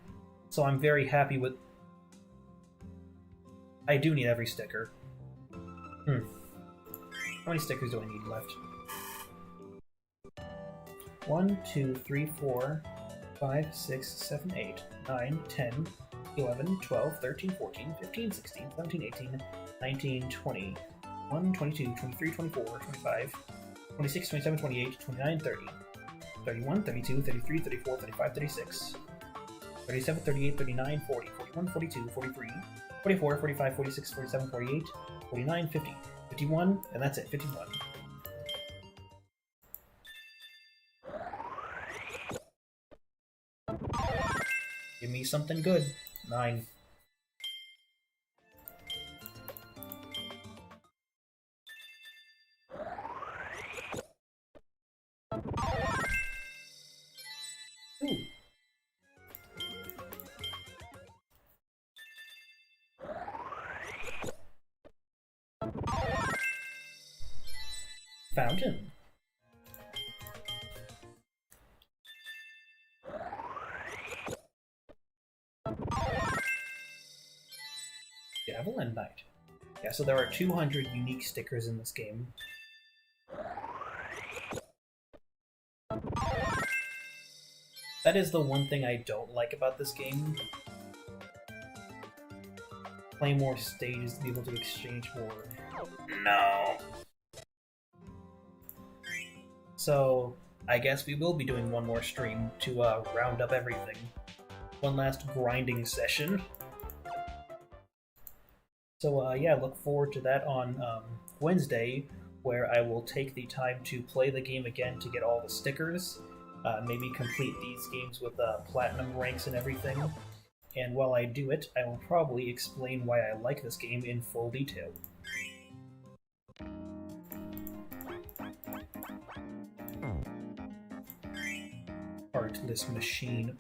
So I'm very happy with... I do need every sticker. How many stickers do I need left? 1, 2, 3, 4, 5, 6, 7, 8, 9, 10, 11, 12, 13, 14, 15, 16, 17, 18, 19, 20, 21, 22, 23, 24, 25, 26, 27, 28, 29, 30, 31, 32, 33, 34, 35, 36, 37, 38, 39, 40, 41, 42, 43, 44, 45, 46, 47, 48, 49, 50, 51, and that's it, 51. Give me something good. 9. Ooh. Fountain. Javelin Knight. Yeah, so there are 200 unique stickers in this game. That is the one thing I don't like about this game. Play more stages to be able to exchange more. No. So, I guess we will be doing one more stream to round up everything. One last grinding session. So yeah, look forward to that on Wednesday, where I will take the time to play the game again to get all the stickers, maybe complete these games with platinum ranks and everything. And while I do it, I will probably explain why I like this game in full detail. Heartless machine.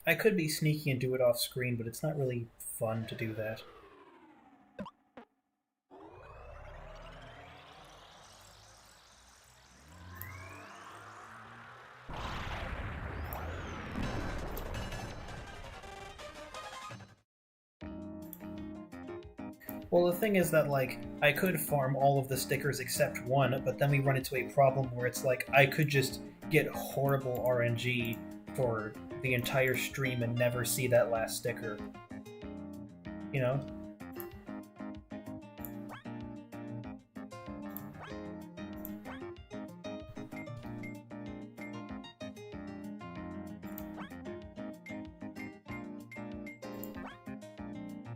I could be sneaky and do it off screen, but it's not really fun to do that. Well, the thing is that, like, I could farm all of the stickers except one, but then we run into a problem where it's like, I could just get horrible RNG for the entire stream and never see that last sticker. You know?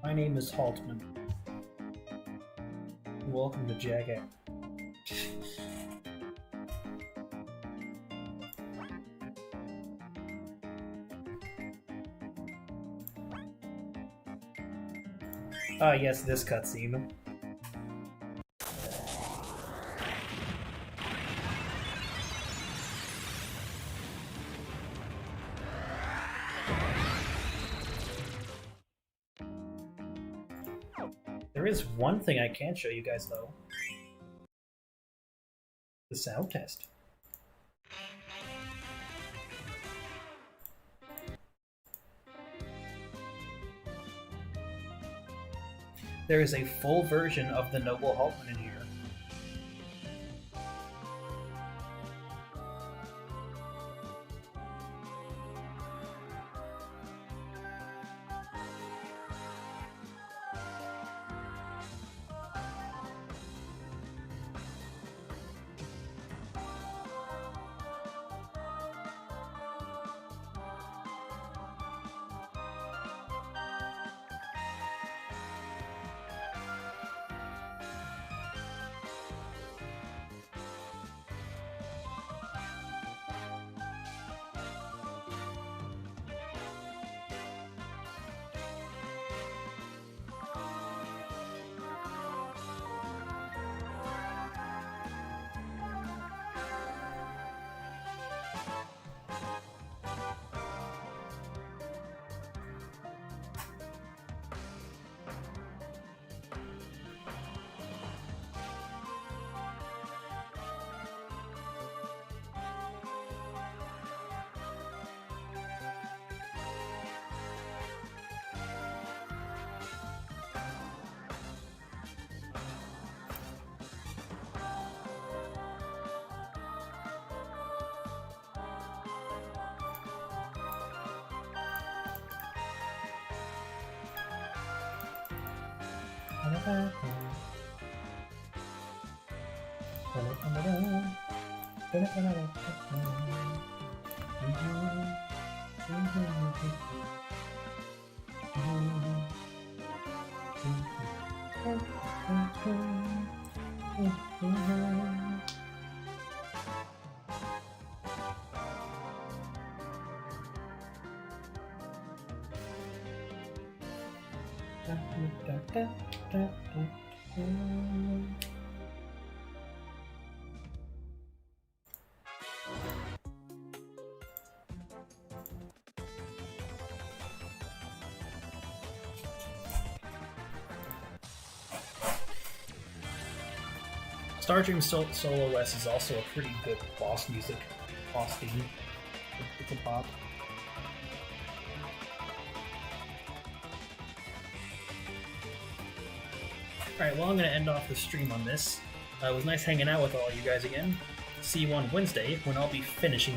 My name is Haltman. Welcome to Jacket. Ah, yes, this cutscene. There is one thing I can show you guys, though. The sound test. There is a full version of the Noble Haltman in here. Stardream Solo S is also a pretty good boss theme. It's a pop. Alright, well, I'm going to end off the stream on this. It was nice hanging out with all you guys again. See you on Wednesday, when I'll be finishing this